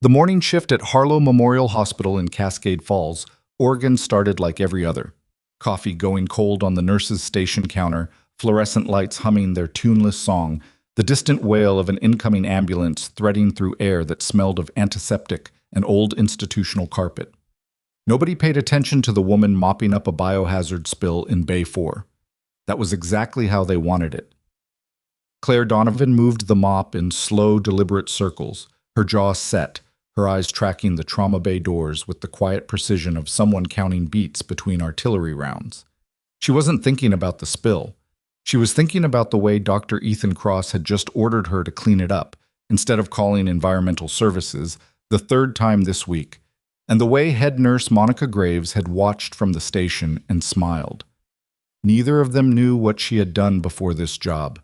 The morning shift at Harlow Memorial Hospital in Cascade Falls, Oregon started like every other. Coffee going cold on the nurse's station counter, fluorescent lights humming their tuneless song, the distant wail of an incoming ambulance threading through air that smelled of antiseptic and old institutional carpet. Nobody paid attention to the woman mopping up a biohazard spill in Bay 4. That was exactly how they wanted it. Claire Donovan moved the mop in slow, deliberate circles, her jaw set, her eyes tracking the trauma bay doors with the quiet precision of someone counting beats between artillery rounds. She wasn't thinking about the spill. She was thinking about the way Dr. Ethan Cross had just ordered her to clean it up, instead of calling environmental services, the third time this week, and the way head nurse Monica Graves had watched from the station and smiled. Neither of them knew what she had done before this job.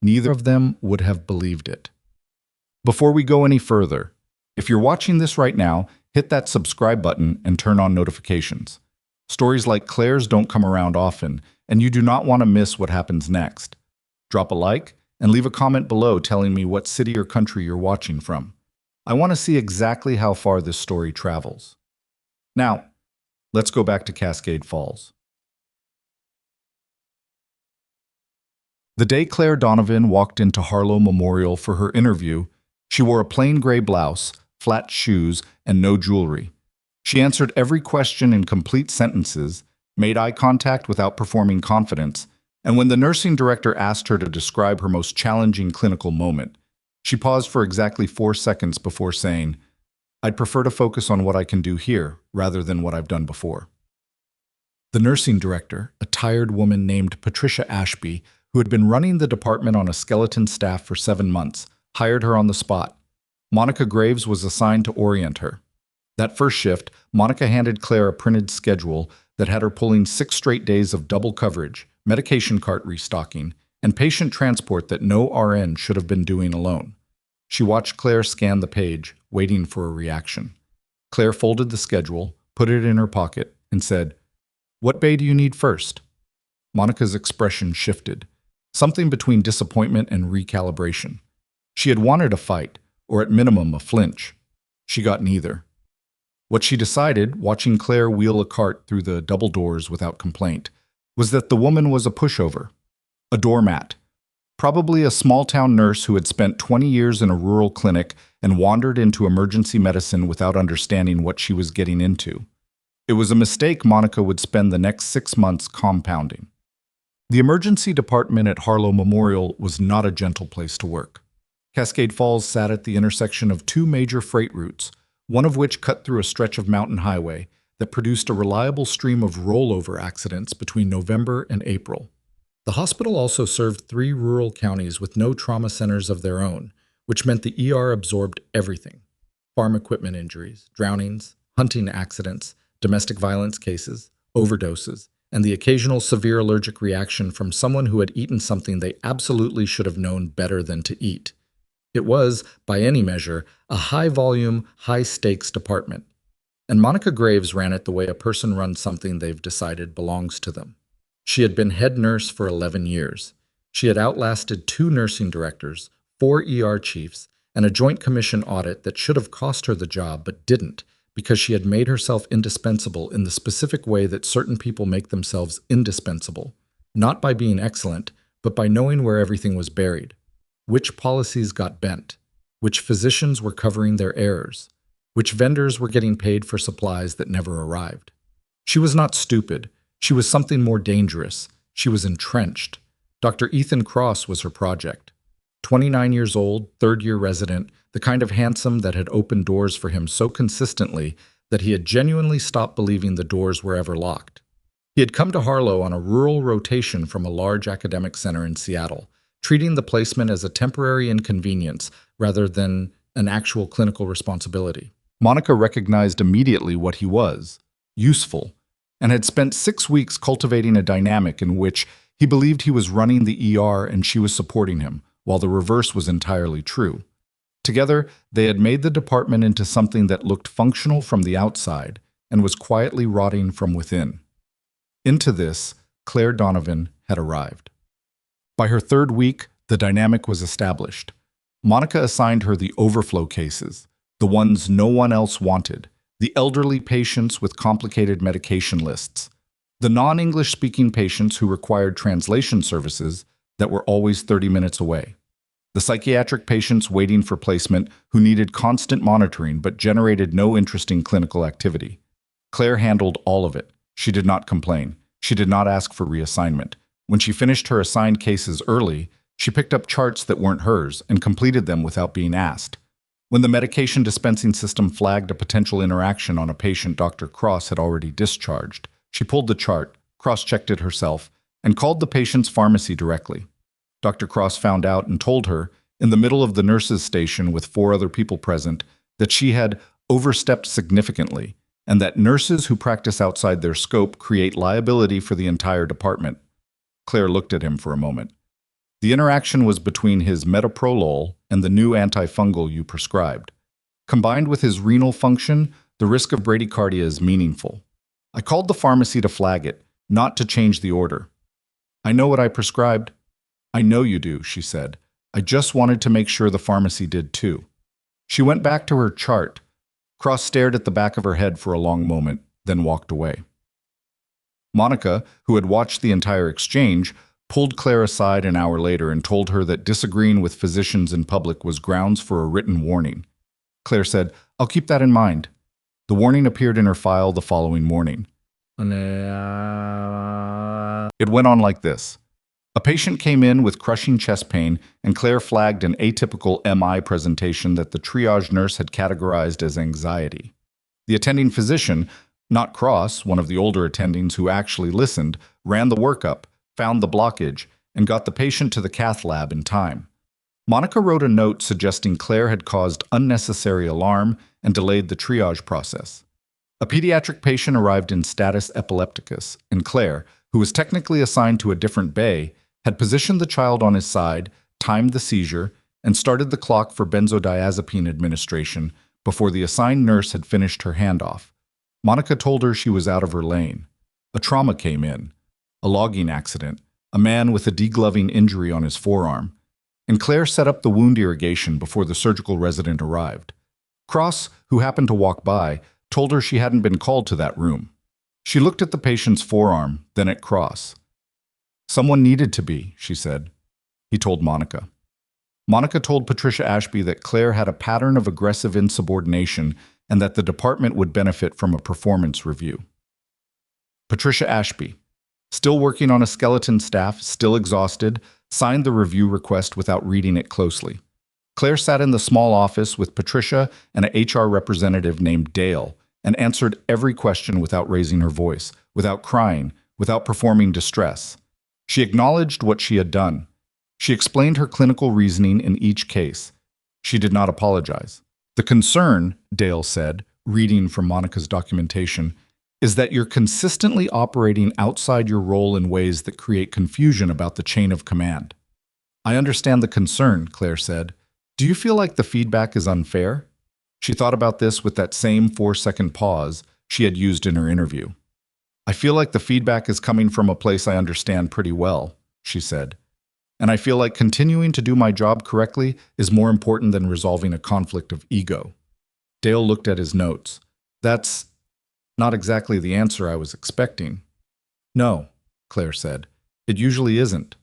Neither of them would have believed it. Before we go any further, if you're watching this right now, hit that subscribe button and turn on notifications. Stories like Claire's don't come around often, and you do not want to miss what happens next. Drop a like and leave a comment below telling me what city or country you're watching from. I want to see exactly how far this story travels. Now, let's go back to Cascade Falls. The day Claire Donovan walked into Harlow Memorial for her interview, she wore a plain gray blouse, flat shoes, and no jewelry. She answered every question in complete sentences, made eye contact without performing confidence, and when the nursing director asked her to describe her most challenging clinical moment, she paused for exactly 4 seconds before saying, "I'd prefer to focus on what I can do here rather than what I've done before." The nursing director, a tired woman named Patricia Ashby, who had been running the department on a skeleton staff for 7 months, hired her on the spot. Monica Graves was assigned to orient her. That first shift, Monica handed Claire a printed schedule that had her pulling 6 straight days of double coverage, medication cart restocking, and patient transport that no RN should have been doing alone. She watched Claire scan the page, waiting for a reaction. Claire folded the schedule, put it in her pocket, and said, "What bay do you need first?" Monica's expression shifted, something between disappointment and recalibration. She had wanted a fight, or at minimum a flinch. She got neither. What she decided, watching Claire wheel a cart through the double doors without complaint, was that the woman was a pushover, a doormat, probably a small-town nurse who had spent 20 years in a rural clinic and wandered into emergency medicine without understanding what she was getting into. It was a mistake Monica would spend the next 6 months compounding. The emergency department at Harlow Memorial was not a gentle place to work. Cascade Falls sat at the intersection of 2 major freight routes, one of which cut through a stretch of mountain highway that produced a reliable stream of rollover accidents between November and April. The hospital also served 3 rural counties with no trauma centers of their own, which meant the ER absorbed everything: farm equipment injuries, drownings, hunting accidents, domestic violence cases, overdoses, and the occasional severe allergic reaction from someone who had eaten something they absolutely should have known better than to eat. It was, by any measure, a high-volume, high-stakes department. And Monica Graves ran it the way a person runs something they've decided belongs to them. She had been head nurse for 11 years. She had outlasted 2 nursing directors, 4 ER chiefs, and a joint commission audit that should have cost her the job but didn't, because she had made herself indispensable in the specific way that certain people make themselves indispensable, not by being excellent, but by knowing where everything was buried. Which policies got bent, which physicians were covering their errors, which vendors were getting paid for supplies that never arrived. She was not stupid. She was something more dangerous. She was entrenched. Dr. Ethan Cross was her project. 29 years old, third-year resident, the kind of handsome that had opened doors for him so consistently that he had genuinely stopped believing the doors were ever locked. He had come to Harlow on a rural rotation from a large academic center in Seattle, treating the placement as a temporary inconvenience rather than an actual clinical responsibility. Monica recognized immediately what he was: useful, and had spent 6 weeks cultivating a dynamic in which he believed he was running the ER and she was supporting him, while the reverse was entirely true. Together, they had made the department into something that looked functional from the outside and was quietly rotting from within. Into this, Claire Donovan had arrived. By her 3rd week, the dynamic was established. Monica assigned her the overflow cases, the ones no one else wanted, the elderly patients with complicated medication lists, the non-English speaking patients who required translation services that were always 30 minutes away, the psychiatric patients waiting for placement who needed constant monitoring but generated no interesting clinical activity. Claire handled all of it. She did not complain. She did not ask for reassignment. When she finished her assigned cases early, she picked up charts that weren't hers and completed them without being asked. When the medication dispensing system flagged a potential interaction on a patient Dr. Cross had already discharged, she pulled the chart, cross-checked it herself, and called the patient's pharmacy directly. Dr. Cross found out and told her, in the middle of the nurses' station with 4 other people present, that she had overstepped significantly, and that nurses who practice outside their scope create liability for the entire department. Claire looked at him for a moment. The interaction was between his metoprolol and the new antifungal you prescribed. Combined with his renal function, the risk of bradycardia is meaningful. I called the pharmacy to flag it, not to change the order. I know what I prescribed. I know you do, she said. I just wanted to make sure the pharmacy did too. She went back to her chart. Cross stared at the back of her head for a long moment, then walked away. Monica, who had watched the entire exchange, pulled Claire aside an hour later and told her that disagreeing with physicians in public was grounds for a written warning. Claire said, "I'll keep that in mind." The warning appeared in her file the following morning. It went on like this. A patient came in with crushing chest pain, and Claire flagged an atypical MI presentation that the triage nurse had categorized as anxiety. The attending physician, not Cross, one of the older attendings who actually listened, ran the workup, found the blockage, and got the patient to the cath lab in time. Monica wrote a note suggesting Claire had caused unnecessary alarm and delayed the triage process. A pediatric patient arrived in status epilepticus, and Claire, who was technically assigned to a different bay, had positioned the child on his side, timed the seizure, and started the clock for benzodiazepine administration before the assigned nurse had finished her handoff. Monica told her she was out of her lane. A trauma came in. A logging accident, a man with a degloving injury on his forearm, and Claire set up the wound irrigation before the surgical resident arrived. Cross, who happened to walk by, told her she hadn't been called to that room. She looked at the patient's forearm, then at Cross. "Someone needed to be," she said. He told Monica. Monica told Patricia Ashby that Claire had a pattern of aggressive insubordination and that the department would benefit from a performance review. Patricia Ashby, still working on a skeleton staff, still exhausted, signed the review request without reading it closely. Claire sat in the small office with Patricia and an HR representative named Dale and answered every question without raising her voice, without crying, without performing distress. She acknowledged what she had done. She explained her clinical reasoning in each case. She did not apologize. "The concern," Dale said, reading from Monica's documentation, "is that you're consistently operating outside your role in ways that create confusion about the chain of command." "I understand the concern," Claire said. "Do you feel like the feedback is unfair?" She thought about this with that same 4-second pause she had used in her interview. "I feel like the feedback is coming from a place I understand pretty well," she said. "And I feel like continuing to do my job correctly is more important than resolving a conflict of ego." Dale looked at his notes. "That's not exactly the answer I was expecting." "No," Claire said. "It usually isn't."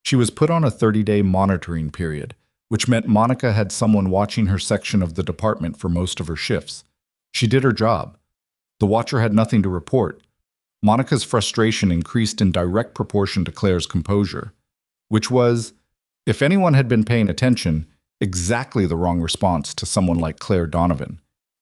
She was put on a 30-day monitoring period, which meant Monica had someone watching her section of the department for most of her shifts. She did her job. The watcher had nothing to report. Monica's frustration increased in direct proportion to Claire's composure, which was, if anyone had been paying attention, exactly the wrong response to someone like Claire Donovan.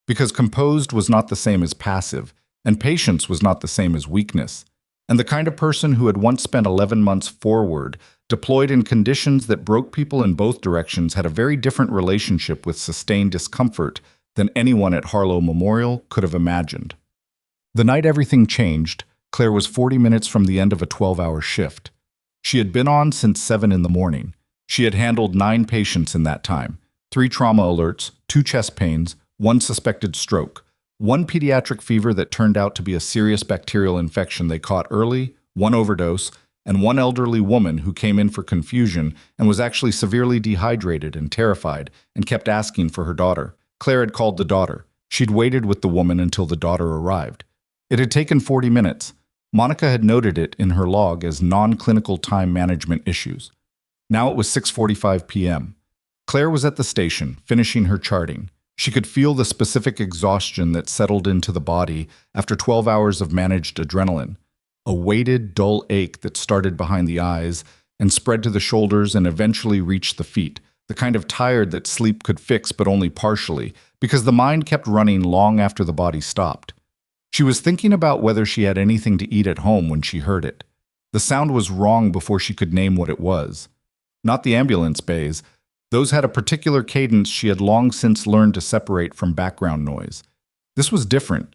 Because composed was not the same as passive, and patience was not the same as weakness. And the kind of person who had once spent 11 months forward, deployed in conditions that broke people in both directions, had a very different relationship with sustained discomfort than anyone at Harlow Memorial could have imagined. The night everything changed, Claire was 40 minutes from the end of a 12-hour shift. She had been on since 7 in the morning. She had handled 9 patients in that time, 3 trauma alerts, 2 chest pains, 1 suspected stroke, 1 pediatric fever that turned out to be a serious bacterial infection they caught early, 1 overdose, and 1 elderly woman who came in for confusion and was actually severely dehydrated and terrified and kept asking for her daughter. Claire had called the daughter. She'd waited with the woman until the daughter arrived. It had taken 40 minutes. Monica had noted it in her log as non-clinical time management issues. Now it was 6:45 p.m. Claire was at the station, finishing her charting. She could feel the specific exhaustion that settled into the body after 12 hours of managed adrenaline. A weighted, dull ache that started behind the eyes and spread to the shoulders and eventually reached the feet, the kind of tired that sleep could fix but only partially, because the mind kept running long after the body stopped. She was thinking about whether she had anything to eat at home when she heard it. The sound was wrong before she could name what it was. Not the ambulance bays. Those had a particular cadence she had long since learned to separate from background noise. This was different.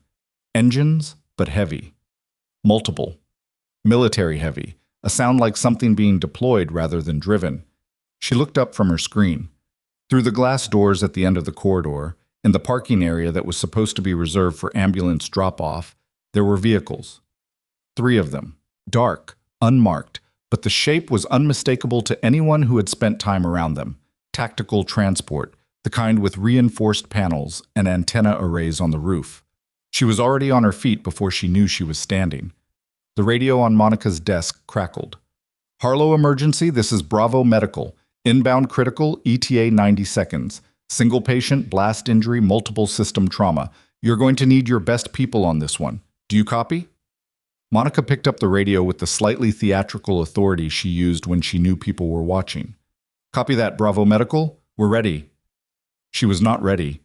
Engines, but heavy. Multiple. Military heavy. A sound like something being deployed rather than driven. She looked up from her screen. Through the glass doors at the end of the corridor, in the parking area that was supposed to be reserved for ambulance drop-off, there were vehicles. 3 of them. Dark, unmarked, but the shape was unmistakable to anyone who had spent time around them. Tactical transport, the kind with reinforced panels and antenna arrays on the roof. She was already on her feet before she knew she was standing. The radio on Monica's desk crackled. Harlow emergency, this is Bravo Medical. Inbound critical, ETA 90 seconds. Single patient, blast injury, multiple system trauma. You're going to need your best people on this one. Do you copy? Monica picked up the radio with the slightly theatrical authority she used when she knew people were watching. Copy that, Bravo Medical. We're ready. She was not ready.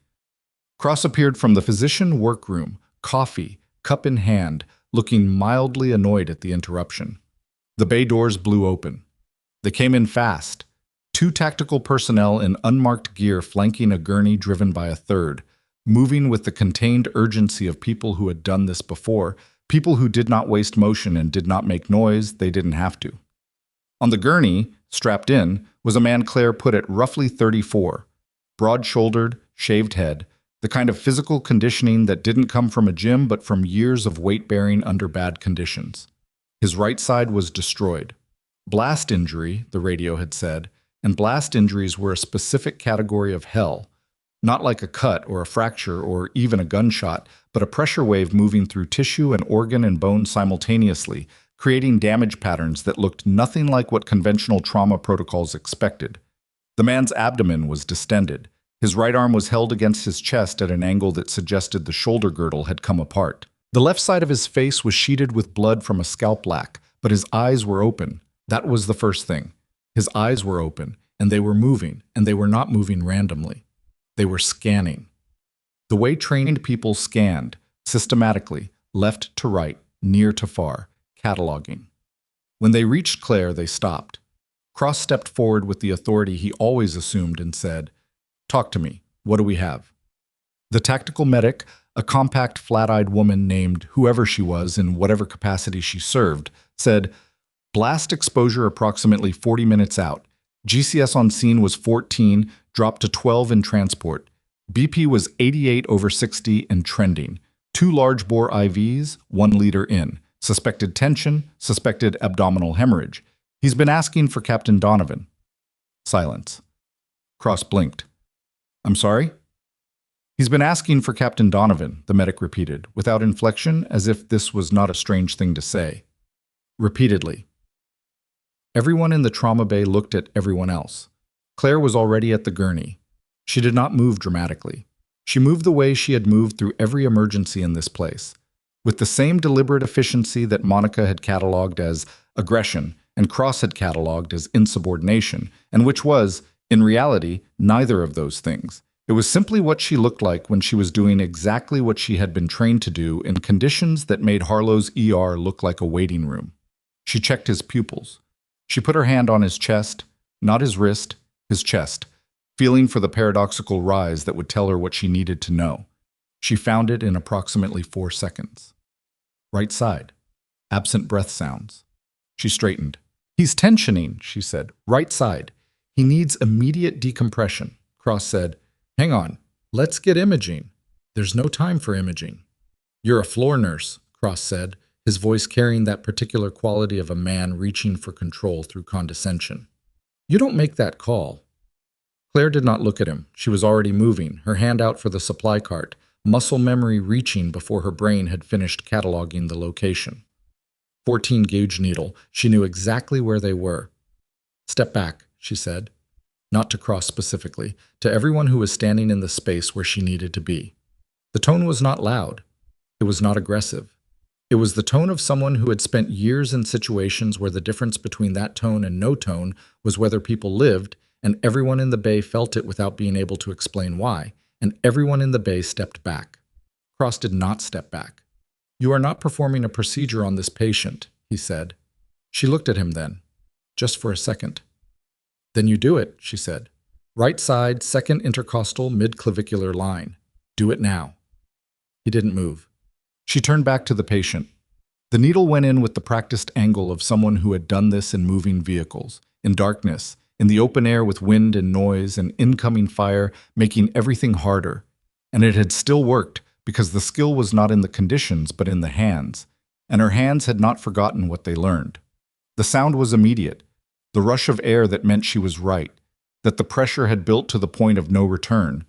Cross appeared from the physician workroom, coffee, cup in hand, looking mildly annoyed at the interruption. The bay doors blew open. They came in fast. 2 tactical personnel in unmarked gear flanking a gurney driven by a third, moving with the contained urgency of people who had done this before, people who did not waste motion and did not make noise they didn't have to. On the gurney, strapped in, was a man Claire put at roughly 34, broad-shouldered, shaved head, the kind of physical conditioning that didn't come from a gym but from years of weight-bearing under bad conditions. His right side was destroyed. Blast injury, the radio had said, and blast injuries were a specific category of hell, not like a cut or a fracture or even a gunshot, but a pressure wave moving through tissue and organ and bone simultaneously, creating damage patterns that looked nothing like what conventional trauma protocols expected. The man's abdomen was distended. His right arm was held against his chest at an angle that suggested the shoulder girdle had come apart. The left side of his face was sheeted with blood from a scalp lac, but his eyes were open. That was the first thing. His eyes were open, and they were moving, and they were not moving randomly. They were scanning. The way trained people scanned, systematically, left to right, near to far, cataloging. When they reached Claire, they stopped. Cross stepped forward with the authority he always assumed and said, "Talk to me. What do we have?" The tactical medic, a compact, flat-eyed woman named whoever she was in whatever capacity she served, said, "Blast exposure approximately 40 minutes out. GCS on scene was 14, dropped to 12 in transport. BP was 88/60 and trending. 2 large bore IVs, 1 liter in. Suspected tension, suspected abdominal hemorrhage. He's been asking for Captain Donovan." Silence. Cross blinked. "I'm sorry?" "He's been asking for Captain Donovan," the medic repeated, without inflection, as if this was not a strange thing to say. Repeatedly. Everyone in the trauma bay looked at everyone else. Claire was already at the gurney. She did not move dramatically. She moved the way she had moved through every emergency in this place, with the same deliberate efficiency that Monica had catalogued as aggression and Cross had catalogued as insubordination, and which was, in reality, neither of those things. It was simply what she looked like when she was doing exactly what she had been trained to do in conditions that made Harlow's ER look like a waiting room. She checked his pupils. She put her hand on his chest, not his wrist, his chest, feeling for the paradoxical rise that would tell her what she needed to know. She found it in approximately 4 seconds. Right side. Absent breath sounds. She straightened. "He's tensioning," she said. "Right side. He needs immediate decompression." Cross said, "Hang on. Let's get imaging." "There's no time for imaging." "You're a floor nurse," Cross said, his voice carrying that particular quality of a man reaching for control through condescension. "You don't make that call." Claire did not look at him. She was already moving, her hand out for the supply cart, muscle memory reaching before her brain had finished cataloging the location. 14-gauge needle. She knew exactly where they were. "Step back," she said. Not to Cross specifically, to everyone who was standing in the space where she needed to be. The tone was not loud. It was not aggressive. It was the tone of someone who had spent years in situations where the difference between that tone and no tone was whether people lived, and everyone in the bay felt it without being able to explain why, and everyone in the bay stepped back. Cross did not step back. "You are not performing a procedure on this patient," he said. She looked at him then, just for a second. "Then you do it," she said. "Right side, second intercostal midclavicular line. Do it now." He didn't move. She turned back to the patient. The needle went in with the practiced angle of someone who had done this in moving vehicles, in darkness, in the open air with wind and noise and incoming fire, making everything harder. And it had still worked because the skill was not in the conditions but in the hands, and her hands had not forgotten what they learned. The sound was immediate, the rush of air that meant she was right, that the pressure had built to the point of no return,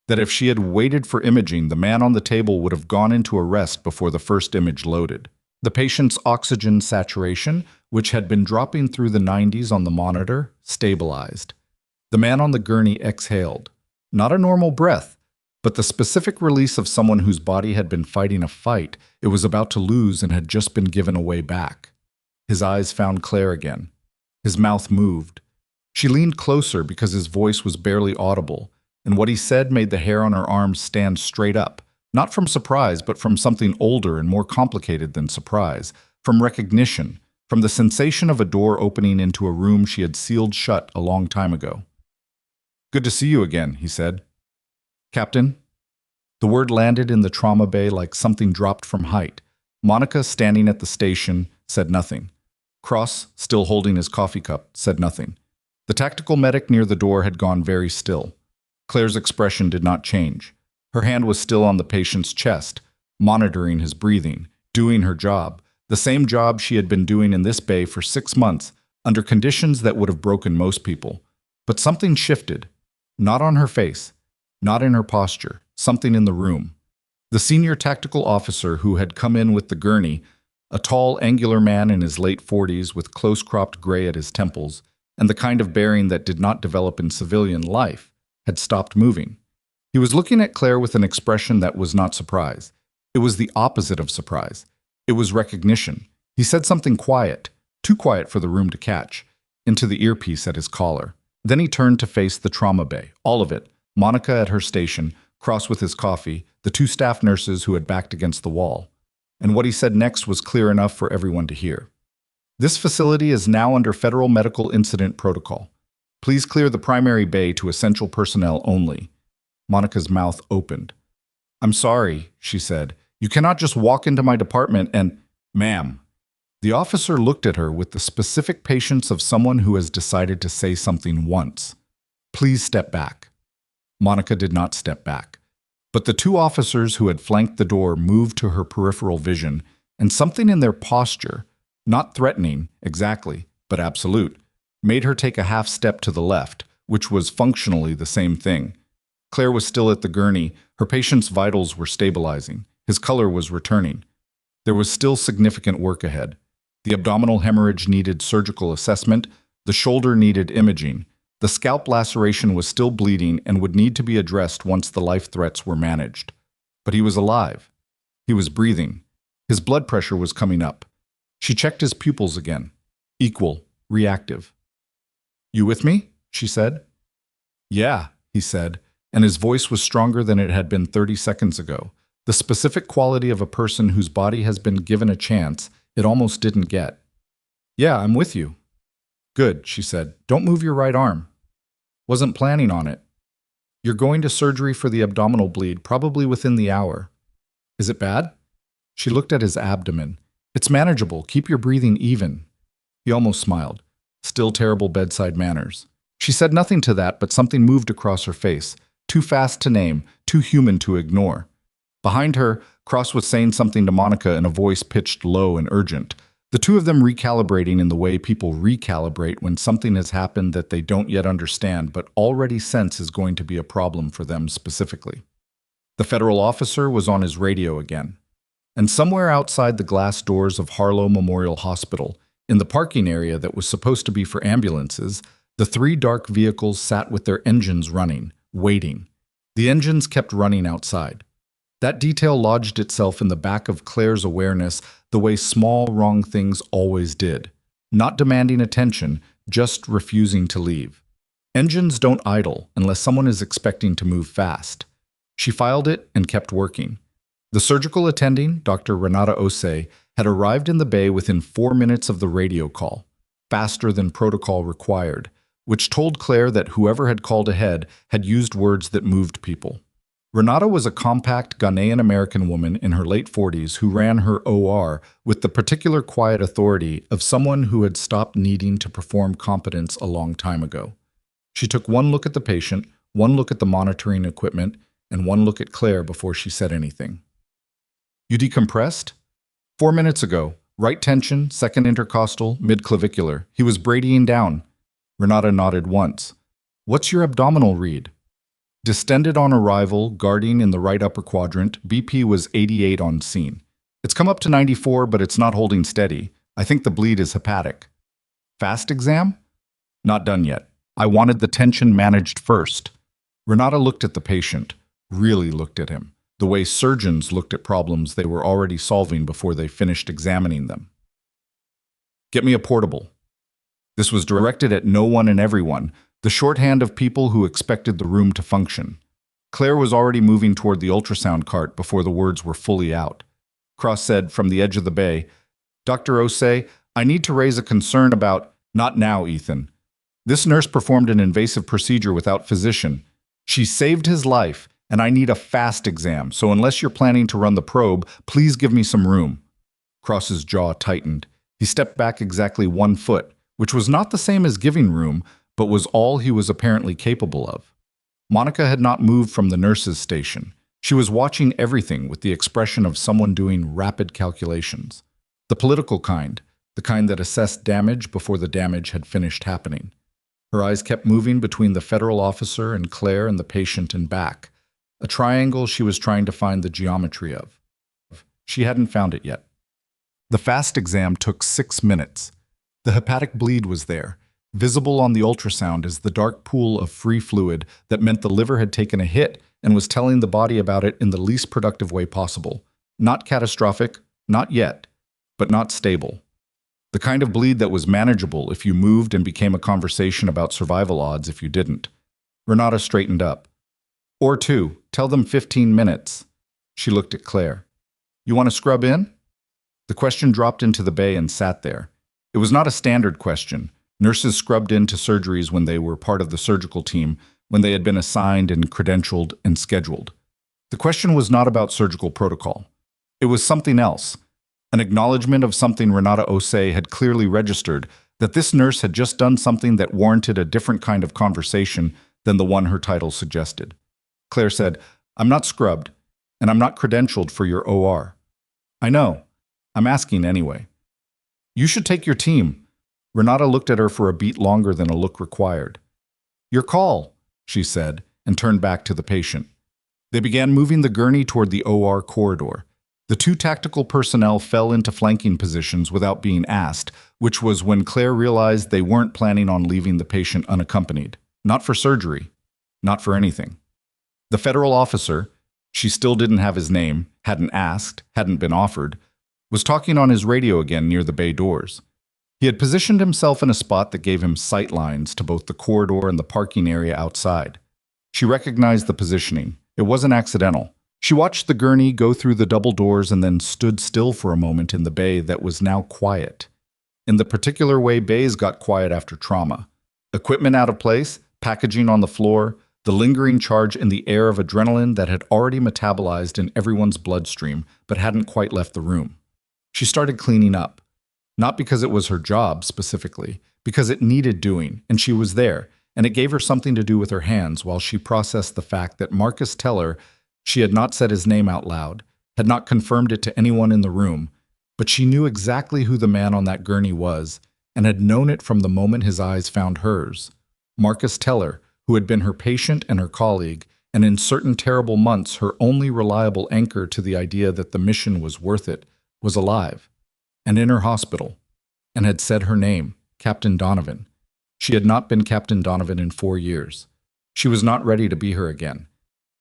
that if she had waited for imaging, the man on the table would have gone into arrest before the first image loaded. The patient's oxygen saturation, which had been dropping through the 90s on the monitor, stabilized. The man on the gurney exhaled. Not a normal breath, but the specific release of someone whose body had been fighting a fight it was about to lose and had just been given away back. His eyes found Claire again. His mouth moved. She leaned closer because his voice was barely audible, and what he said made the hair on her arms stand straight up, not from surprise, but from something older and more complicated than surprise, from recognition, from the sensation of a door opening into a room she had sealed shut a long time ago. "Good to see you again," he said. "Captain?" The word landed in the trauma bay like something dropped from height. Monica, standing at the station, said nothing. Cross, still holding his coffee cup, said nothing. The tactical medic near the door had gone very still. Claire's expression did not change. Her hand was still on the patient's chest, monitoring his breathing, doing her job, the same job she had been doing in this bay for 6 months, under conditions that would have broken most people. But something shifted. Not on her face, not in her posture, something in the room. The senior tactical officer who had come in with the gurney, a tall, angular man in his late 40s with close-cropped gray at his temples, and the kind of bearing that did not develop in civilian life, had stopped moving. He was looking at Claire with an expression that was not surprise. It was the opposite of surprise. It was recognition. He said something quiet, too quiet for the room to catch, into the earpiece at his collar. Then he turned to face the trauma bay, all of it, Monica at her station, Cross with his coffee, the 2 staff nurses who had backed against the wall. And what he said next was clear enough for everyone to hear. "This facility is now under Federal Medical Incident Protocol. Please clear the primary bay to essential personnel only." Monica's mouth opened. "I'm sorry," she said. "You cannot just walk into my department and—" "Ma'am." The officer looked at her with the specific patience of someone who has decided to say something once. "Please step back." Monica did not step back. But the 2 officers who had flanked the door moved to her peripheral vision, and something in their posture, not threatening, exactly, but absolute, made her take a half step to the left, which was functionally the same thing. Claire was still at the gurney. Her patient's vitals were stabilizing. His color was returning. There was still significant work ahead. The abdominal hemorrhage needed surgical assessment. The shoulder needed imaging. The scalp laceration was still bleeding and would need to be addressed once the life threats were managed. But he was alive. He was breathing. His blood pressure was coming up. She checked his pupils again. Equal, reactive. "You with me?" she said. "Yeah," he said, and his voice was stronger than it had been 30 seconds ago. The specific quality of a person whose body has been given a chance it almost didn't get. "Yeah, I'm with you." "Good," she said. "Don't move your right arm." "Wasn't planning on it." "You're going to surgery for the abdominal bleed, probably within the hour." "Is it bad?" She looked at his abdomen. "It's manageable. Keep your breathing even." He almost smiled. Still terrible bedside manners. She said nothing to that, but something moved across her face. Too fast to name, too human to ignore. Behind her, Cross was saying something to Monica in a voice pitched low and urgent. The two of them recalibrating in the way people recalibrate when something has happened that they don't yet understand but already sense is going to be a problem for them specifically. The federal officer was on his radio again. And somewhere outside the glass doors of Harlow Memorial Hospital, in the parking area that was supposed to be for ambulances, the three dark vehicles sat with their engines running, waiting. The engines kept running outside. That detail lodged itself in the back of Claire's awareness the way small, wrong things always did. Not demanding attention, just refusing to leave. Engines don't idle unless someone is expecting to move fast. She filed it and kept working. The surgical attending, Dr. Renata Osei, had arrived in the bay within 4 minutes of the radio call, faster than protocol required, which told Claire that whoever had called ahead had used words that moved people. Renata was a compact Ghanaian-American woman in her late 40s who ran her OR with the particular quiet authority of someone who had stopped needing to perform competence a long time ago. She took one look at the patient, one look at the monitoring equipment, and one look at Claire before she said anything. "You decompressed?" 4 minutes ago. Right tension, second intercostal, mid-clavicular. He was bradying down. Renata nodded once. "What's your abdominal read?" Distended on arrival, guarding in the right upper quadrant, BP was 88 on scene. "It's come up to 94, but it's not holding steady. I think the bleed is hepatic." "Fast exam?" "Not done yet. I wanted the tension managed first." Renata looked at the patient, really looked at him, the way surgeons looked at problems they were already solving before they finished examining them. "Get me a portable." This was directed at no one and everyone, the shorthand of people who expected the room to function. Claire was already moving toward the ultrasound cart before the words were fully out. Cross said from the edge of the bay, "Dr. Osei, I need to raise a concern about—" "Not now, Ethan. This nurse performed an invasive procedure without physician. She saved his life, and I need a fast exam, so unless you're planning to run the probe, please give me some room." Cross's jaw tightened. He stepped back exactly 1 foot, which was not the same as giving room, but was all he was apparently capable of. Monica had not moved from the nurse's station. She was watching everything with the expression of someone doing rapid calculations. The political kind, the kind that assessed damage before the damage had finished happening. Her eyes kept moving between the federal officer and Claire and the patient and back, a triangle she was trying to find the geometry of. She hadn't found it yet. The fast exam took 6 minutes. The hepatic bleed was there, visible on the ultrasound as the dark pool of free fluid that meant the liver had taken a hit and was telling the body about it in the least productive way possible. Not catastrophic, not yet, but not stable. The kind of bleed that was manageable if you moved and became a conversation about survival odds if you didn't. Renata straightened up. "Or 2, tell them 15 minutes. She looked at Claire. "You want to scrub in?" The question dropped into the bay and sat there. It was not a standard question. Nurses scrubbed into surgeries when they were part of the surgical team, when they had been assigned and credentialed and scheduled. The question was not about surgical protocol. It was something else, an acknowledgement of something Renata Osei had clearly registered, that this nurse had just done something that warranted a different kind of conversation than the one her title suggested. Claire said, "I'm not scrubbed, and I'm not credentialed for your OR." "I know. I'm asking anyway." "You should take your team." Renata looked at her for a beat longer than a look required. "Your call," she said, and turned back to the patient. They began moving the gurney toward the OR corridor. The 2 tactical personnel fell into flanking positions without being asked, which was when Claire realized they weren't planning on leaving the patient unaccompanied. Not for surgery. Not for anything. The federal officer, she still didn't have his name, hadn't asked, hadn't been offered, was talking on his radio again near the bay doors. He had positioned himself in a spot that gave him sight lines to both the corridor and the parking area outside. She recognized the positioning. It wasn't accidental. She watched the gurney go through the double doors and then stood still for a moment in the bay that was now quiet. In the particular way bays got quiet after trauma. Equipment out of place, packaging on the floor, the lingering charge in the air of adrenaline that had already metabolized in everyone's bloodstream but hadn't quite left the room. She started cleaning up. Not because it was her job specifically, because it needed doing, and she was there, and it gave her something to do with her hands while she processed the fact that Marcus Teller, she had not said his name out loud, had not confirmed it to anyone in the room, But she knew exactly who the man on that gurney was, and had known it from the moment his eyes found hers. Marcus Teller, who had been her patient and her colleague, and in certain terrible months her only reliable anchor to the idea that the mission was worth it, was alive, and in her hospital, and had said her name, Captain Donovan. She had not been Captain Donovan in 4 years. She was not ready to be her again.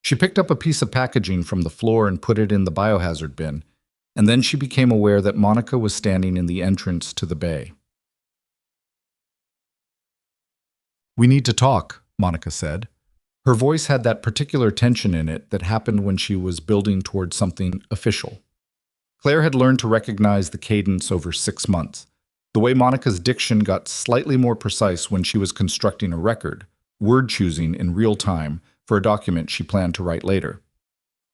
She picked up a piece of packaging from the floor and put it in the biohazard bin, and then she became aware that Monica was standing in the entrance to the bay. "We need to talk," Monica said. Her voice had that particular tension in it that happened when she was building towards something official. Claire had learned to recognize the cadence over 6 months. The way Monica's diction got slightly more precise when she was constructing a record, word choosing in real time for a document she planned to write later.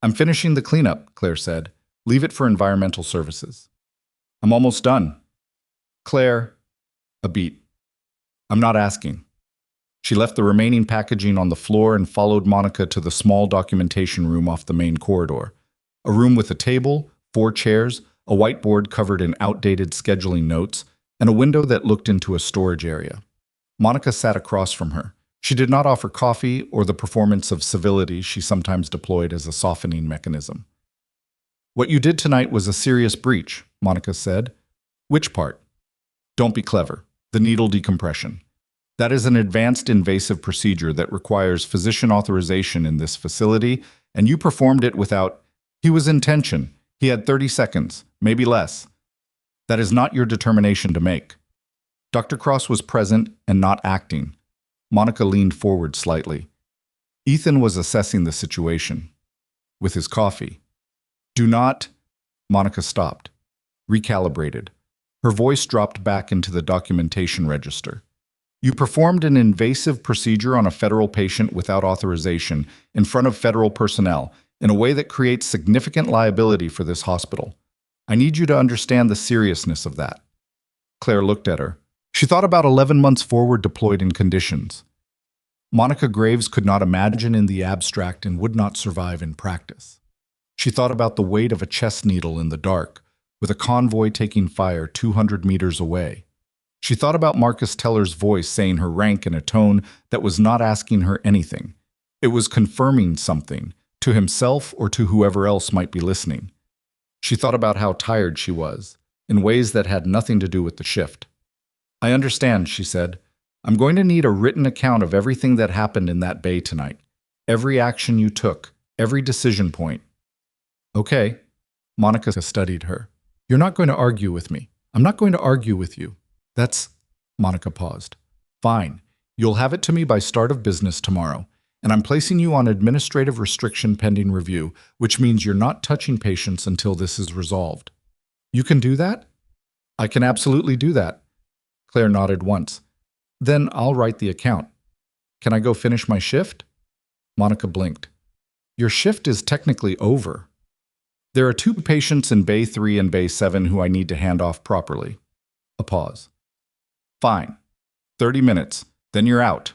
"I'm finishing the cleanup," Claire said. "Leave it for environmental services." "I'm almost done." "Claire," a beat. "I'm not asking." She left the remaining packaging on the floor and followed Monica to the small documentation room off the main corridor. A room with a table, 4 chairs, a whiteboard covered in outdated scheduling notes, and a window that looked into a storage area. Monica sat across from her. She did not offer coffee or the performance of civility she sometimes deployed as a softening mechanism. "What you did tonight was a serious breach," Monica said. "Which part?" "Don't be clever. The needle decompression. That is an advanced invasive procedure that requires physician authorization in this facility, and you performed it without—" "He was in tension. He had 30 seconds, maybe less." "That is not your determination to make." Dr. Cross was present and not acting. Monica leaned forward slightly. Ethan was assessing the situation. With his coffee. "Do not—" Monica stopped. Recalibrated. Her voice dropped back into the documentation register. "You performed an invasive procedure on a federal patient without authorization in front of federal personnel in a way that creates significant liability for this hospital. I need you to understand the seriousness of that." Claire looked at her. She thought about 11 months forward deployed in conditions. Monica Graves could not imagine in the abstract and would not survive in practice. She thought about the weight of a chest needle in the dark, with a convoy taking fire 200 meters away. She thought about Marcus Teller's voice saying her rank in a tone that was not asking her anything. It was confirming something, to himself or to whoever else might be listening. She thought about how tired she was, in ways that had nothing to do with the shift. "I understand," she said. "I'm going to need a written account of everything that happened in that bay tonight. Every action you took, every decision point." "Okay." Monica studied her. "You're not going to argue with me. I'm not going to argue with you. That's—" Monica paused. "Fine. You'll have it to me by start of business tomorrow, and I'm placing you on administrative restriction pending review, which means you're not touching patients until this is resolved." "You can do that?" "I can absolutely do that." Claire nodded once. "Then I'll write the account. Can I go finish my shift?" Monica blinked. "Your shift is technically over. There are 2 patients in Bay 3 and Bay 7 who I need to hand off properly." A pause. "Fine. 30 minutes. Then you're out."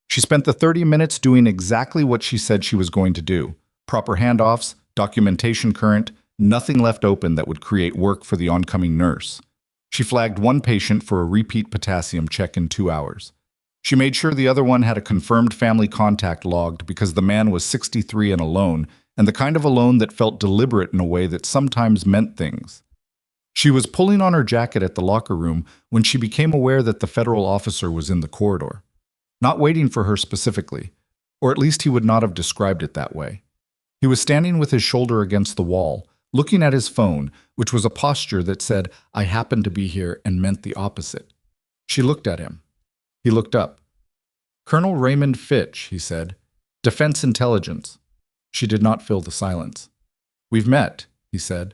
She spent the 30 minutes doing exactly what she said she was going to do. Proper handoffs, documentation current, nothing left open that would create work for the oncoming nurse. She flagged 1 patient for a repeat potassium check in 2 hours. She made sure the other one had a confirmed family contact logged because the man was 63 and alone, and the kind of alone that felt deliberate in a way that sometimes meant things. She was pulling on her jacket at the locker room when she became aware that the federal officer was in the corridor. Not waiting for her specifically, or at least he would not have described it that way. He was standing with his shoulder against the wall, looking at his phone, which was a posture that said, "I happen to be here," and meant the opposite. She looked at him. He looked up. "Colonel Raymond Fitch," he said. "Defense Intelligence." She did not fill the silence. "We've met," he said.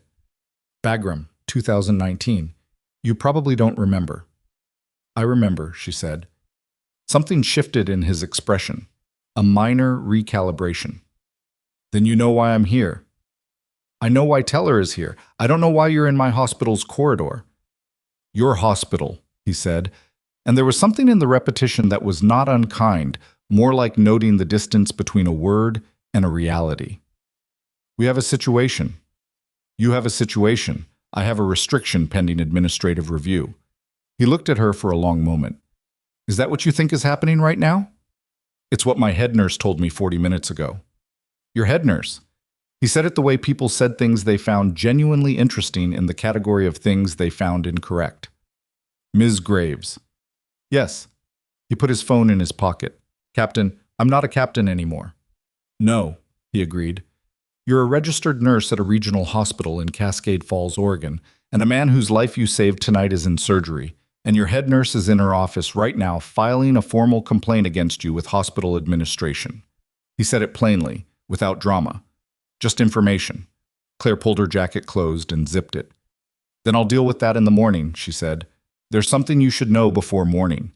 "Bagram, 2019. You probably don't remember." "I remember," she said. Something shifted in his expression. A minor recalibration. "Then you know why I'm here." "I know why Teller is here. I don't know why you're in my hospital's corridor." "Your hospital," he said, and there was something in the repetition that was not unkind, more like noting the distance between a word and a reality. "We have a situation." "You have a situation. I have a restriction pending administrative review. He looked at her for a long moment. Is that what you think is happening right now? It's what my head nurse told me 40 minutes ago. Your head nurse? He said it the way people said things they found genuinely interesting in the category of things they found incorrect. Ms. Graves. Yes. He put his phone in his pocket. Captain, I'm not a captain anymore. No, he agreed. You're a registered nurse at a regional hospital in Cascade Falls, Oregon, and a man whose life you saved tonight is in surgery, and your head nurse is in her office right now filing a formal complaint against you with hospital administration. He said it plainly, without drama. Just information. Claire pulled her jacket closed and zipped it. Then I'll deal with that in the morning, she said. There's something you should know before morning.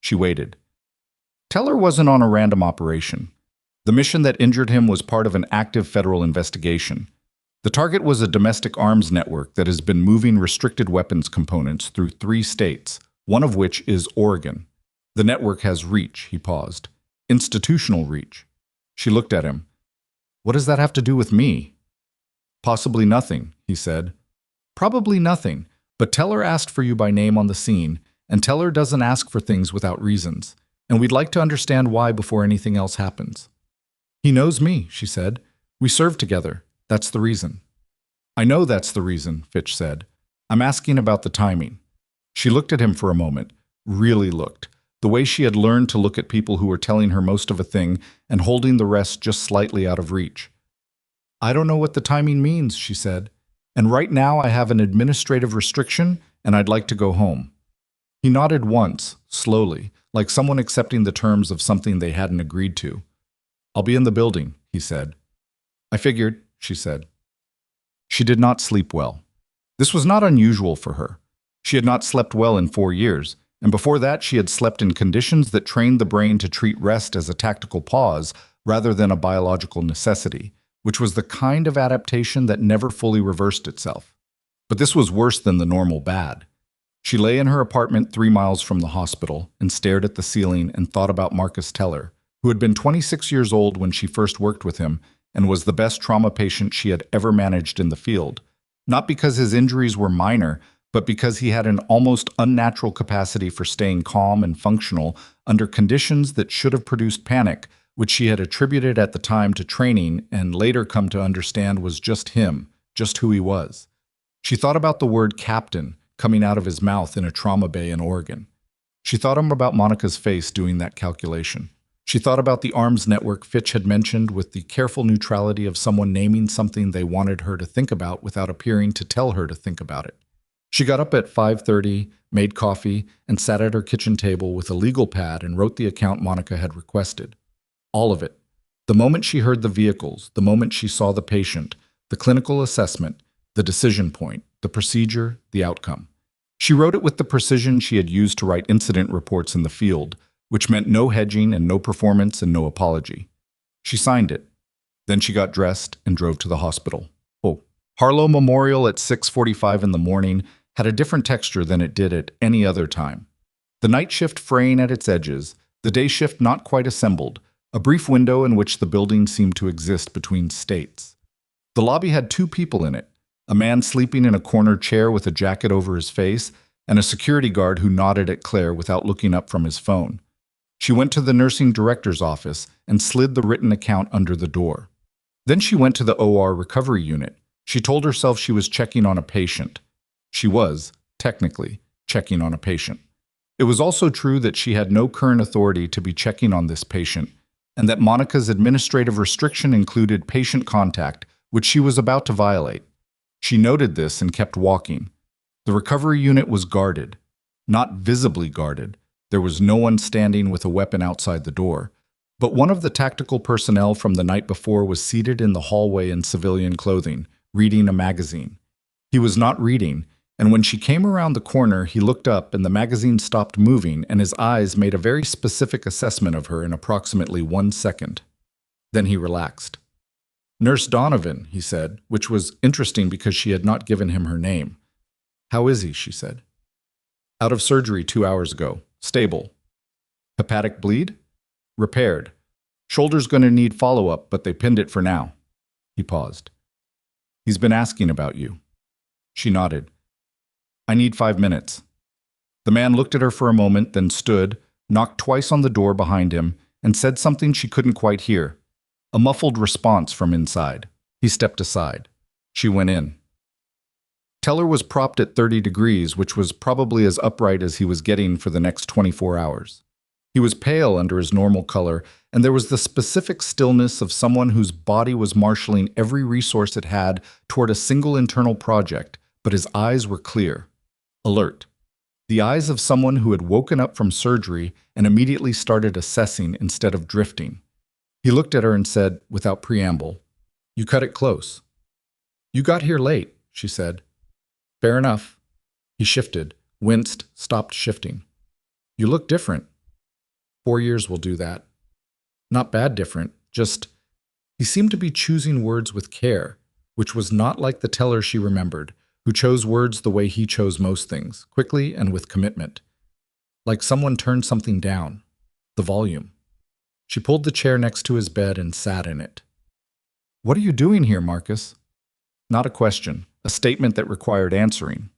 She waited. Teller wasn't on a random operation. The mission that injured him was part of an active federal investigation. The target was a domestic arms network that has been moving restricted weapons components through 3 states, one of which is Oregon. The network has reach, he paused. Institutional reach. She looked at him. What does that have to do with me? Possibly nothing, he said. Probably nothing, but Teller asked for you by name on the scene, and Teller doesn't ask for things without reasons, and we'd like to understand why before anything else happens. He knows me, she said. We served together. That's the reason. I know that's the reason, Fitch said. I'm asking about the timing. She looked at him for a moment, really looked, the way she had learned to look at people who were telling her most of a thing and holding the rest just slightly out of reach. I don't know what the timing means, she said, and right now I have an administrative restriction and I'd like to go home. He nodded once, slowly, like someone accepting the terms of something they hadn't agreed to. I'll be in the building, he said. I figured, she said. She did not sleep well. This was not unusual for her. She had not slept well in 4 years, and before that she had slept in conditions that trained the brain to treat rest as a tactical pause rather than a biological necessity, which was the kind of adaptation that never fully reversed itself. But this was worse than the normal bad. She lay in her apartment 3 miles from the hospital and stared at the ceiling and thought about Marcus Teller, who had been 26 years old when she first worked with him and was the best trauma patient she had ever managed in the field, not because his injuries were minor, but because he had an almost unnatural capacity for staying calm and functional under conditions that should have produced panic, which she had attributed at the time to training and later come to understand was just him, just who he was. She thought about the word captain coming out of his mouth in a trauma bay in Oregon. She thought about Monica's face doing that calculation. She thought about the arms network Fitch had mentioned with the careful neutrality of someone naming something they wanted her to think about without appearing to tell her to think about it. She got up at 5:30, made coffee, and sat at her kitchen table with a legal pad and wrote the account Monica had requested. All of it. The moment she heard the vehicles, the moment she saw the patient, the clinical assessment, the decision point, the procedure, the outcome. She wrote it with the precision she had used to write incident reports in the field, which meant no hedging and no performance and no apology. She signed it. Then she got dressed and drove to the hospital. Harlow Memorial at 6:45 in the morning had a different texture than it did at any other time. The night shift fraying at its edges, the day shift not quite assembled, a brief window in which the building seemed to exist between states. The lobby had 2 people in it, a man sleeping in a corner chair with a jacket over his face, and a security guard who nodded at Claire without looking up from his phone. She went to the nursing director's office and slid the written account under the door. Then she went to the OR recovery unit. She told herself she was checking on a patient. She was, technically, checking on a patient. It was also true that she had no current authority to be checking on this patient, and that Monica's administrative restriction included patient contact, which she was about to violate. She noted this and kept walking. The recovery unit was guarded, not visibly guarded. There was no one standing with a weapon outside the door, but one of the tactical personnel from the night before was seated in the hallway in civilian clothing, reading a magazine. He was not reading, and when she came around the corner, he looked up and the magazine stopped moving and his eyes made a very specific assessment of her in approximately 1 second. Then he relaxed. Nurse Donovan, he said, which was interesting because she had not given him her name. How is he, she said. Out of surgery 2 hours ago. Stable. Hepatic bleed? Repaired. Shoulder's going to need follow-up, but they pinned it for now. He paused. He's been asking about you. She nodded. I need 5 minutes. The man looked at her for a moment, then stood, knocked twice on the door behind him, and said something she couldn't quite hear. A muffled response from inside. He stepped aside. She went in. Teller was propped at 30 degrees, which was probably as upright as he was getting for the next 24 hours. He was pale under his normal color, and there was the specific stillness of someone whose body was marshaling every resource it had toward a single internal project, but his eyes were clear, alert. The eyes of someone who had woken up from surgery and immediately started assessing instead of drifting. He looked at her and said, without preamble, "You cut it close." "You got here late," she said. "Fair enough." He shifted, winced, stopped shifting. "You look different." 4 years will do that. Not bad different, just... He seemed to be choosing words with care, which was not like the Teller she remembered, who chose words the way he chose most things, quickly and with commitment. Like someone turned something down, the volume. She pulled the chair next to his bed and sat in it. "What are you doing here, Marcus?" Not a question, a statement that required answering.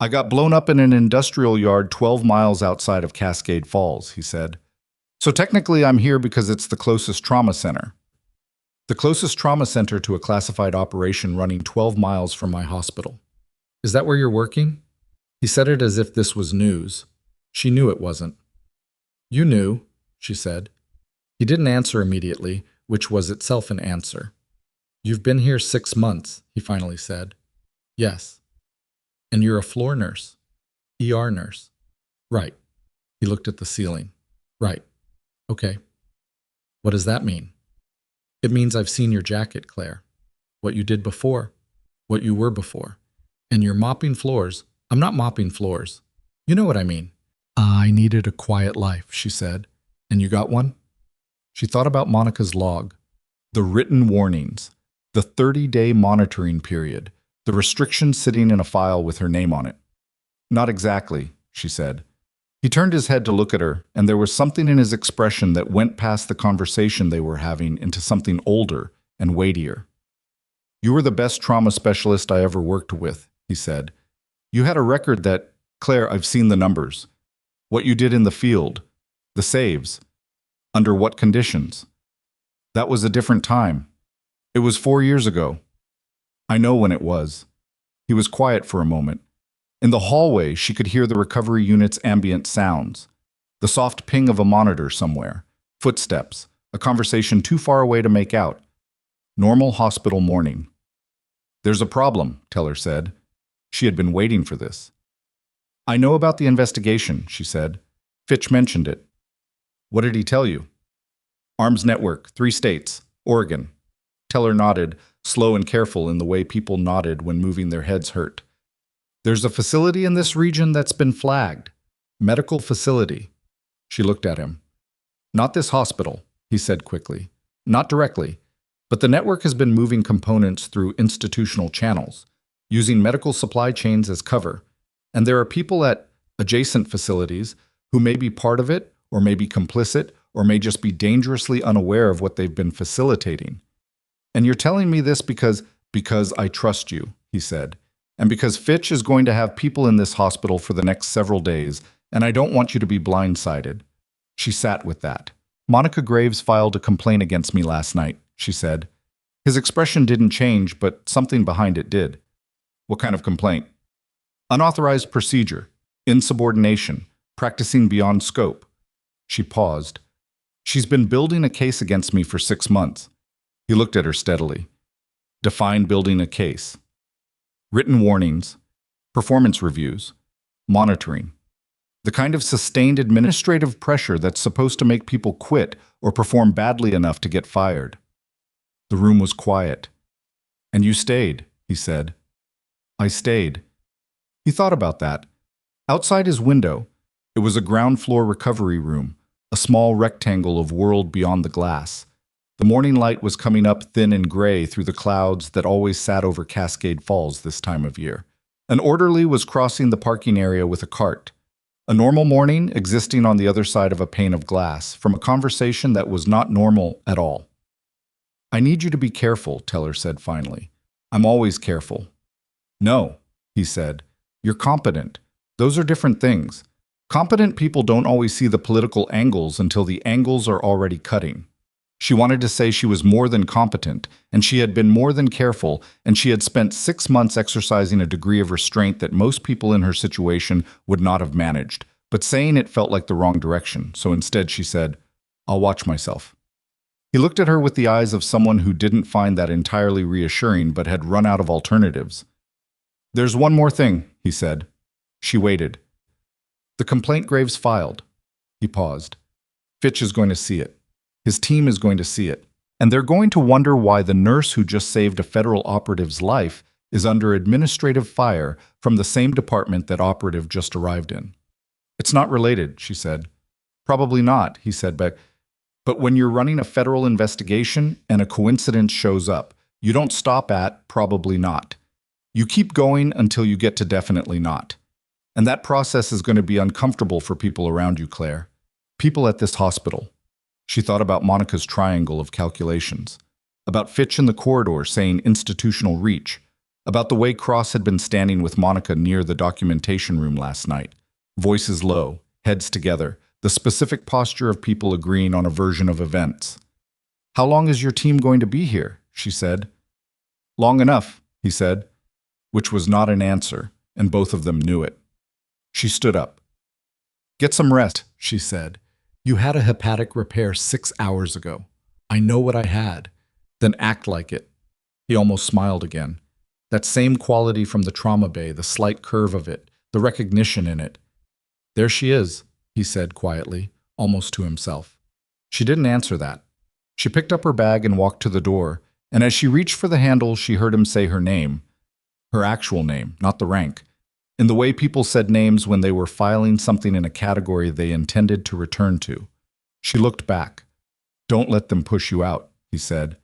"I got blown up in an industrial yard 12 miles outside of Cascade Falls," he said. "So technically I'm here because it's the closest trauma center. The closest trauma center to a classified operation running 12 miles from my hospital." "Is that where you're working?" He said it as if this was news. She knew it wasn't. "You knew," she said. He didn't answer immediately, which was itself an answer. "You've been here 6 months," he finally said. "Yes." "And you're a floor nurse? ER nurse?" "Right." He looked at the ceiling. "Right. Okay. What does that mean?" "It means I've seen your jacket, Claire. What you did before. What you were before. And you're mopping floors." "I'm not mopping floors. You know what I mean." "I needed a quiet life," she said. "And you got one?" She thought about Monica's log. The written warnings. The 30-day monitoring period. The restrictions sitting in a file with her name on it. "Not exactly," she said. He turned his head to look at her, and there was something in his expression that went past the conversation they were having into something older and weightier. "You were the best trauma specialist I ever worked with," he said. "You had a record that, Claire, I've seen the numbers. What you did in the field, the saves, under what conditions. That was a different time. It was 4 years ago. I know when it was." He was quiet for a moment. In the hallway, she could hear the recovery unit's ambient sounds. The soft ping of a monitor somewhere. Footsteps. A conversation too far away to make out. Normal hospital morning. "There's a problem," Teller said. She had been waiting for this. "I know about the investigation," she said. "Fitch mentioned it." "What did he tell you?" "Arms network, 3 states, Oregon." Teller nodded, slow and careful in the way people nodded when moving their heads hurt. "There's a facility in this region that's been flagged. Medical facility." She looked at him. "Not this hospital," he said quickly. "Not directly. But the network has been moving components through institutional channels, using medical supply chains as cover. And there are people at adjacent facilities who may be part of it, or may be complicit, or may just be dangerously unaware of what they've been facilitating. And you're telling me this because I trust you," he said. "And because Fitch is going to have people in this hospital for the next several days, and I don't want you to be blindsided." She sat with that. "Monica Graves filed a complaint against me last night," she said. His expression didn't change, but something behind it did. "What kind of complaint?" "Unauthorized procedure, insubordination, practicing beyond scope." She paused. "She's been building a case against me for 6 months." He looked at her steadily. "Define building a case." "Written warnings, performance reviews, monitoring. The kind of sustained administrative pressure that's supposed to make people quit or perform badly enough to get fired." The room was quiet. "And you stayed," he said. "I stayed." He thought about that. Outside his window, it was a ground-floor recovery room, a small rectangle of world beyond the glass. The morning light was coming up thin and gray through the clouds that always sat over Cascade Falls this time of year. An orderly was crossing the parking area with a cart. A normal morning existing on the other side of a pane of glass, from a conversation that was not normal at all. "I need you to be careful," Teller said finally. "I'm always careful." No, he said. You're competent. Those are different things. Competent people don't always see the political angles until the angles are already cutting. She wanted to say she was more than competent, and she had been more than careful, and she had spent 6 months exercising a degree of restraint that most people in her situation would not have managed. But saying it felt like the wrong direction, so instead she said, I'll watch myself. He looked at her with the eyes of someone who didn't find that entirely reassuring but had run out of alternatives. There's one more thing, he said. She waited. The complaint Graves filed. He paused. Fitch is going to see it. His team is going to see it. And they're going to wonder why the nurse who just saved a federal operative's life is under administrative fire from the same department that operative just arrived in. It's not related, she said. Probably not, he said back. But when you're running a federal investigation and a coincidence shows up, you don't stop at probably not. You keep going until you get to definitely not. And that process is going to be uncomfortable for people around you, Claire. People at this hospital. She thought about Monica's triangle of calculations, about Fitch in the corridor saying institutional reach, about the way Cross had been standing with Monica near the documentation room last night. Voices low, heads together, the specific posture of people agreeing on a version of events. How long is your team going to be here? She said. Long enough, he said, which was not an answer, and both of them knew it. She stood up. Get some rest, she said. You had a hepatic repair 6 hours ago. I know what I had. Then act like it. He almost smiled again. That same quality from the trauma bay, the slight curve of it, the recognition in it. There she is, he said quietly, almost to himself. She didn't answer that. She picked up her bag and walked to the door, and as she reached for the handle, she heard him say her name. Her actual name, not the rank. In the way people said names when they were filing something in a category they intended to return to. She looked back. Don't let them push you out, he said.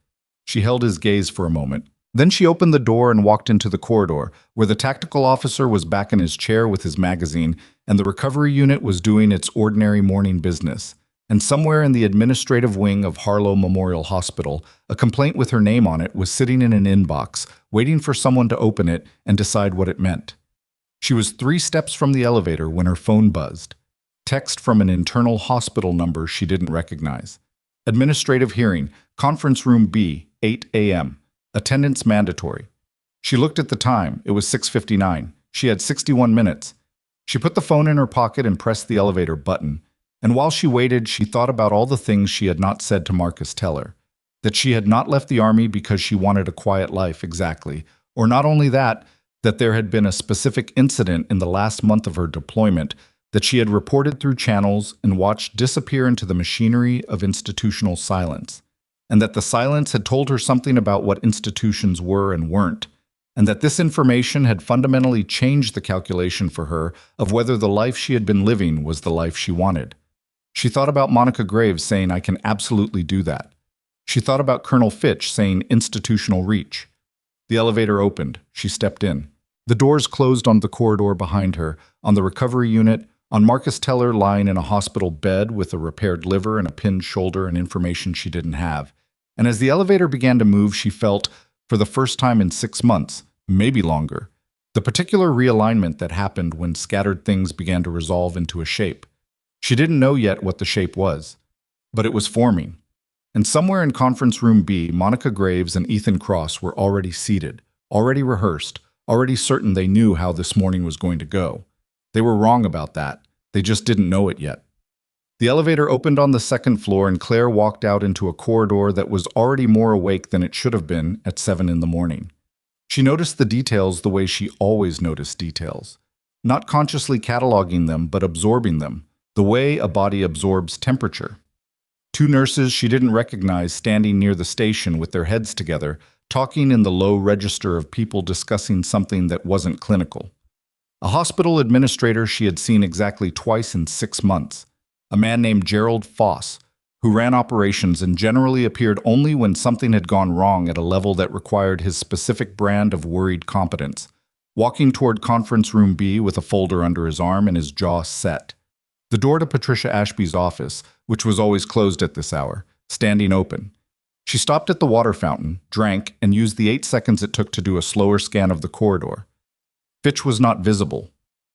She held his gaze for a moment. Then she opened the door and walked into the corridor, where the tactical officer was back in his chair with his magazine, and the recovery unit was doing its ordinary morning business. And somewhere in the administrative wing of Harlow Memorial Hospital, a complaint with her name on it was sitting in an inbox, waiting for someone to open it and decide what it meant. She was 3 steps from the elevator when her phone buzzed. Text from an internal hospital number she didn't recognize. Administrative hearing, conference room B, 8 a.m. Attendance mandatory. She looked at the time. It was 6:59. She had 61 minutes. She put the phone in her pocket and pressed the elevator button. And while she waited, she thought about all the things she had not said to Marcus Teller. That she had not left the army because she wanted a quiet life, exactly. Or not only that, that there had been a specific incident in the last month of her deployment that she had reported through channels and watched disappear into the machinery of institutional silence, and that the silence had told her something about what institutions were and weren't, and that this information had fundamentally changed the calculation for her of whether the life she had been living was the life she wanted. She thought about Monica Graves saying, I can absolutely do that. She thought about Colonel Fitch saying institutional reach. The elevator opened. She stepped in. The doors closed on the corridor behind her, on the recovery unit, on Marcus Teller lying in a hospital bed with a repaired liver and a pinned shoulder and information she didn't have. And as the elevator began to move, she felt, for the first time in 6 months, maybe longer, the particular realignment that happened when scattered things began to resolve into a shape. She didn't know yet what the shape was, but it was forming. And somewhere in conference room B, Monica Graves and Ethan Cross were already seated, already rehearsed, already certain they knew how this morning was going to go. They were wrong about that. They just didn't know it yet. The elevator opened on the 2nd floor and Claire walked out into a corridor that was already more awake than it should have been at 7 in the morning. She noticed the details the way she always noticed details. Not consciously cataloging them, but absorbing them, the way a body absorbs temperature. 2 nurses she didn't recognize standing near the station with their heads together, talking in the low register of people discussing something that wasn't clinical. A hospital administrator she had seen exactly twice in 6 months, a man named Gerald Foss, who ran operations and generally appeared only when something had gone wrong at a level that required his specific brand of worried competence, walking toward conference room B with a folder under his arm and his jaw set. The door to Patricia Ashby's office, which was always closed at this hour, standing open. She stopped at the water fountain, drank, and used the 8 seconds it took to do a slower scan of the corridor. Fitch was not visible.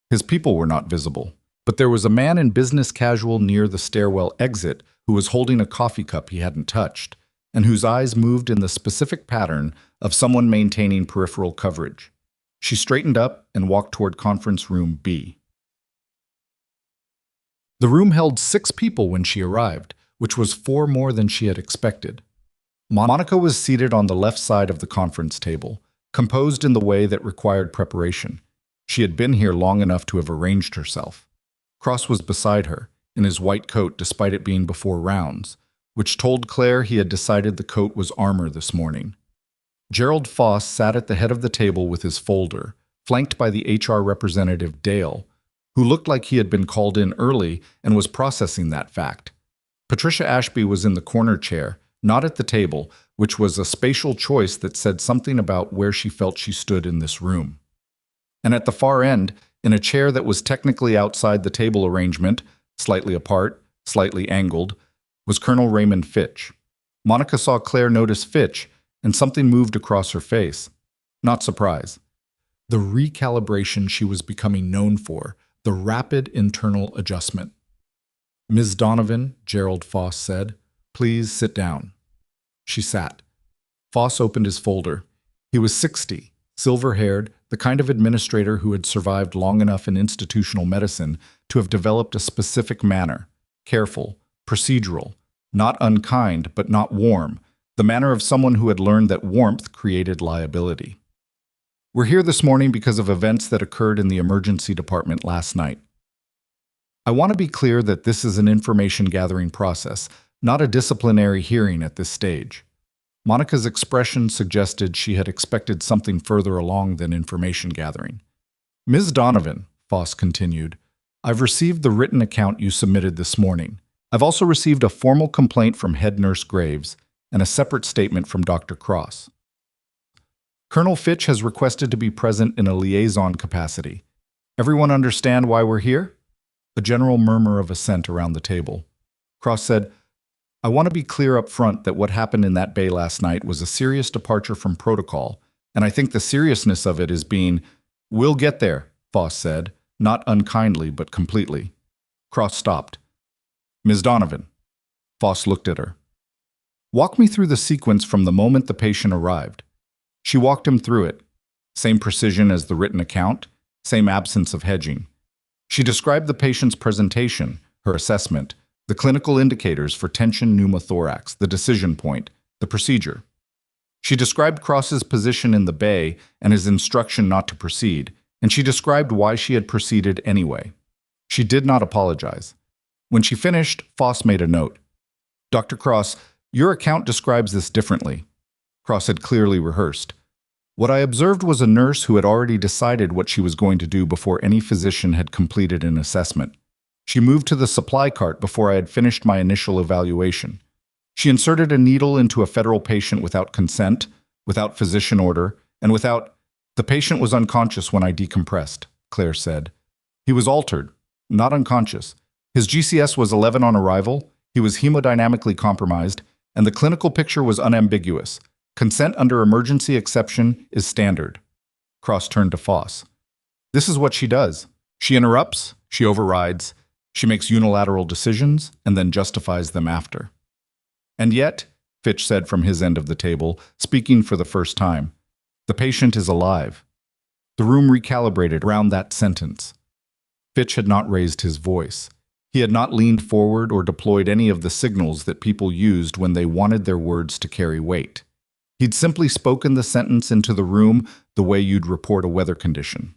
His people were not visible. But there was a man in business casual near the stairwell exit who was holding a coffee cup he hadn't touched, and whose eyes moved in the specific pattern of someone maintaining peripheral coverage. She straightened up and walked toward conference room B. The room held 6 people when she arrived, which was 4 more than she had expected. Monica was seated on the left side of the conference table, composed in the way that required preparation. She had been here long enough to have arranged herself. Cross was beside her, in his white coat despite it being before rounds, which told Claire he had decided the coat was armor this morning. Gerald Foss sat at the head of the table with his folder, flanked by the HR representative Dale, who looked like he had been called in early and was processing that fact. Patricia Ashby was in the corner chair, not at the table, which was a spatial choice that said something about where she felt she stood in this room. And at the far end, in a chair that was technically outside the table arrangement, slightly apart, slightly angled, was Colonel Raymond Fitch. Monica saw Claire notice Fitch, and something moved across her face. Not surprise. The recalibration she was becoming known for, the rapid internal adjustment. "Ms. Donovan," Gerald Foss said, "please sit down." She sat. Foss opened his folder. He was 60, silver-haired, the kind of administrator who had survived long enough in institutional medicine to have developed a specific manner, careful, procedural, not unkind but not warm, the manner of someone who had learned that warmth created liability. "We're here this morning because of events that occurred in the emergency department last night. I want to be clear that this is an information gathering process, not a disciplinary hearing at this stage." Monica's expression suggested she had expected something further along than information gathering. "Ms. Donovan," Foss continued, "I've received the written account you submitted this morning. I've also received a formal complaint from head nurse Graves and a separate statement from Dr. Cross. Colonel Fitch has requested to be present in a liaison capacity. Everyone understand why we're here?" A general murmur of assent around the table. Cross said, "I want to be clear up front that what happened in that bay last night was a serious departure from protocol, and I think the seriousness of it is being—" "We'll get there," Foss said, not unkindly but completely. Cross stopped. "Ms. Donovan." Foss looked at her. "Walk me through the sequence from the moment the patient arrived." She walked him through it. Same precision as the written account, same absence of hedging. She described the patient's presentation, her assessment, the clinical indicators for tension pneumothorax, the decision point, the procedure. She described Cross's position in the bay and his instruction not to proceed, and she described why she had proceeded anyway. She did not apologize. When she finished, Foss made a note. "Dr. Cross, your account describes this differently." Cross had clearly rehearsed. "What I observed was a nurse who had already decided what she was going to do before any physician had completed an assessment. She moved to the supply cart before I had finished my initial evaluation. She inserted a needle into a federal patient without consent, without physician order, and without— The patient was unconscious when I decompressed," Claire said. "He was altered, not unconscious. His GCS was 11 on arrival, he was hemodynamically compromised, and the clinical picture was unambiguous. Consent under emergency exception is standard." Cross turned to Foss. "This is what she does. She interrupts, she overrides, she makes unilateral decisions, and then justifies them after." "And yet," Fitch said from his end of the table, speaking for the first time, "the patient is alive." The room recalibrated around that sentence. Fitch had not raised his voice. He had not leaned forward or deployed any of the signals that people used when they wanted their words to carry weight. He'd simply spoken the sentence into the room the way you'd report a weather condition.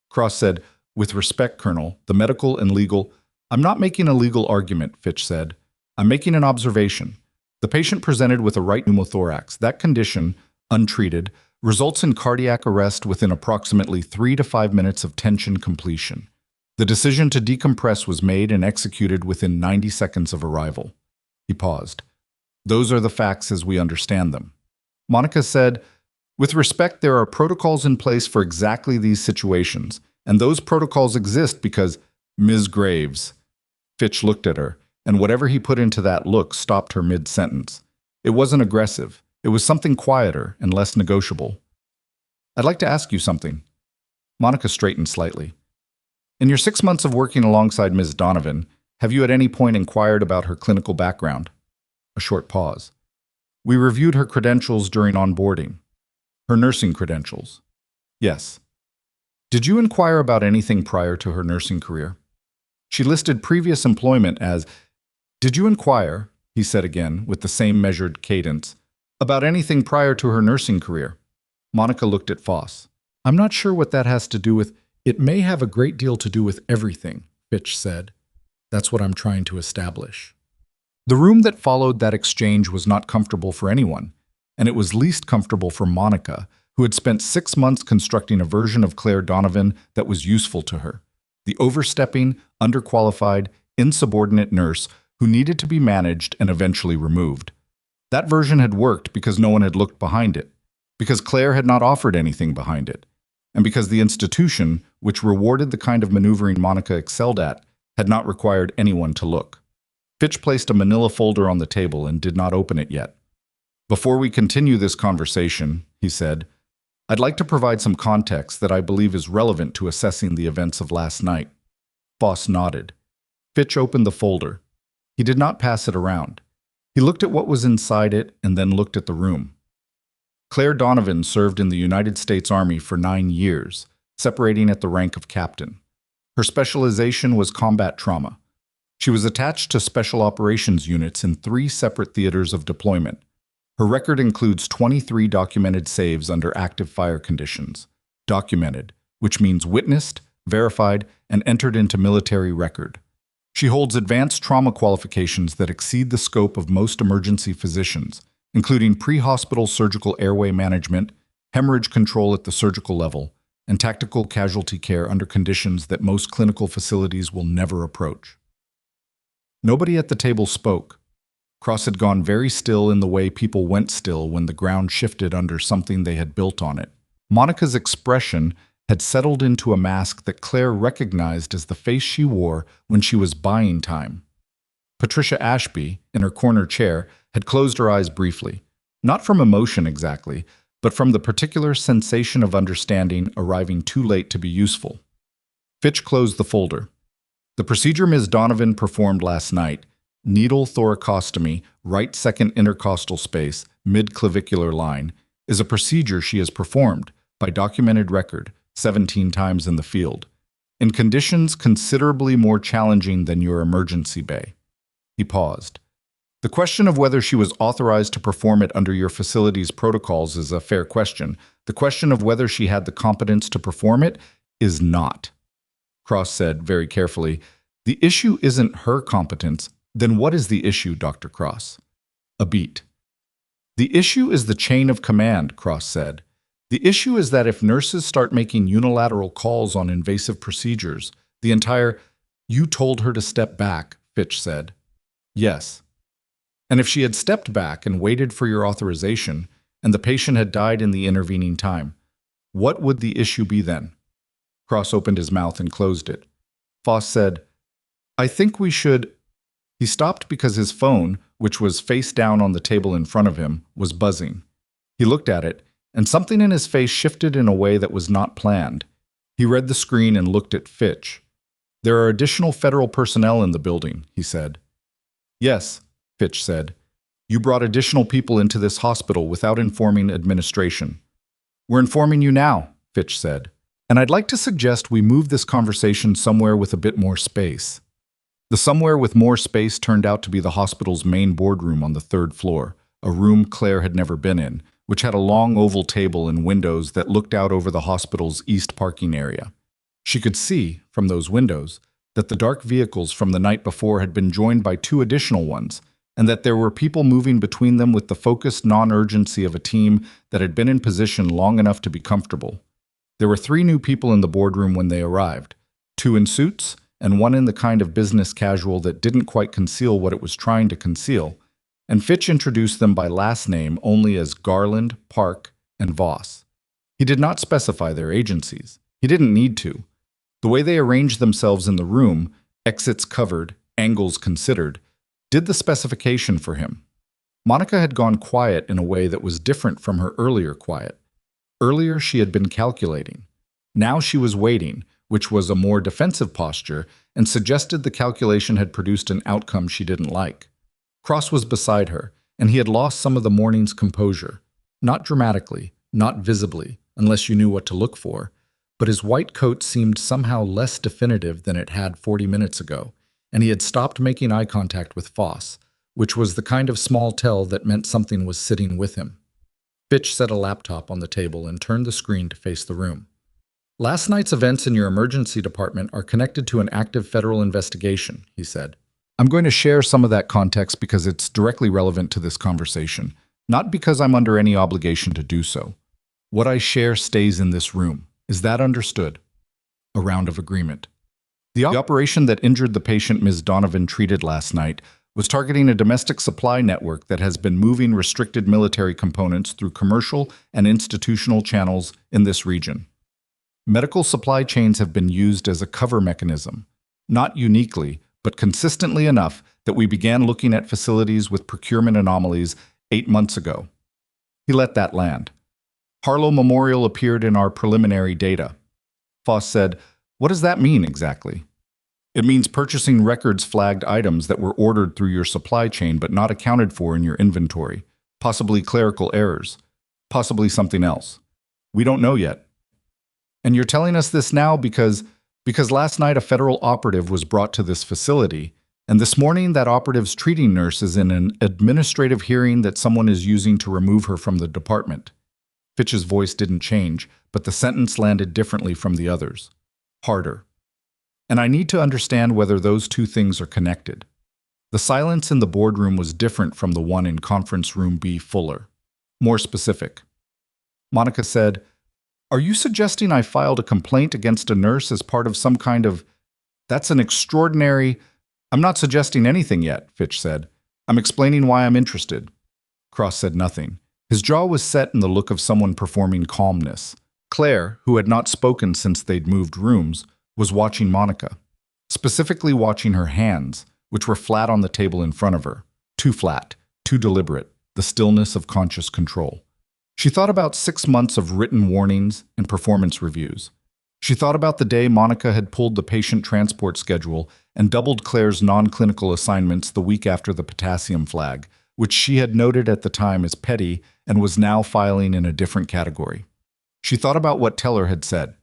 Cross said, "With respect, Colonel, the medical and legal—" "I'm not making a legal argument," Fitch said. "I'm making an observation. The patient presented with a right pneumothorax. That condition, untreated, results in cardiac arrest within approximately 3 to 5 minutes of tension completion. The decision to decompress was made and executed within 90 seconds of arrival." He paused. "Those are the facts as we understand them." Monica said, "With respect, there are protocols in place for exactly these situations, and those protocols exist because—" "Ms. Graves." Fitch looked at her, and whatever he put into that look stopped her mid-sentence. It wasn't aggressive. It was something quieter and less negotiable. "I'd like to ask you something." Monica straightened slightly. In your 6 months of working alongside Ms. Donovan, have you at any point inquired about her clinical background? A short pause. We reviewed her credentials during onboarding. Her nursing credentials. Yes. Did you inquire about anything prior to her nursing career? She listed previous employment as, did you inquire, he said again, with the same measured cadence, about anything prior to her nursing career? Monica looked at Foss. I'm not sure what that has to do with. It may have a great deal to do with everything, Fitch said. That's what I'm trying to establish. The room that followed that exchange was not comfortable for anyone, and it was least comfortable for Monica, who had spent 6 months constructing a version of Claire Donovan that was useful to her. The overstepping, underqualified, insubordinate nurse who needed to be managed and eventually removed. That version had worked because no one had looked behind it, because Claire had not offered anything behind it, and because the institution, which rewarded the kind of maneuvering Monica excelled at, had not required anyone to look. Fitch placed a manila folder on the table and did not open it yet. Before we continue this conversation, he said, I'd like to provide some context that I believe is relevant to assessing the events of last night. Foss nodded. Fitch opened the folder. He did not pass it around. He looked at what was inside it and then looked at the room. Claire Donovan served in the United States Army for 9 years, separating at the rank of captain. Her specialization was combat trauma. She was attached to special operations units in 3 separate theaters of deployment. Her record includes 23 documented saves under active fire conditions. Documented, which means witnessed, verified, and entered into military record. She holds advanced trauma qualifications that exceed the scope of most emergency physicians, including pre-hospital surgical airway management, hemorrhage control at the surgical level, and tactical casualty care under conditions that most clinical facilities will never approach. Nobody at the table spoke. Cross had gone very still in the way people went still when the ground shifted under something they had built on it. Monica's expression had settled into a mask that Claire recognized as the face she wore when she was buying time. Patricia Ashby, in her corner chair, had closed her eyes briefly, not from emotion exactly, but from the particular sensation of understanding arriving too late to be useful. Fitch closed the folder. The procedure Ms. Donovan performed last night, needle thoracostomy, right second intercostal space, mid-clavicular line, is a procedure she has performed, by documented record, 17 times in the field, in conditions considerably more challenging than your emergency bay. He paused. The question of whether she was authorized to perform it under your facility's protocols is a fair question. The question of whether she had the competence to perform it is not. Cross said very carefully, the issue isn't her competence. Then what is the issue, Dr. Cross? A beat. The issue is the chain of command, Cross said. The issue is that if nurses start making unilateral calls on invasive procedures, the entire, you told her to step back, Fitch said. Yes. And if she had stepped back and waited for your authorization, and the patient had died in the intervening time, what would the issue be then? Cross opened his mouth and closed it. Foss said, I think we should... He stopped because his phone, which was face down on the table in front of him, was buzzing. He looked at it, and something in his face shifted in a way that was not planned. He read the screen and looked at Fitch. There are additional federal personnel in the building, he said. Yes, Fitch said. You brought additional people into this hospital without informing administration. We're informing you now, Fitch said. And I'd like to suggest we move this conversation somewhere with a bit more space. The somewhere with more space turned out to be the hospital's main boardroom on the 3rd floor, a room Claire had never been in, which had a long oval table and windows that looked out over the hospital's east parking area. She could see, from those windows, that the dark vehicles from the night before had been joined by 2 additional ones, and that there were people moving between them with the focused non-urgency of a team that had been in position long enough to be comfortable. There were 3 new people in the boardroom when they arrived, 2 in suits, and 1 in the kind of business casual that didn't quite conceal what it was trying to conceal, and Fitch introduced them by last name only as Garland, Park, and Voss. He did not specify their agencies. He didn't need to. The way they arranged themselves in the room, exits covered, angles considered, did the specification for him. Monica had gone quiet in a way that was different from her earlier quiet. Earlier she had been calculating. Now she was waiting, which was a more defensive posture, and suggested the calculation had produced an outcome she didn't like. Cross was beside her, and he had lost some of the morning's composure. Not dramatically, not visibly, unless you knew what to look for, but his white coat seemed somehow less definitive than it had 40 minutes ago, and he had stopped making eye contact with Foss, which was the kind of small tell that meant something was sitting with him. Fitch set a laptop on the table and turned the screen to face the room. Last night's events in your emergency department are connected to an active federal investigation, he said. I'm going to share some of that context because it's directly relevant to this conversation, not because I'm under any obligation to do so. What I share stays in this room. Is that understood? A round of agreement. The operation that injured the patient Ms. Donovan treated last night was targeting a domestic supply network that has been moving restricted military components through commercial and institutional channels in this region. Medical supply chains have been used as a cover mechanism, not uniquely, but consistently enough that we began looking at facilities with procurement anomalies 8 months ago. He let that land. Harlow Memorial appeared in our preliminary data. Foss said, "What does that mean exactly?" "It means purchasing records flagged items that were ordered through your supply chain but not accounted for in your inventory, possibly clerical errors, possibly something else. We don't know yet. And you're telling us this now because last night a federal operative was brought to this facility, and this morning that operative's treating nurse is in an administrative hearing that someone is using to remove her from the department." Fitch's voice didn't change, but the sentence landed differently from the others. Harder. "And I need to understand whether those two things are connected." The silence in the boardroom was different from the one in conference room B fuller. More specific. Monica said, "Are you suggesting I filed a complaint against a nurse as part of some kind of... That's an extraordinary... I'm not suggesting anything yet," Fitch said. "I'm explaining why I'm interested." Cross said nothing. His jaw was set in the look of someone performing calmness. Claire, who had not spoken since they'd moved rooms, was watching Monica, specifically watching her hands, which were flat on the table in front of her. Too flat, too deliberate, the stillness of conscious control. She thought about 6 months of written warnings and performance reviews. She thought about the day Monica had pulled the patient transport schedule and doubled Claire's non-clinical assignments the week after the potassium flag, which she had noted at the time as petty and was now filing in a different category. She thought about what Teller had said.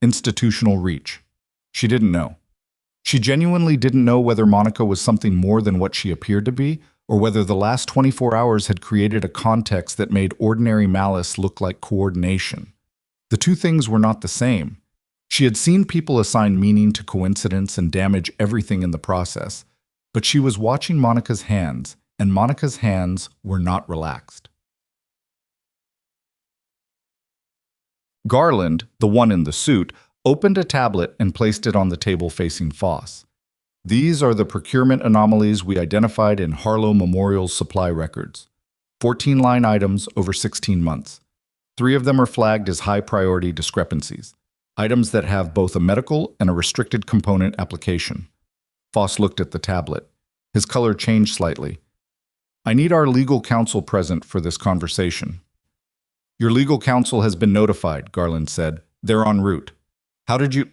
Institutional reach. She didn't know. She genuinely didn't know whether Monica was something more than what she appeared to be, or whether the last 24 hours had created a context that made ordinary malice look like coordination. The two things were not the same. She had seen people assign meaning to coincidence and damage everything in the process, but she was watching Monica's hands, and Monica's hands were not relaxed. Garland, the one in the suit, opened a tablet and placed it on the table facing Foss. "These are the procurement anomalies we identified in Harlow Memorial's supply records. 14 line items over 16 months. 3 of them are flagged as high-priority discrepancies, items that have both a medical and a restricted component application." Foss looked at the tablet. His color changed slightly. "I need our legal counsel present for this conversation." "Your legal counsel has been notified," Garland said. "They're en route." "How did you—"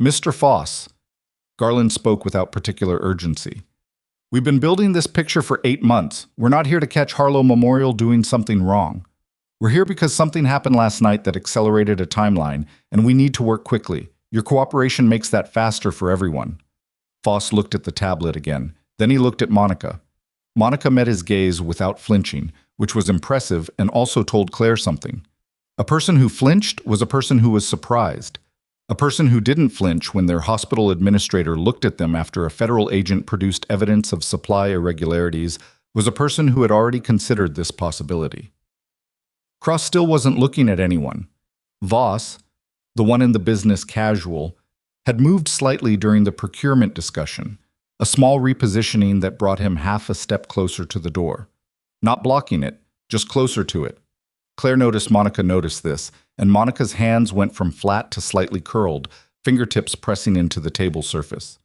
"Mr. Foss." Garland spoke without particular urgency. "We've been building this picture for 8 months. We're not here to catch Harlow Memorial doing something wrong. We're here because something happened last night that accelerated a timeline, and we need to work quickly. Your cooperation makes that faster for everyone." Foss looked at the tablet again. Then he looked at Monica. Monica met his gaze without flinching, which was impressive and also told Claire something. A person who flinched was a person who was surprised. A person who didn't flinch when their hospital administrator looked at them after a federal agent produced evidence of supply irregularities was a person who had already considered this possibility. Cross still wasn't looking at anyone. Voss, the one in the business casual, had moved slightly during the procurement discussion, a small repositioning that brought him half a step closer to the door. Not blocking it, just closer to it. Claire noticed Monica noticed this, and Monica's hands went from flat to slightly curled, fingertips pressing into the table surface.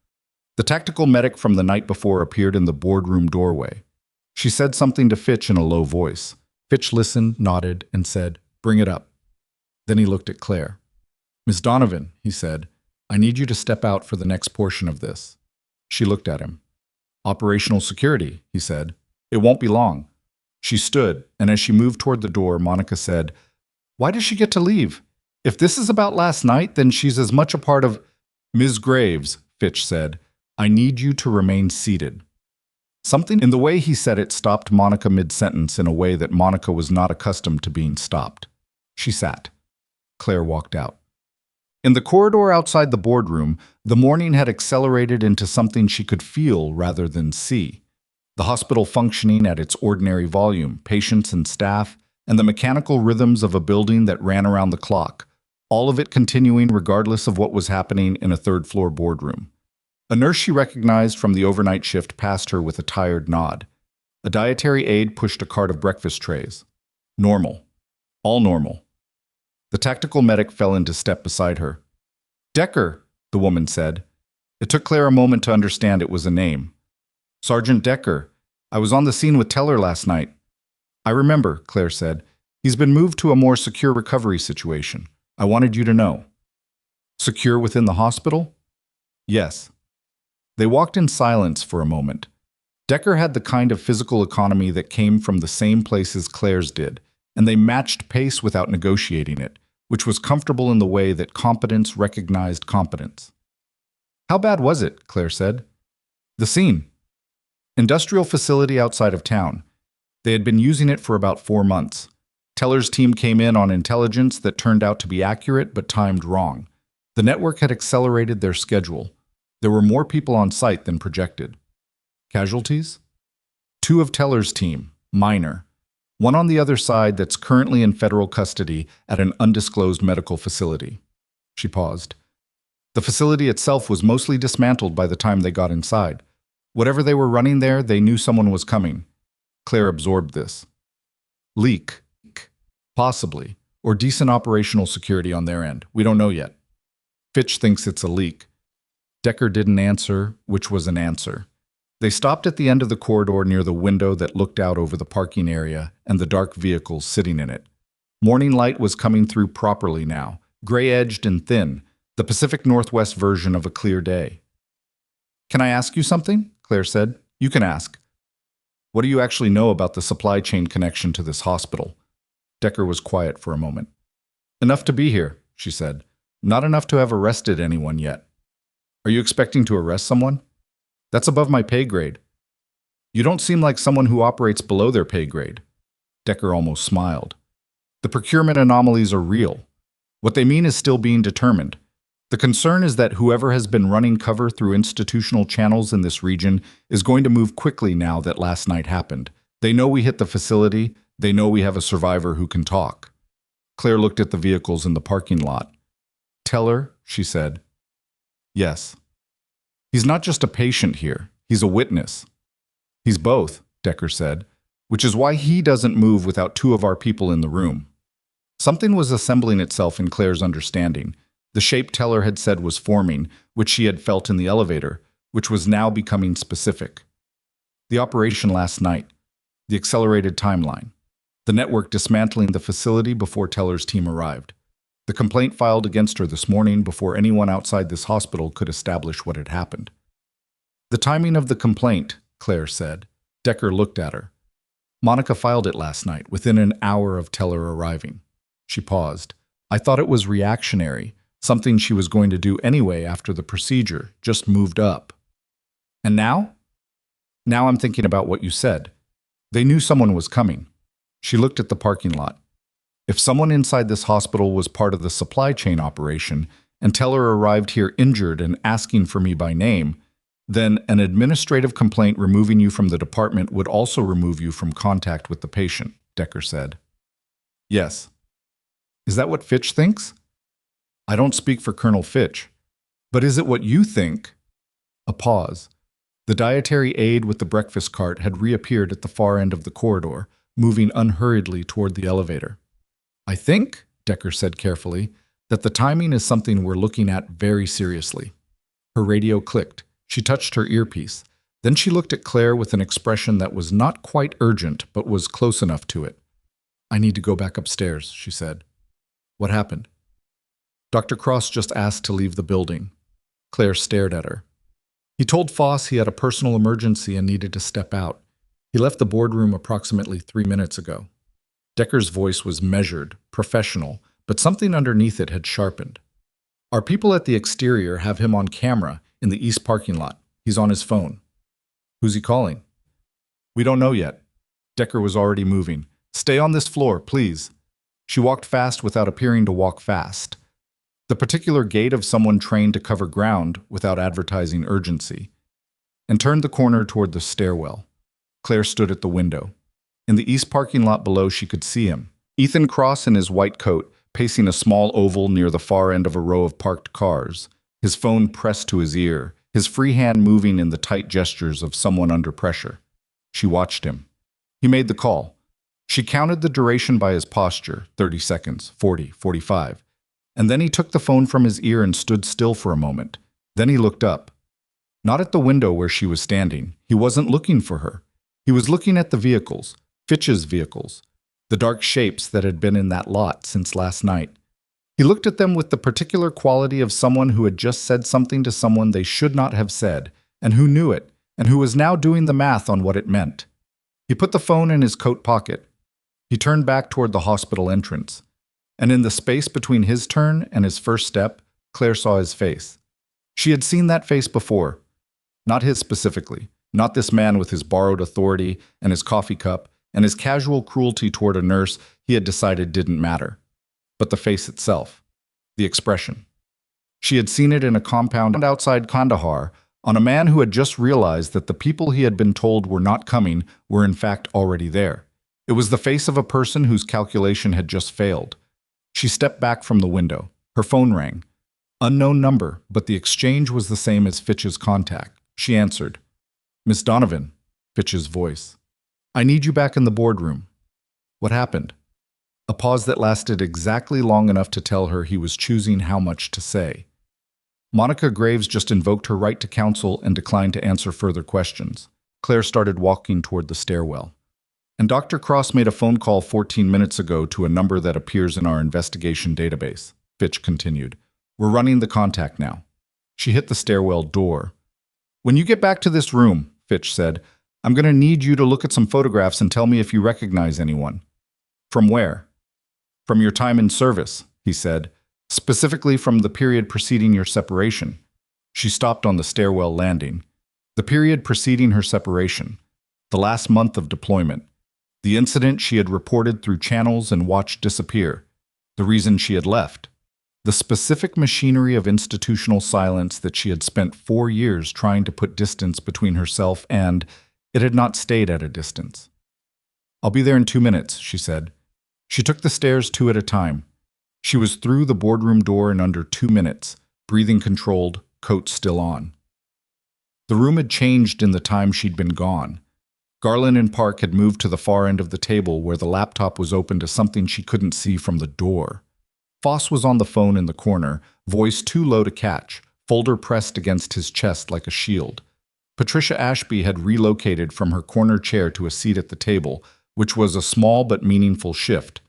The tactical medic from the night before appeared in the boardroom doorway. She said something to Fitch in a low voice. Fitch listened, nodded, and said, "Bring it up." Then he looked at Claire. Miss Donovan, he said, I need you to step out for the next portion of this. She looked at him. Operational security, he said. It won't be long. She stood, and as she moved toward the door, Monica said, Why does she get to leave? If this is about last night, then she's as much a part of— Ms. Graves, Fitch said, I need you to remain seated. Something in the way he said it stopped Monica mid-sentence in a way that Monica was not accustomed to being stopped. She sat. Claire walked out. In the corridor outside the boardroom, the morning had accelerated into something she could feel rather than see. The hospital functioning at its ordinary volume, patients and staff, and the mechanical rhythms of a building that ran around the clock, all of it continuing regardless of what was happening in a third-floor boardroom. A nurse she recognized from the overnight shift passed her with a tired nod. A dietary aide pushed a cart of breakfast trays. Normal. All normal. The tactical medic fell into step beside her. Decker, the woman said. It took Claire a moment to understand it was a name. Sergeant Decker. I was on the scene with Teller last night. I remember, Claire said. He's been moved to a more secure recovery situation. I wanted you to know. Secure within the hospital? Yes. They walked in silence for a moment. Decker had the kind of physical economy that came from the same places Claire's did, and they matched pace without negotiating it, which was comfortable in the way that competence recognized competence. How bad was it? Claire said. The scene. Industrial facility outside of town. They had been using it for about 4 months. Teller's team came in on intelligence that turned out to be accurate but timed wrong. The network had accelerated their schedule. There were more people on site than projected. Casualties? 2 of Teller's team, minor. One on the other side that's currently in federal custody at an undisclosed medical facility. She paused. The facility itself was mostly dismantled by the time they got inside. Whatever they were running there, they knew someone was coming. Claire absorbed this. Leak. Possibly. Or decent operational security on their end. We don't know yet. Fitch thinks it's a leak. Decker didn't answer, which was an answer. They stopped at the end of the corridor near the window that looked out over the parking area and the dark vehicles sitting in it. Morning light was coming through properly now, gray-edged and thin, the Pacific Northwest version of a clear day. Can I ask you something? Claire said. You can ask. What do you actually know about the supply chain connection to this hospital? Decker was quiet for a moment. Enough to be here, she said. Not enough to have arrested anyone yet. Are you expecting to arrest someone? That's above my pay grade. You don't seem like someone who operates below their pay grade. Decker almost smiled. The procurement anomalies are real. What they mean is still being determined. The concern is that whoever has been running cover through institutional channels in this region is going to move quickly now that last night happened. They know we hit the facility. They know we have a survivor who can talk. Claire looked at the vehicles in the parking lot. Teller, she said. Yes. He's not just a patient here. He's a witness. He's both, Decker said, which is why he doesn't move without 2 of our people in the room. Something was assembling itself in Claire's understanding. The shape Teller had said was forming, which she had felt in the elevator, which was now becoming specific. The operation last night. The accelerated timeline. The network dismantling the facility before Teller's team arrived. The complaint filed against her this morning before anyone outside this hospital could establish what had happened. The timing of the complaint, Claire said. Decker looked at her. Monica filed it last night, within an hour of Teller arriving. She paused. I thought it was reactionary, something she was going to do anyway after the procedure, just moved up. And now? Now I'm thinking about what you said. They knew someone was coming. She looked at the parking lot. If someone inside this hospital was part of the supply chain operation, and Teller arrived here injured and asking for me by name, then an administrative complaint removing you from the department would also remove you from contact with the patient, Decker said. Yes. Is that what Fitch thinks? I don't speak for Colonel Fitch. But is it what you think? A pause. The dietary aide with the breakfast cart had reappeared at the far end of the corridor, moving unhurriedly toward the elevator. I think, Decker said carefully, that the timing is something we're looking at very seriously. Her radio clicked. She touched her earpiece. Then she looked at Claire with an expression that was not quite urgent, but was close enough to it. I need to go back upstairs, she said. What happened? Dr. Cross just asked to leave the building. Claire stared at her. He told Foss he had a personal emergency and needed to step out. He left the boardroom approximately 3 minutes ago. Decker's voice was measured, professional, but something underneath it had sharpened. Our people at the exterior have him on camera in the east parking lot. He's on his phone. Who's he calling? We don't know yet. Decker was already moving. Stay on this floor, please. She walked fast without appearing to walk fast. The particular gait of someone trained to cover ground without advertising urgency, and turned the corner toward the stairwell. Claire stood at the window. In the east parking lot below, she could see him. Ethan Cross in his white coat, pacing a small oval near the far end of a row of parked cars, his phone pressed to his ear, his free hand moving in the tight gestures of someone under pressure. She watched him. He made the call. She counted the duration by his posture, 30 seconds, 40, 45. And then he took the phone from his ear and stood still for a moment. Then he looked up. Not at the window where she was standing. He wasn't looking for her. He was looking at the vehicles, Fitch's vehicles, the dark shapes that had been in that lot since last night. He looked at them with the particular quality of someone who had just said something to someone they should not have said, and who knew it, and who was now doing the math on what it meant. He put the phone in his coat pocket. He turned back toward the hospital entrance. And in the space between his turn and his first step, Claire saw his face. She had seen that face before. Not his specifically. Not this man with his borrowed authority and his coffee cup and his casual cruelty toward a nurse he had decided didn't matter. But the face itself. The expression. She had seen it in a compound outside Kandahar on a man who had just realized that the people he had been told were not coming were in fact already there. It was the face of a person whose calculation had just failed. She stepped back from the window. Her phone rang. Unknown number, but the exchange was the same as Fitch's contact. She answered. Miss Donovan, Fitch's voice. I need you back in the boardroom. What happened? A pause that lasted exactly long enough to tell her he was choosing how much to say. Monica Graves just invoked her right to counsel and declined to answer further questions. Claire started walking toward the stairwell. And Dr. Cross made a phone call 14 minutes ago to a number that appears in our investigation database, Fitch continued. We're running the contact now. She hit the stairwell door. When you get back to this room, Fitch said, I'm going to need you to look at some photographs and tell me if you recognize anyone. From where? From your time in service, he said, specifically from the period preceding your separation. She stopped on the stairwell landing. The period preceding her separation. The last month of deployment. The incident she had reported through channels and watched disappear. The reason she had left. The specific machinery of institutional silence that she had spent 4 years trying to put distance between herself and, it had not stayed at a distance. I'll be there in 2 minutes, she said. She took the stairs 2 at a time. She was through the boardroom door in under 2 minutes, breathing controlled, coat still on. The room had changed in the time she'd been gone. Garland and Park had moved to the far end of the table where the laptop was open to something she couldn't see from the door. Foss was on the phone in the corner, voice too low to catch, folder pressed against his chest like a shield. Patricia Ashby had relocated from her corner chair to a seat at the table, which was a small but meaningful shift.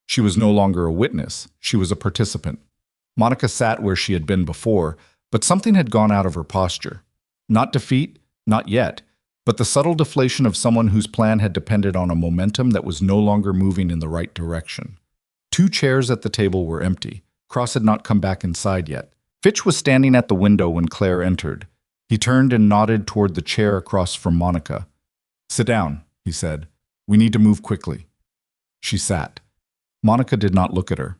She was no longer a witness, she was a participant. Monica sat where she had been before, but something had gone out of her posture. Not defeat, not yet, but the subtle deflation of someone whose plan had depended on a momentum that was no longer moving in the right direction. 2 chairs at the table were empty. Cross had not come back inside yet. Fitch was standing at the window when Claire entered. He turned and nodded toward the chair across from Monica. Sit down, he said. We need to move quickly. She sat. Monica did not look at her.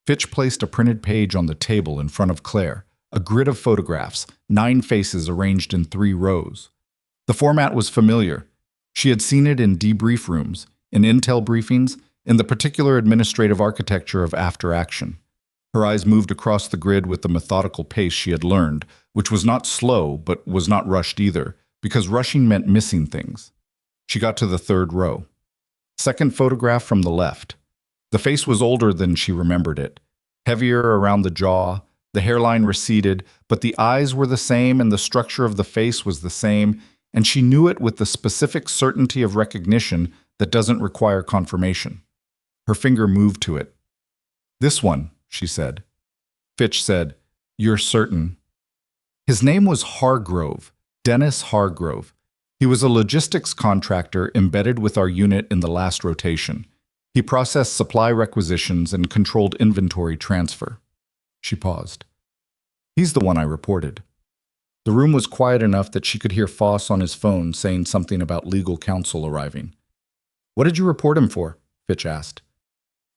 Fitch placed a printed page on the table in front of Claire, a grid of photographs, 9 faces arranged in 3 rows. The format was familiar. She had seen it in debrief rooms, in intel briefings, in the particular administrative architecture of after action. Her eyes moved across the grid with the methodical pace she had learned, which was not slow but was not rushed either, because rushing meant missing things. She got to the 3rd row. Second photograph from the left. The face was older than she remembered it. Heavier around the jaw, the hairline receded, but the eyes were the same and the structure of the face was the same, and she knew it with the specific certainty of recognition that doesn't require confirmation. Her finger moved to it. This one, she said. Fitch said. You're certain? His name was Hargrove, Dennis Hargrove. He was a logistics contractor embedded with our unit in the last rotation. He processed supply requisitions and controlled inventory transfer. She paused. He's the one I reported. The room was quiet enough that she could hear Foss on his phone saying something about legal counsel arriving. What did you report him for? Fitch asked.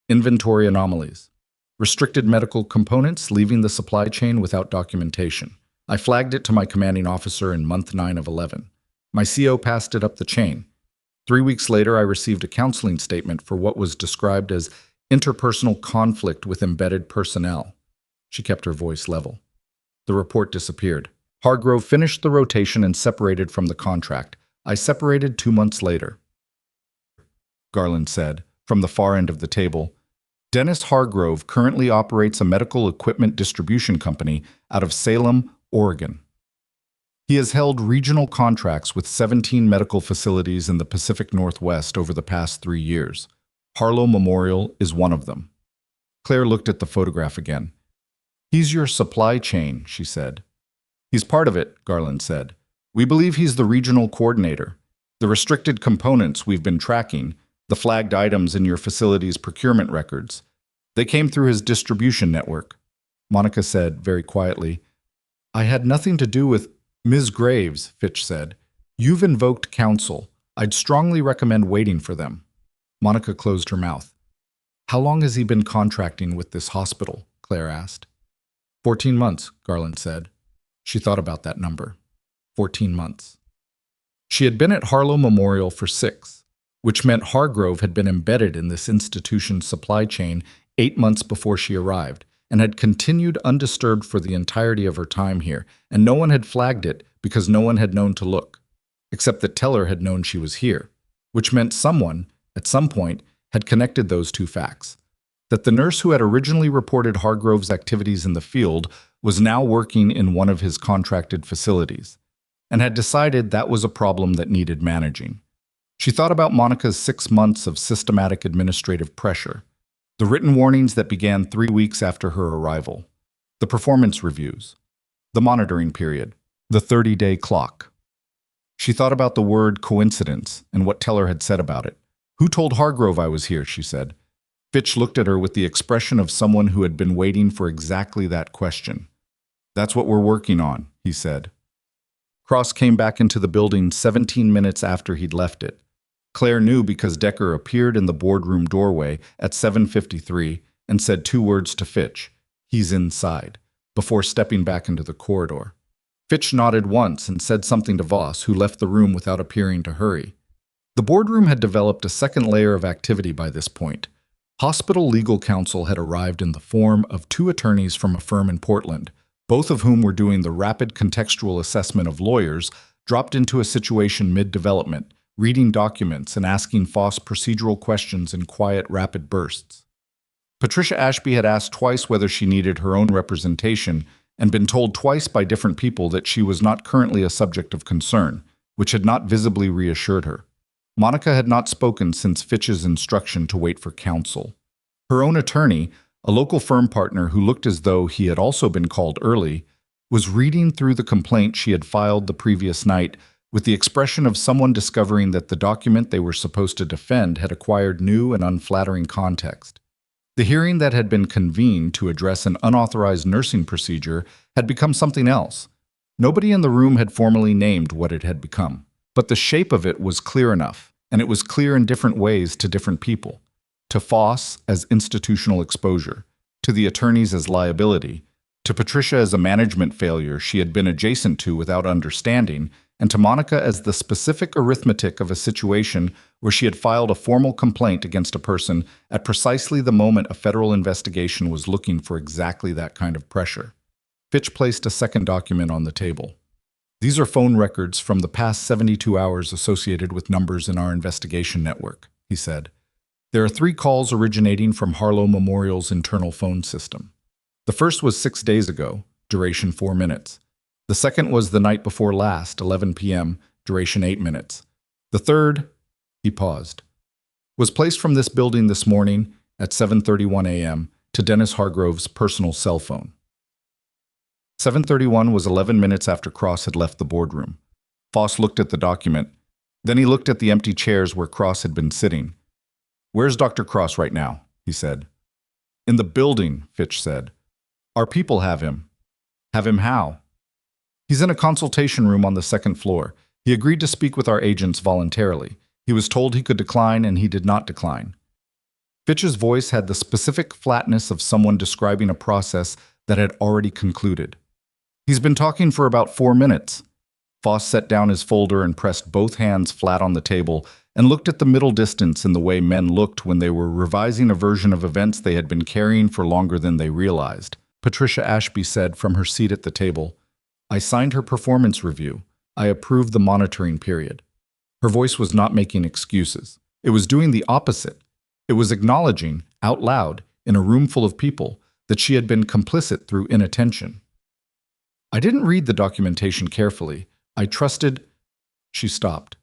Inventory anomalies. Restricted medical components leaving the supply chain without documentation. I flagged it to my commanding officer in month 9 of 11. My CO passed it up the chain. 3 weeks later, I received a counseling statement for what was described as interpersonal conflict with embedded personnel. She kept her voice level. The report disappeared. Hargrove finished the rotation and separated from the contract. I separated 2 months later. Garland said, from the far end of the table. Dennis Hargrove currently operates a medical equipment distribution company out of Salem, Oregon. He has held regional contracts with 17 medical facilities in the Pacific Northwest over the past 3 years. Harlow Memorial is one of them. Claire looked at the photograph again. He's your supply chain, she said. He's part of it, Garland said. We believe he's the regional coordinator. The restricted components we've been tracking, the flagged items in your facility's procurement records, they came through his distribution network. Monica said, very quietly, I had nothing to do with Ms. Graves, Fitch said. You've invoked counsel. I'd strongly recommend waiting for them. Monica closed her mouth. How long has he been contracting with this hospital? Claire asked. 14 months, Garland said. She thought about that number. 14 months. She had been at Harlow Memorial for 6, which meant Hargrove had been embedded in this institution's supply chain 8 months before she arrived, and had continued undisturbed for the entirety of her time here, and no one had flagged it because no one had known to look, except that Teller had known she was here, which meant someone, at some point, had connected those two facts. That the nurse who had originally reported Hargrove's activities in the field was now working in one of his contracted facilities, and had decided that was a problem that needed managing. She thought about Monica's 6 months of systematic administrative pressure, the written warnings that began 3 weeks after her arrival, the performance reviews, the monitoring period, the 30-day clock. She thought about the word coincidence and what Teller had said about it. Who told Hargrove I was here, she said. Fitch looked at her with the expression of someone who had been waiting for exactly that question. That's what we're working on, he said. Cross came back into the building 17 minutes after he'd left it. Claire knew because Decker appeared in the boardroom doorway at 7:53 and said 2 words to Fitch, "He's inside," before stepping back into the corridor. Fitch nodded once and said something to Voss, who left the room without appearing to hurry. The boardroom had developed a second layer of activity by this point. Hospital legal counsel had arrived in the form of 2 attorneys from a firm in Portland, both of whom were doing the rapid contextual assessment of lawyers, dropped into a situation mid-development, reading documents and asking Foss procedural questions in quiet, rapid bursts. Patricia Ashby had asked twice whether she needed her own representation and been told twice by different people that she was not currently a subject of concern, which had not visibly reassured her. Monica had not spoken since Fitch's instruction to wait for counsel. Her own attorney, a local firm partner who looked as though he had also been called early, was reading through the complaint she had filed the previous night with the expression of someone discovering that the document they were supposed to defend had acquired new and unflattering context. The hearing that had been convened to address an unauthorized nursing procedure had become something else. Nobody in the room had formally named what it had become, but the shape of it was clear enough, and it was clear in different ways to different people. To Foss as institutional exposure, to the attorneys as liability, to Patricia as a management failure she had been adjacent to without understanding, and to Monica as the specific arithmetic of a situation where she had filed a formal complaint against a person at precisely the moment a federal investigation was looking for exactly that kind of pressure. Fitch placed a second document on the table. These are phone records from the past 72 hours associated with numbers in our investigation network, he said. There are 3 calls originating from Harlow Memorial's internal phone system. The first was 6 days ago, duration 4 minutes. The second was the night before last, 11 p.m., duration 8 minutes. The third, he paused, was placed from this building this morning at 7:31 a.m. to Dennis Hargrove's personal cell phone. 7:31 was 11 minutes after Cross had left the boardroom. Foss looked at the document. Then he looked at the empty chairs where Cross had been sitting. "Where's Dr. Cross right now?" he said. "In the building," Fitch said. "Our people have him." "Have him how?" "He's in a consultation room on the second floor. He agreed to speak with our agents voluntarily. He was told he could decline, and he did not decline." Fitch's voice had the specific flatness of someone describing a process that had already concluded. "He's been talking for about 4 minutes." Foss set down his folder and pressed both hands flat on the table and looked at the middle distance in the way men looked when they were revising a version of events they had been carrying for longer than they realized. Patricia Ashby said from her seat at the table, "I signed her performance review. I approved the monitoring period." Her voice was not making excuses. It was doing the opposite. It was acknowledging, out loud, in a room full of people, that she had been complicit through inattention. "I didn't read the documentation carefully. I trusted—" She stopped.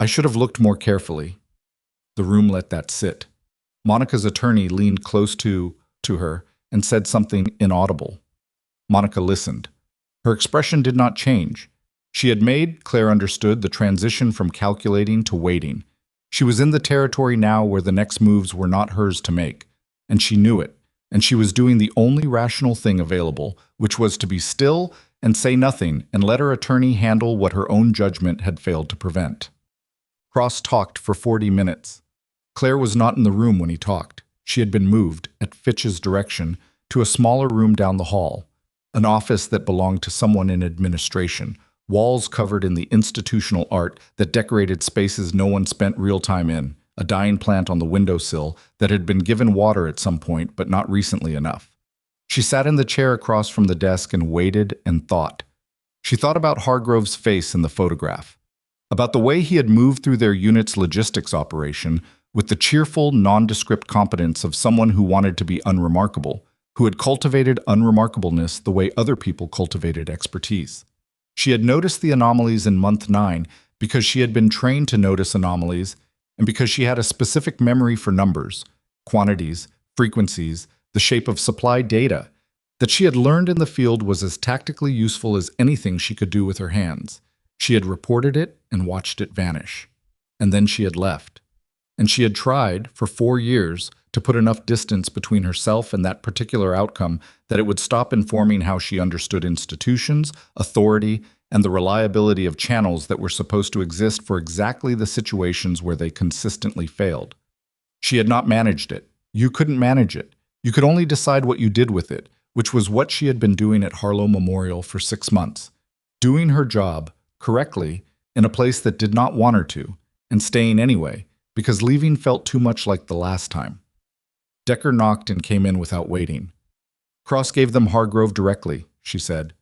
"I should have looked more carefully." The room let that sit. Monica's attorney leaned close to her and said something inaudible. Monica listened. Her expression did not change. She had made, Claire understood, the transition from calculating to waiting. She was in the territory now where the next moves were not hers to make, and she knew it, and she was doing the only rational thing available, which was to be still and say nothing and let her attorney handle what her own judgment had failed to prevent. Cross talked for 40 minutes. Claire was not in the room when he talked. She had been moved, at Fitch's direction, to a smaller room down the hall, an office that belonged to someone in administration, walls covered in the institutional art that decorated spaces no one spent real time in, a dying plant on the windowsill that had been given water at some point but not recently enough. She sat in the chair across from the desk and waited and thought. She thought about Hargrove's face in the photograph, about the way he had moved through their unit's logistics operation with the cheerful, nondescript competence of someone who wanted to be unremarkable, who had cultivated unremarkableness the way other people cultivated expertise. She had noticed the anomalies in month 9 because she had been trained to notice anomalies and because she had a specific memory for numbers, quantities, frequencies, the shape of supply data that she had learned in the field was as tactically useful as anything she could do with her hands. She had reported it and watched it vanish. And then she had left. And she had tried, for 4 years, to put enough distance between herself and that particular outcome that it would stop informing how she understood institutions, authority, and the reliability of channels that were supposed to exist for exactly the situations where they consistently failed. She had not managed it. You couldn't manage it. You could only decide what you did with it, which was what she had been doing at Harlow Memorial for 6 months. Doing her job, correctly, in a place that did not want her to, and staying anyway, because leaving felt too much like the last time. Decker knocked and came in without waiting. "Cross gave them Hargrove directly," she said.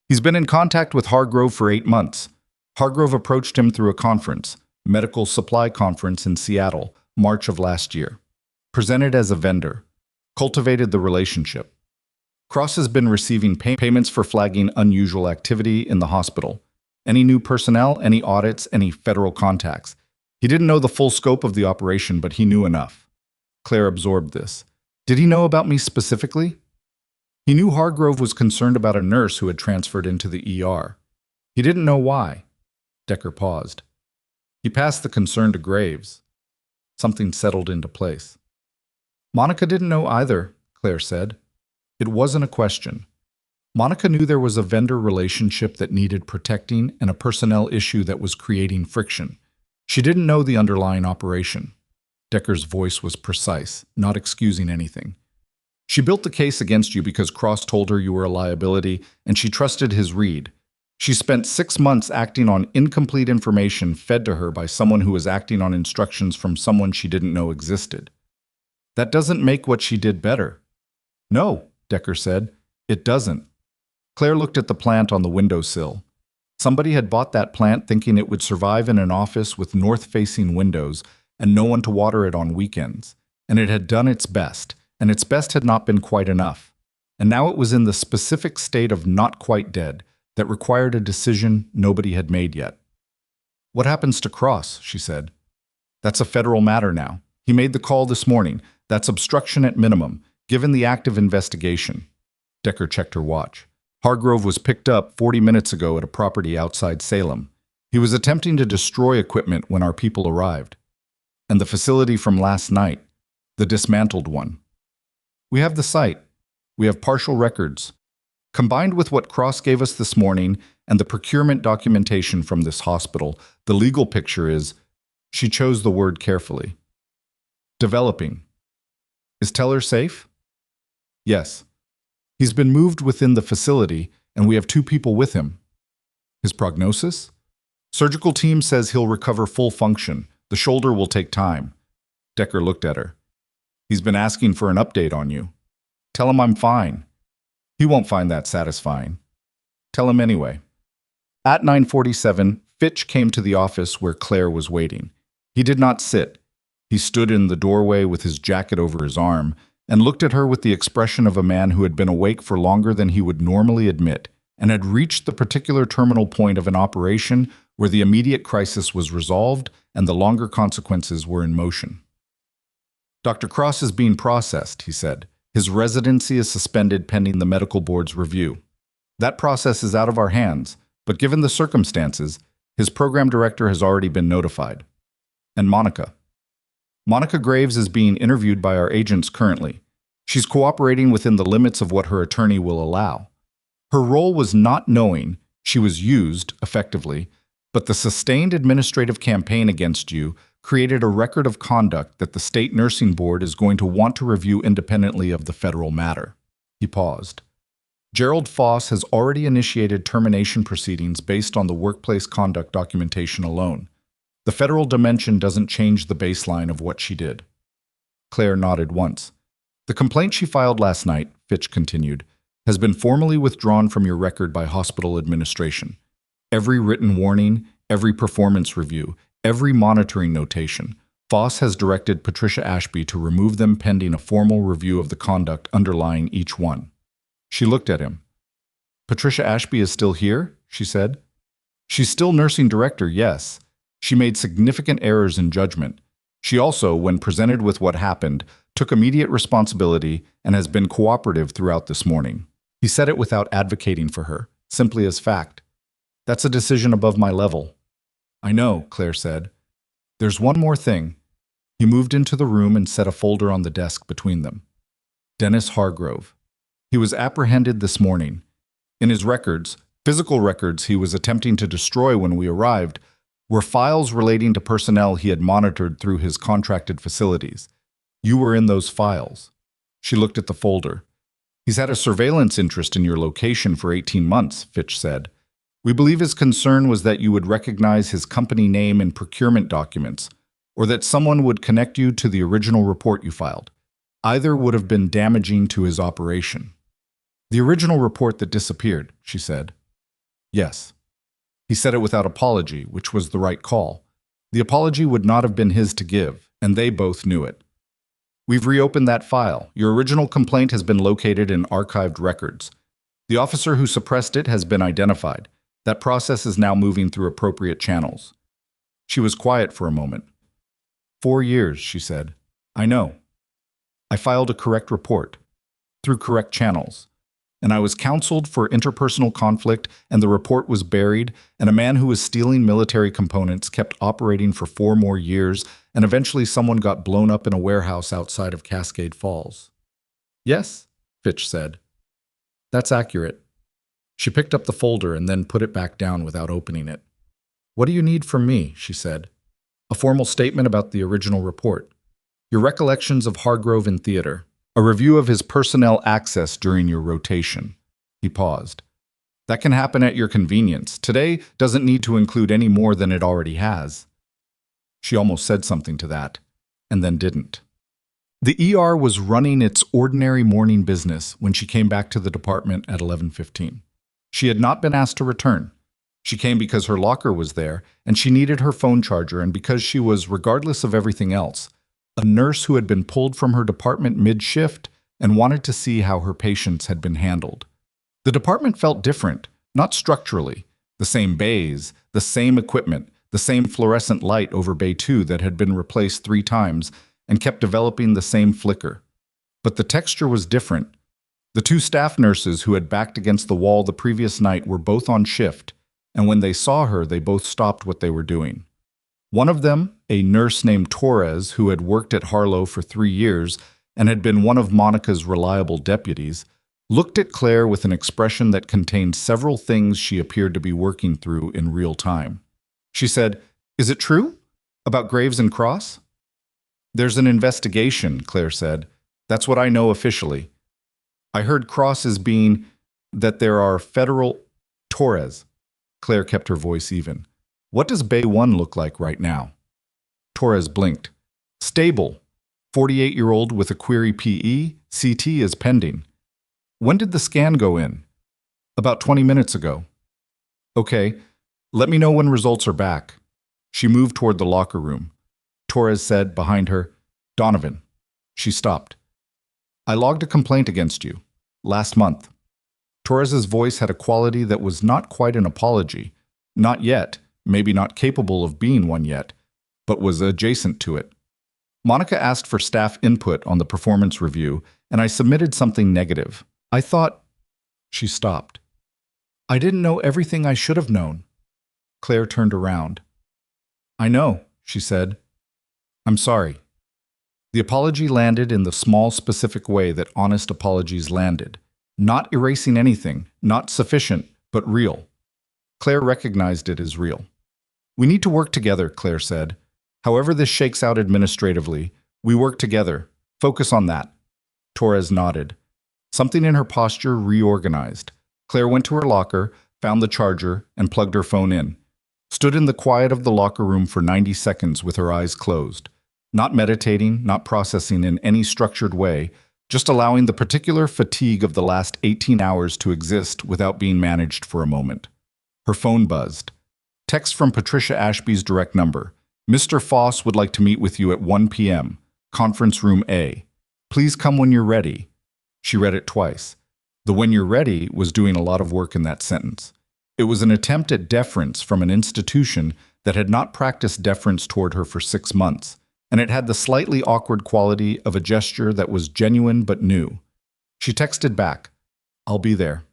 "He's been in contact with Hargrove for 8 months. Hargrove approached him through a conference, medical supply conference in Seattle, March of last year. Presented as a vendor. Cultivated the relationship. Cross has been receiving payments for flagging unusual activity in the hospital. Any new personnel, any audits, any federal contacts. He didn't know the full scope of the operation, but he knew enough." Claire absorbed this. "Did he know about me specifically?" "He knew Hargrove was concerned about a nurse who had transferred into the ER. He didn't know why." Decker paused. "He passed the concern to Graves." Something settled into place. "Monica didn't know either," Claire said. It wasn't a question. Monica knew there was a vendor relationship that needed protecting and a personnel issue that was creating friction. She didn't know the underlying operation. Decker's voice was precise, not excusing anything. "She built the case against you because Cross told her you were a liability, and she trusted his read. She spent 6 months acting on incomplete information fed to her by someone who was acting on instructions from someone she didn't know existed. That doesn't make what she did better." "No," Decker said. "It doesn't." Claire looked at the plant on the windowsill. Somebody had bought that plant thinking it would survive in an office with north-facing windows and no one to water it on weekends. And it had done its best, and its best had not been quite enough. And now it was in the specific state of not quite dead that required a decision nobody had made yet. "What happens to Cross?" she said. "That's a federal matter now. He made the call this morning. That's obstruction at minimum, given the active investigation." Decker checked her watch. Hargrove was picked up 40 minutes ago at a property outside Salem. He was attempting to destroy equipment when our people arrived. And the facility from last night, the dismantled one. We have the site. We have partial records. Combined with what Cross gave us this morning and the procurement documentation from this hospital, the legal picture is, she chose the word carefully, developing. Is Teller safe? Yes. He's been moved within the facility, and we have 2 people with him. His prognosis? Surgical team says he'll recover full function. The shoulder will take time. Decker looked at her. He's been asking for an update on you. Tell him I'm fine. He won't find that satisfying. Tell him anyway. At 9:47, Fitch came to the office where Claire was waiting. He did not sit. He stood in the doorway with his jacket over his arm and looked at her with the expression of a man who had been awake for longer than he would normally admit and had reached the particular terminal point of an operation where the immediate crisis was resolved and the longer consequences were in motion. Dr. Cross is being processed, he said. His residency is suspended pending the medical board's review. That process is out of our hands, but given the circumstances, his program director has already been notified. And Monica. Monica Graves is being interviewed by our agents currently. She's cooperating within the limits of what her attorney will allow. Her role was not knowing she was used, effectively, but the sustained administrative campaign against you created a record of conduct that the state nursing board is going to want to review independently of the federal matter. He paused. Gerald Foss has already initiated termination proceedings based on the workplace conduct documentation alone. The federal dimension doesn't change the baseline of what she did. Claire nodded once. The complaint she filed last night, Fitch continued, has been formally withdrawn from your record by hospital administration. Every written warning, every performance review, every monitoring notation, Foss has directed Patricia Ashby to remove them pending a formal review of the conduct underlying each one. She looked at him. Patricia Ashby is still here, she said. She's still nursing director, yes. She made significant errors in judgment. She also, when presented with what happened, took immediate responsibility and has been cooperative throughout this morning. He said it without advocating for her, simply as fact. That's a decision above my level. I know, Claire said. There's one more thing. He moved into the room and set a folder on the desk between them. Dennis Hargrove. He was apprehended this morning. In his records, physical records he was attempting to destroy when we arrived, were files relating to personnel he had monitored through his contracted facilities. You were in those files. She looked at the folder. He's had a surveillance interest in your location for 18 months, Fitch said. We believe his concern was that you would recognize his company name in procurement documents, or that someone would connect you to the original report you filed. Either would have been damaging to his operation. The original report that disappeared, she said. Yes. He said it without apology, which was the right call. The apology would not have been his to give, and they both knew it. We've reopened that file. Your original complaint has been located in archived records. The officer who suppressed it has been identified. That process is now moving through appropriate channels. She was quiet for a moment. 4 years, she said. I know. I filed a correct report, through correct channels. And I was counseled for interpersonal conflict, and the report was buried, and a man who was stealing military components kept operating for 4 more years, and eventually someone got blown up in a warehouse outside of Cascade Falls. Yes, Fitch said. That's accurate. She picked up the folder and then put it back down without opening it. What do you need from me, she said. A formal statement about the original report. Your recollections of Hargrove in theater. A review of his personnel access during your rotation. He paused. That can happen at your convenience. Today doesn't need to include any more than it already has. She almost said something to that, and then didn't. The ER was running its ordinary morning business when she came back to the department at 11:15. She had not been asked to return. She came because her locker was there, and she needed her phone charger, and because she was, regardless of everything else, a nurse who had been pulled from her department mid-shift and wanted to see how her patients had been handled. The department felt different, not structurally. The same bays, the same equipment, the same fluorescent light over Bay 2 that had been replaced 3 times and kept developing the same flicker. But the texture was different. The two staff nurses who had backed against the wall the previous night were both on shift, and when they saw her, they both stopped what they were doing. One of them, a nurse named Torres who had worked at Harlow for 3 years and had been one of Monica's reliable deputies, looked at Claire with an expression that contained several things she appeared to be working through in real time. She said, "Is it true? About Graves and Cross?" "There's an investigation," Claire said. "That's what I know officially. I heard Cross is being that there are federal—" "Torres." Claire kept her voice even. "What does Bay 1 look like right now?" Torres blinked. "Stable. 48-year-old with a query PE. CT is pending." "When did the scan go in?" "About 20 minutes ago." "Okay. Let me know when results are back." She moved toward the locker room. Torres said behind her, "Donovan." She stopped. "I logged a complaint against you. Last month." Torres's voice had a quality that was not quite an apology. Not yet, maybe not capable of being one yet, but was adjacent to it. "Monica asked for staff input on the performance review, and I submitted something negative. I thought—" She stopped. "I didn't know everything I should have known." Claire turned around. "I know," she said. "I'm sorry." The apology landed in the small, specific way that honest apologies landed. Not erasing anything, not sufficient, but real. Claire recognized it as real. "We need to work together," Claire said. "However this shakes out administratively, we work together. Focus on that." Torres nodded. Something in her posture reorganized. Claire went to her locker, found the charger, and plugged her phone in. Stood in the quiet of the locker room for 90 seconds with her eyes closed. Not meditating, not processing in any structured way, just allowing the particular fatigue of the last 18 hours to exist without being managed for a moment. Her phone buzzed. Text from Patricia Ashby's direct number. "Mr. Foss would like to meet with you at 1 p.m. Conference room A. Please come when you're ready." She read it twice. The "when you're ready" was doing a lot of work in that sentence. It was an attempt at deference from an institution that had not practiced deference toward her for 6 months, and it had the slightly awkward quality of a gesture that was genuine but new. She texted back, "I'll be there."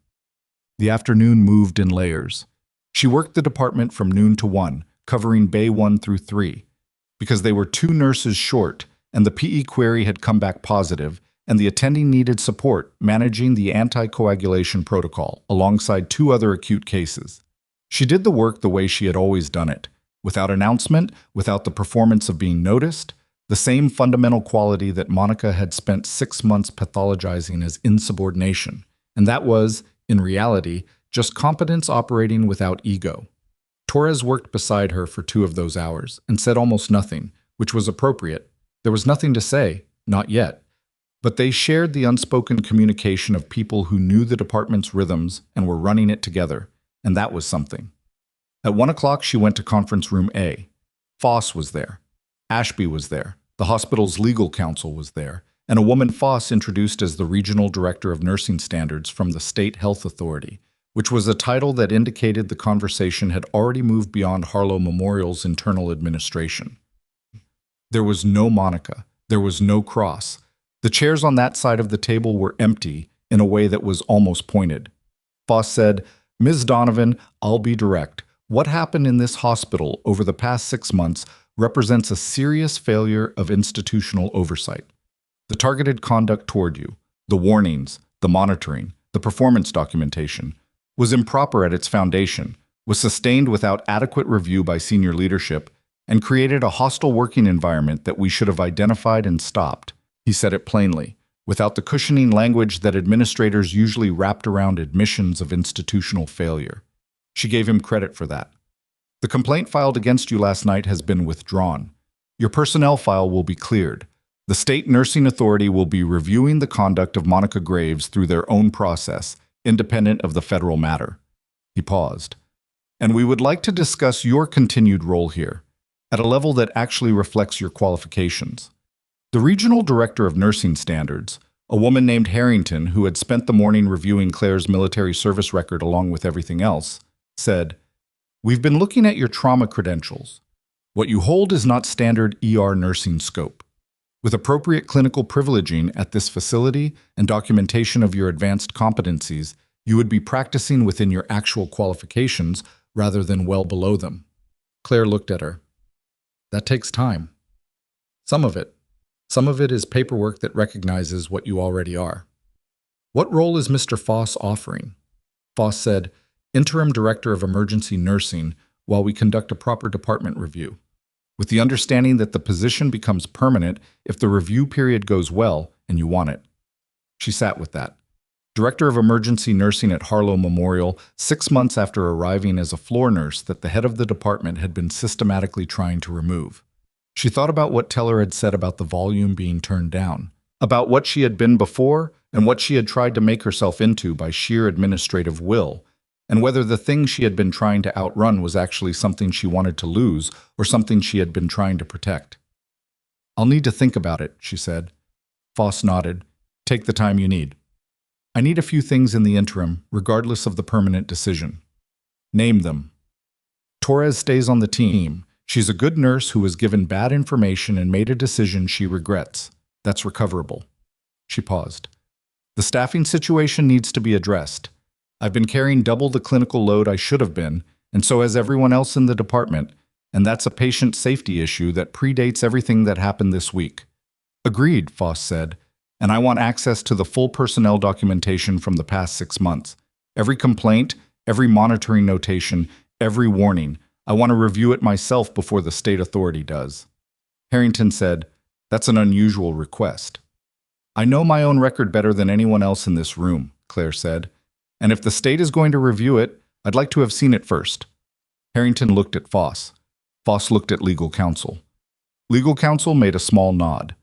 The afternoon moved in layers. She worked the department from noon to 1, covering Bay 1 through 3. Because they were 2 nurses short, and the PE query had come back positive, and the attending needed support managing the anticoagulation protocol alongside 2 other acute cases. She did the work the way she had always done it, without announcement, without the performance of being noticed, the same fundamental quality that Monica had spent 6 months pathologizing as insubordination, and that was, in reality, just competence operating without ego. Torres worked beside her for 2 of those hours and said almost nothing, which was appropriate. There was nothing to say, not yet. But they shared the unspoken communication of people who knew the department's rhythms and were running it together, and that was something. At 1 o'clock, she went to conference room A. Foss was there. Ashby was there. The hospital's legal counsel was there, and a woman Foss introduced as the Regional Director of Nursing Standards from the State Health Authority, which was a title that indicated the conversation had already moved beyond Harlow Memorial's internal administration. There was no Monica. There was no Cross. The chairs on that side of the table were empty in a way that was almost pointed. Foss said, "Ms. Donovan, I'll be direct. What happened in this hospital over the past 6 months represents a serious failure of institutional oversight. The targeted conduct toward you, the warnings, the monitoring, the performance documentation, was improper at its foundation, was sustained without adequate review by senior leadership, and created a hostile working environment that we should have identified and stopped." He said it plainly, without the cushioning language that administrators usually wrapped around admissions of institutional failure. She gave him credit for that. "The complaint filed against you last night has been withdrawn. Your personnel file will be cleared. The State Nursing Authority will be reviewing the conduct of Monica Graves through their own process, independent of the federal matter." He paused. "And we would like to discuss your continued role here, at a level that actually reflects your qualifications." The Regional Director of Nursing Standards, a woman named Harrington who had spent the morning reviewing Claire's military service record along with everything else, said, "We've been looking at your trauma credentials. What you hold is not standard ER nursing scope. With appropriate clinical privileging at this facility and documentation of your advanced competencies, you would be practicing within your actual qualifications rather than well below them. Claire looked at her. That takes time. Some of it. Some of it is paperwork that recognizes what you already are. What role is Mr. Foss offering? Foss said, Interim Director of Emergency Nursing, while we conduct a proper department review, with the understanding that the position becomes permanent if the review period goes well and you want it. She sat with that. Director of Emergency Nursing at Harlow Memorial, 6 months after arriving as a floor nurse that the head of the department had been systematically trying to remove. She thought about what Teller had said about the volume being turned down, about what she had been before and what she had tried to make herself into by sheer administrative will, and whether the thing she had been trying to outrun was actually something she wanted to lose or something she had been trying to protect. I'll need to think about it, she said. Foss nodded. Take the time you need. I need a few things in the interim, regardless of the permanent decision. Name them. Torres stays on the team. She's a good nurse who was given bad information and made a decision she regrets. That's recoverable. She paused. The staffing situation needs to be addressed. I've been carrying double the clinical load I should have been, and so has everyone else in the department, and that's a patient safety issue that predates everything that happened this week. Agreed, Foss said, and I want access to the full personnel documentation from the past 6 months. Every complaint, every monitoring notation, every warning. I want to review it myself before the state authority does. Harrington said, That's an unusual request. I know my own record better than anyone else in this room, Claire said. And if the state is going to review it, I'd like to have seen it first. Harrington looked at Foss. Foss looked at legal counsel. Legal counsel made a small nod.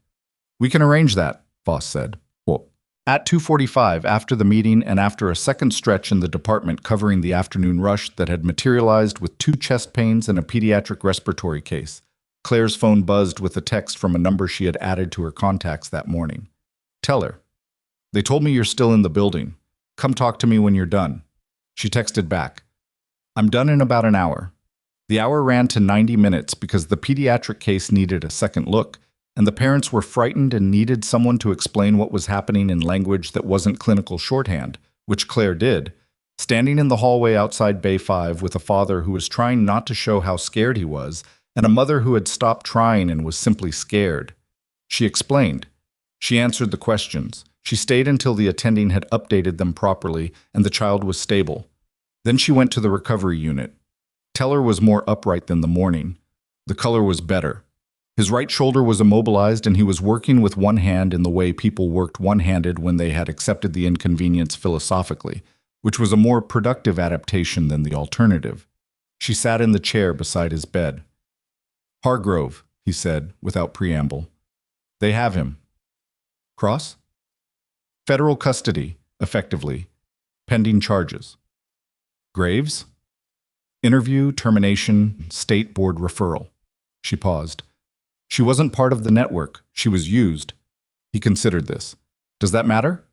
We can arrange that, Foss said. Well, at 2:45 after the meeting and after a second stretch in the department covering the afternoon rush that had materialized with 2 chest pains and a pediatric respiratory case, Claire's phone buzzed with a text from a number she had added to her contacts that morning. Teller. They told me you're still in the building. Come talk to me when you're done. She texted back. I'm done in about an hour. The hour ran to 90 minutes because the pediatric case needed a second look, and the parents were frightened and needed someone to explain what was happening in language that wasn't clinical shorthand, which Claire did, standing in the hallway outside Bay 5 with a father who was trying not to show how scared he was, and a mother who had stopped trying and was simply scared. She explained. She answered the questions. She stayed until the attending had updated them properly and the child was stable. Then she went to the recovery unit. Teller was more upright than the morning. The color was better. His right shoulder was immobilized and he was working with one hand in the way people worked one-handed when they had accepted the inconvenience philosophically, which was a more productive adaptation than the alternative. She sat in the chair beside his bed. Hargrove, he said, without preamble. They have him. Cross? Federal custody, effectively. Pending charges. Graves? Interview, termination, state board referral. She paused. She wasn't part of the network. She was used. He considered this. Does that matter?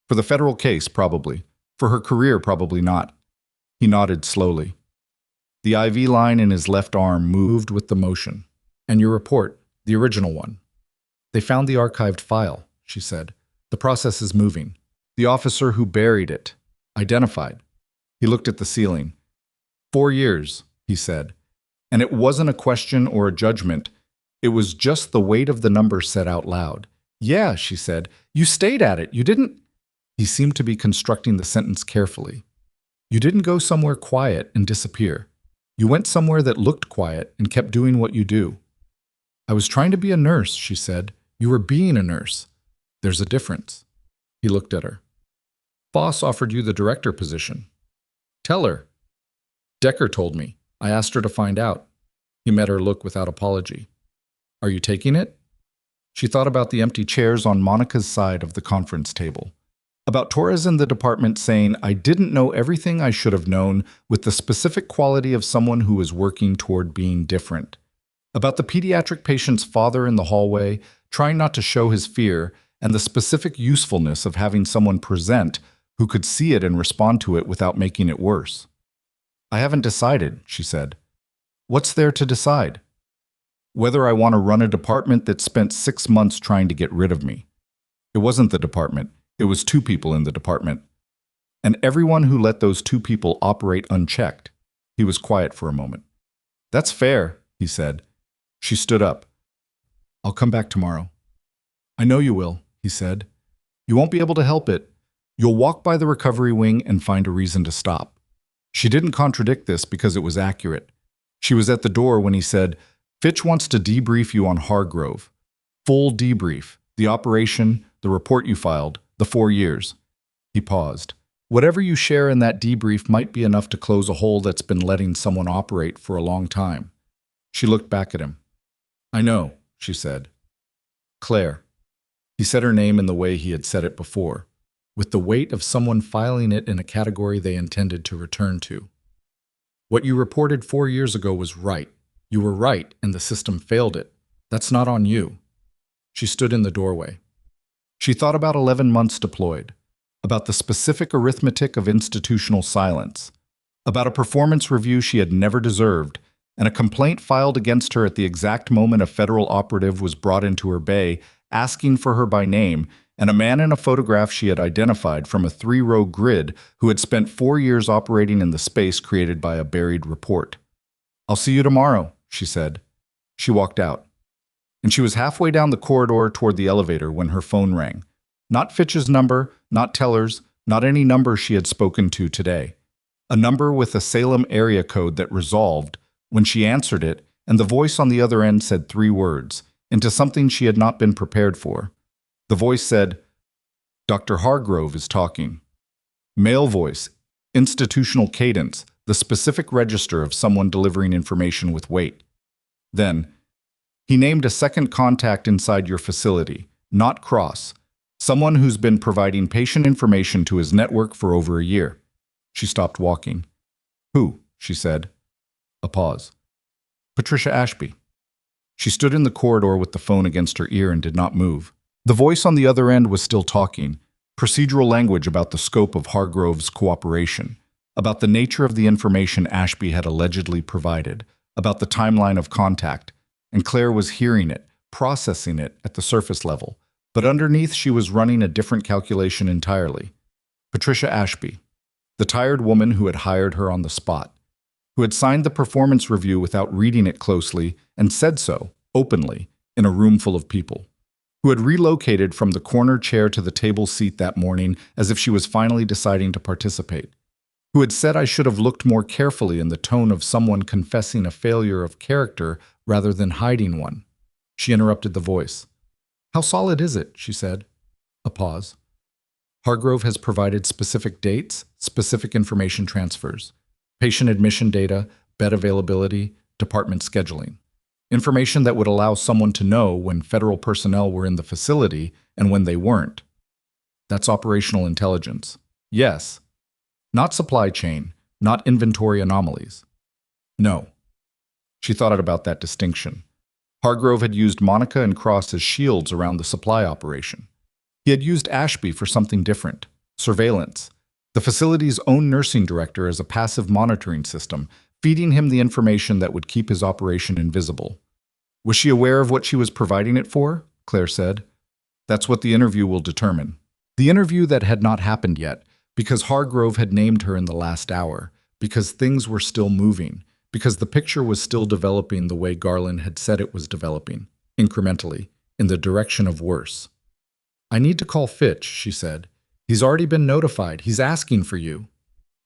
For the federal case, probably. For her career, probably not. He nodded slowly. The IV line in his left arm moved with the motion. And your report, the original one. They found the archived file, she said. The process is moving. The officer who buried it. Identified. He looked at the ceiling. 4 years, he said. And it wasn't a question or a judgment. It was just the weight of the number said out loud. Yeah, she said. You stayed at it. You didn't... He seemed to be constructing the sentence carefully. You didn't go somewhere quiet and disappear. You went somewhere that looked quiet and kept doing what you do. I was trying to be a nurse, she said. You were being a nurse. There's a difference. He looked at her. Foss offered you the director position. Tell her. Decker told me. I asked her to find out. He met her look without apology. Are you taking it? She thought about the empty chairs on Monica's side of the conference table. About Torres in the department saying, I didn't know everything I should have known with the specific quality of someone who was working toward being different. About the pediatric patient's father in the hallway, trying not to show his fear, and the specific usefulness of having someone present who could see it and respond to it without making it worse. I haven't decided, she said. What's there to decide? Whether I want to run a department that spent 6 months trying to get rid of me. It wasn't the department. It was two people in the department. And everyone who let those two people operate unchecked. He was quiet for a moment. That's fair, he said. She stood up. I'll come back tomorrow. I know you will, he said. You won't be able to help it. You'll walk by the recovery wing and find a reason to stop. She didn't contradict this because it was accurate. She was at the door when he said, Fitch wants to debrief you on Hargrove. Full debrief. The operation, the report you filed, the 4 years. He paused. Whatever you share in that debrief might be enough to close a hole that's been letting someone operate for a long time. She looked back at him. I know, she said. Claire. He said her name in the way he had said it before, with the weight of someone filing it in a category they intended to return to. What you reported 4 years ago was right. You were right, and the system failed it. That's not on you. She stood in the doorway. She thought about 11 months deployed, about the specific arithmetic of institutional silence, about a performance review she had never deserved, and a complaint filed against her at the exact moment a federal operative was brought into her bay, asking for her by name, and a man in a photograph she had identified from a 3-row grid who had spent 4 years operating in the space created by a buried report. I'll see you tomorrow, she said. She walked out. And she was halfway down the corridor toward the elevator when her phone rang. Not Fitch's number, not Teller's, not any number she had spoken to today. A number with a Salem area code that resolved when she answered it, and the voice on the other end said 3 words, into something she had not been prepared for. The voice said, Dr. Hargrove is talking. Male voice, institutional cadence, the specific register of someone delivering information with weight. Then, he named a second contact inside your facility, not Cross, someone who's been providing patient information to his network for over a year. She stopped walking. Who? She said. A pause. Patricia Ashby. She stood in the corridor with the phone against her ear and did not move. The voice on the other end was still talking, procedural language about the scope of Hargrove's cooperation, about the nature of the information Ashby had allegedly provided, about the timeline of contact, and Claire was hearing it, processing it at the surface level, but underneath she was running a different calculation entirely. Patricia Ashby, the tired woman who had hired her on the spot, who had signed the performance review without reading it closely and said so, openly, in a room full of people, who had relocated from the corner chair to the table seat that morning as if she was finally deciding to participate, who had said I should have looked more carefully in the tone of someone confessing a failure of character rather than hiding one. She interrupted the voice. How solid is it? She said. A pause. Hargrove has provided specific dates, specific information transfers, patient admission data, bed availability, department scheduling. Information that would allow someone to know when federal personnel were in the facility and when they weren't. That's operational intelligence. Yes. Not supply chain, not inventory anomalies. No. She thought about that distinction. Hargrove had used Monica and Cross as shields around the supply operation. He had used Ashby for something different, surveillance. The facility's own nursing director as a passive monitoring system, feeding him the information that would keep his operation invisible. Was she aware of what she was providing it for? Claire said. That's what the interview will determine. The interview that had not happened yet, because Hargrove had named her in the last hour, because things were still moving, because the picture was still developing the way Garland had said it was developing, incrementally, in the direction of worse. I need to call Fitch, she said. He's already been notified. He's asking for you.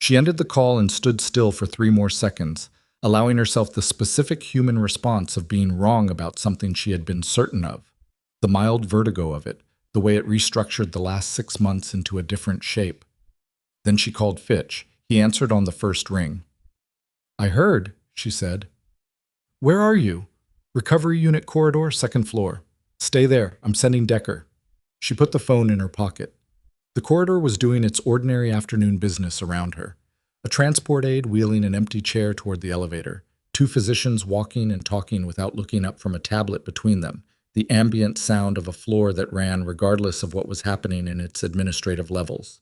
She ended the call and stood still for 3 more seconds, allowing herself the specific human response of being wrong about something she had been certain of, the mild vertigo of it, the way it restructured the last 6 months into a different shape. Then she called Fitch. He answered on the first ring. I heard, she said. Where are you? Recovery unit corridor, 2nd floor. Stay there. I'm sending Decker. She put the phone in her pocket. The corridor was doing its ordinary afternoon business around her. A transport aide wheeling an empty chair toward the elevator. 2 physicians walking and talking without looking up from a tablet between them. The ambient sound of a floor that ran regardless of what was happening in its administrative levels.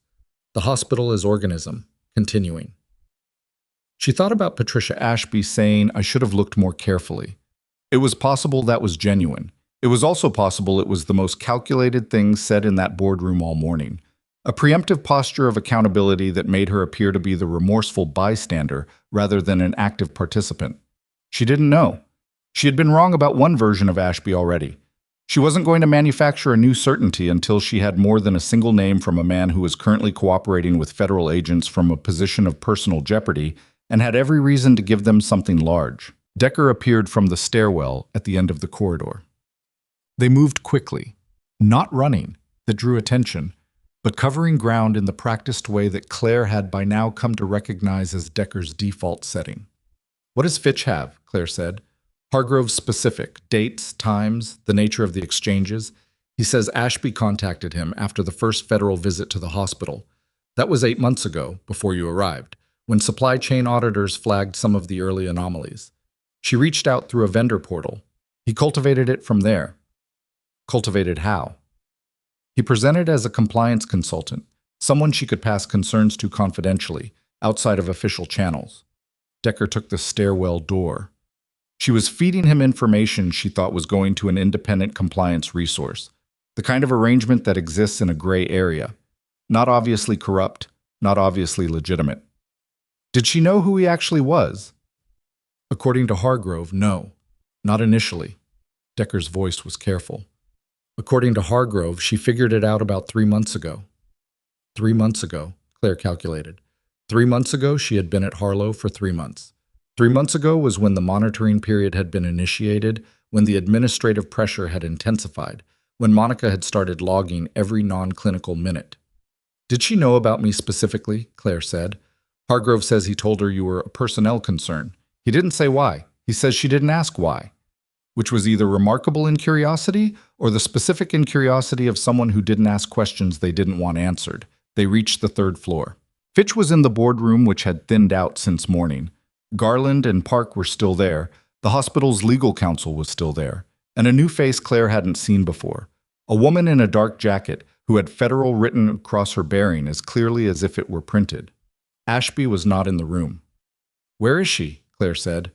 The hospital as organism, continuing. She thought about Patricia Ashby saying, I should have looked more carefully. It was possible that was genuine. It was also possible it was the most calculated thing said in that boardroom all morning. A preemptive posture of accountability that made her appear to be the remorseful bystander rather than an active participant. She didn't know. She had been wrong about one version of Ashby already. She wasn't going to manufacture a new certainty until she had more than a single name from a man who was currently cooperating with federal agents from a position of personal jeopardy and had every reason to give them something large. Decker appeared from the stairwell at the end of the corridor. They moved quickly, not running, that drew attention, but covering ground in the practiced way that Claire had by now come to recognize as Decker's default setting. "What does Fitch have?" Claire said. "Hargrove's specific, dates, times, the nature of the exchanges. He says Ashby contacted him after the first federal visit to the hospital. That was 8 months ago, before you arrived, when supply chain auditors flagged some of the early anomalies. She reached out through a vendor portal. He cultivated it from there." Cultivated how? "He presented as a compliance consultant, someone she could pass concerns to confidentially, outside of official channels." Decker took the stairwell door. She was feeding him information she thought was going to an independent compliance resource, the kind of arrangement that exists in a gray area, not obviously corrupt, not obviously legitimate. Did she know who he actually was? According to Hargrove, no, not initially. Decker's voice was careful. According to Hargrove, she figured it out about 3 months ago. 3 months ago, Claire calculated. 3 months ago, she had been at Harlow for 3 months. 3 months ago was when the monitoring period had been initiated, when the administrative pressure had intensified, when Monica had started logging every non-clinical minute. "Did she know about me specifically?" Claire said. "Hargrove says he told her you were a personnel concern. He didn't say why. He says she didn't ask why." Which was either remarkable in curiosity or the specific incuriosity of someone who didn't ask questions they didn't want answered. They reached the 3rd floor. Fitch was in the boardroom, which had thinned out since morning. Garland and Park were still there. The hospital's legal counsel was still there. And a new face Claire hadn't seen before. A woman in a dark jacket who had federal written across her bearing as clearly as if it were printed. Ashby was not in the room. "Where is she?" Claire said.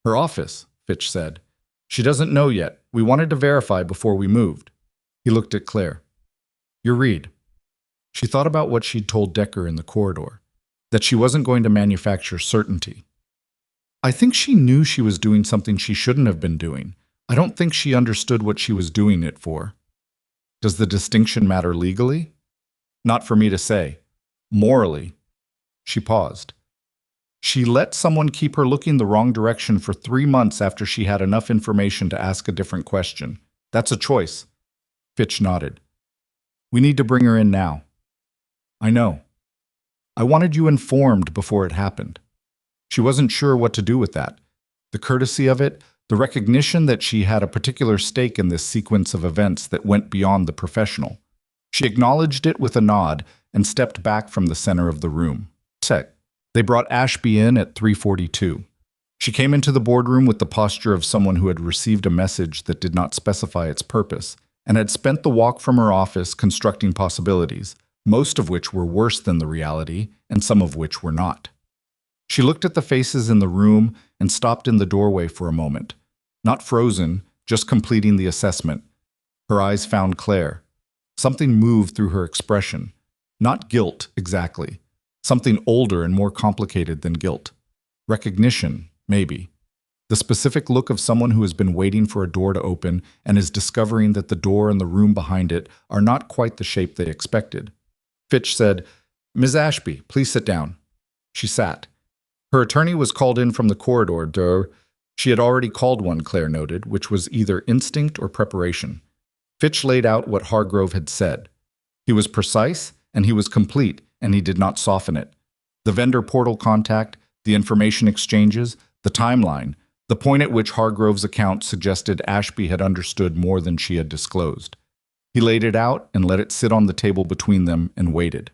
"Her office," Fitch said. "She doesn't know yet. We wanted to verify before we moved." He looked at Claire. "Your read." She thought about what she'd told Decker in the corridor, that she wasn't going to manufacture certainty. "I think she knew she was doing something she shouldn't have been doing. I don't think she understood what she was doing it for." "Does the distinction matter legally?" "Not for me to say. Morally." She paused. "She let someone keep her looking the wrong direction for 3 months after she had enough information to ask a different question. That's a choice." Fitch nodded. "We need to bring her in now." "I know. I wanted you informed before it happened." She wasn't sure what to do with that. The courtesy of it, the recognition that she had a particular stake in this sequence of events that went beyond the professional. She acknowledged it with a nod and stepped back from the center of the room. They brought Ashby in at 3:42. She came into the boardroom with the posture of someone who had received a message that did not specify its purpose, and had spent the walk from her office constructing possibilities, most of which were worse than the reality, and some of which were not. She looked at the faces in the room and stopped in the doorway for a moment. Not frozen, just completing the assessment. Her eyes found Claire. Something moved through her expression. Not guilt, exactly. Something older and more complicated than guilt. Recognition, maybe. The specific look of someone who has been waiting for a door to open and is discovering that the door and the room behind it are not quite the shape they expected. Fitch said, "Ms. Ashby, please sit down." She sat. Her attorney was called in from the corridor. She had already called one, Claire noted, which was either instinct or preparation. Fitch laid out what Hargrove had said. He was precise, and he was complete, and he did not soften it. The vendor portal contact, the information exchanges, the timeline, the point at which Hargrove's account suggested Ashby had understood more than she had disclosed. He laid it out and let it sit on the table between them and waited.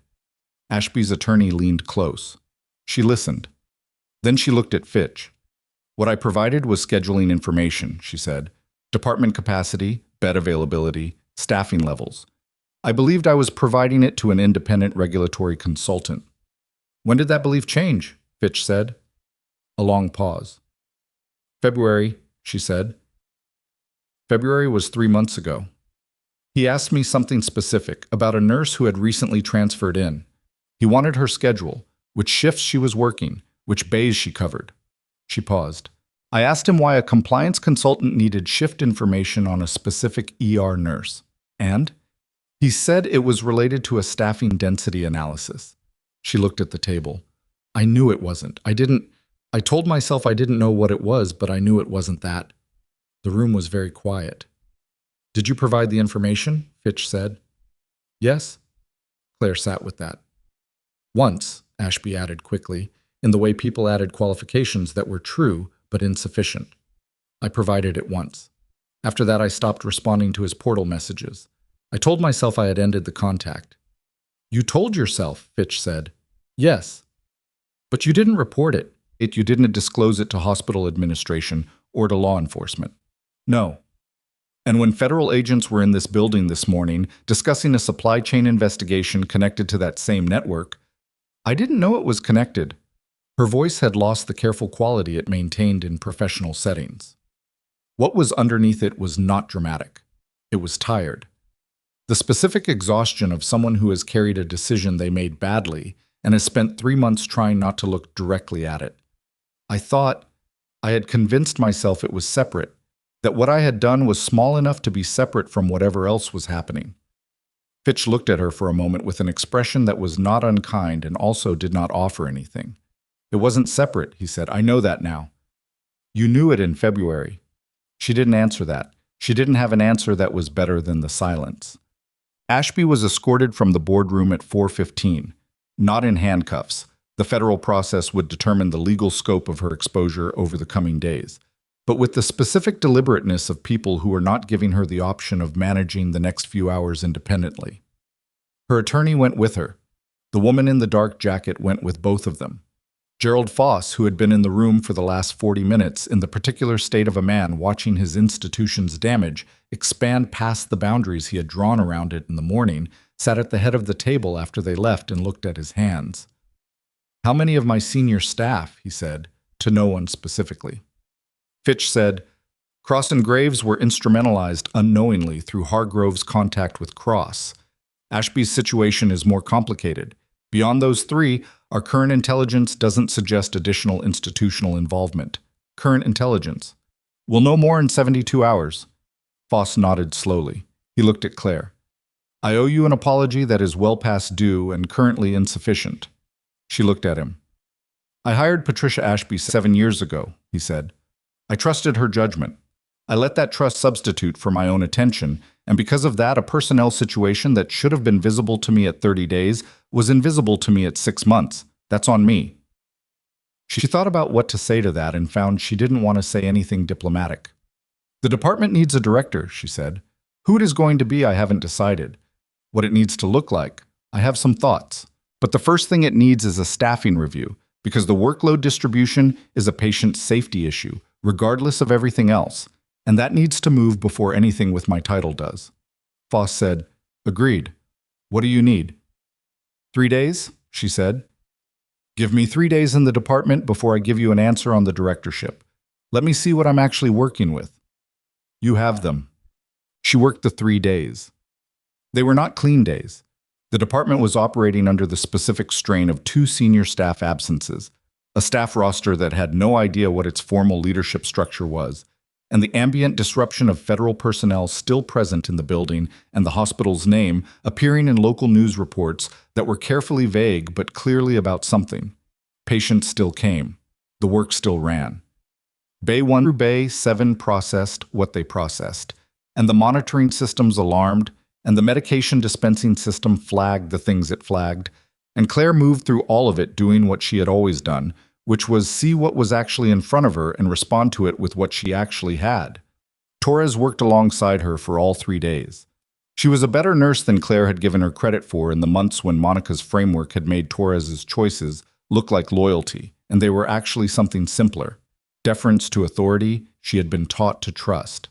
Ashby's attorney leaned close. She listened. Then she looked at Fitch. "What I provided was scheduling information," she said. "Department capacity, bed availability, staffing levels. I believed I was providing it to an independent regulatory consultant." "When did that belief change?" Fitch said. A long pause. "February," she said. February was 3 months ago. He asked me something specific about a nurse who had recently transferred in. He wanted her schedule, which shifts she was working, which bays she covered. She paused. I asked him why a compliance consultant needed shift information on a specific ER nurse. And he said it was related to a staffing density analysis. She looked at the table. I knew it wasn't. I told myself I didn't know what it was, but I knew it wasn't that. The room was very quiet. Did you provide the information? Fitch said. Yes. Claire sat with that. Once, Ashby added quickly, in the way people added qualifications that were true but insufficient. I provided it once. After that, I stopped responding to his portal messages. I told myself I had ended the contact. You told yourself, Fitch said. Yes. But you didn't report it. You didn't disclose it to hospital administration or to law enforcement. No. And when federal agents were in this building this morning discussing a supply chain investigation connected to that same network, I didn't know it was connected. Her voice had lost the careful quality it maintained in professional settings. What was underneath it was not dramatic. It was tired. The specific exhaustion of someone who has carried a decision they made badly and has spent 3 months trying not to look directly at it. I thought I had convinced myself it was separate, that what I had done was small enough to be separate from whatever else was happening. Fitch looked at her for a moment with an expression that was not unkind and also did not offer anything. It wasn't separate, he said. I know that now. You knew it in February. She didn't answer that. She didn't have an answer that was better than the silence. Ashby was escorted from the boardroom at 4:15, not in handcuffs. The federal process would determine the legal scope of her exposure over the coming days, but with the specific deliberateness of people who were not giving her the option of managing the next few hours independently. Her attorney went with her. The woman in the dark jacket went with both of them. Gerald Foss, who had been in the room for the last 40 minutes in the particular state of a man watching his institution's damage expand past the boundaries he had drawn around it in the morning, sat at the head of the table after they left and looked at his hands. How many of my senior staff, he said, to no one specifically. Fitch said, Cross and Graves were instrumentalized unknowingly through Hargrove's contact with Cross. Ashby's situation is more complicated. Beyond those three, our current intelligence doesn't suggest additional institutional involvement. Current intelligence. We'll know more in 72 hours. Foss nodded slowly. He looked at Claire. I owe you an apology that is well past due and currently insufficient. She looked at him. I hired Patricia Ashby 7 years ago, he said. I trusted her judgment. I let that trust substitute for my own attention, and because of that, a personnel situation that should have been visible to me at 30 days was invisible to me at 6 months. That's on me. She thought about what to say to that and found she didn't want to say anything diplomatic. The department needs a director, she said. Who it is going to be, I haven't decided. What it needs to look like, I have some thoughts. But the first thing it needs is a staffing review, because the workload distribution is a patient safety issue, regardless of everything else, and that needs to move before anything with my title does. Foss said, Agreed. What do you need? 3 days, she said. Give me 3 days in the department before I give you an answer on the directorship. Let me see what I'm actually working with. You have them. She worked the 3 days. They were not clean days. The department was operating under the specific strain of 2 senior staff absences, a staff roster that had no idea what its formal leadership structure was, and the ambient disruption of federal personnel still present in the building and the hospital's name appearing in local news reports that were carefully vague but clearly about something. Patients still came. The work still ran. Bay 1 through Bay 7 processed what they processed, and the monitoring systems alarmed, and the medication dispensing system flagged the things it flagged, and Claire moved through all of it doing what she had always done, which was see what was actually in front of her and respond to it with what she actually had. Torres worked alongside her for all 3 days. She was a better nurse than Claire had given her credit for in the months when Monica's framework had made Torres's choices look like loyalty, and they were actually something simpler. Deference to authority she had been taught to trust.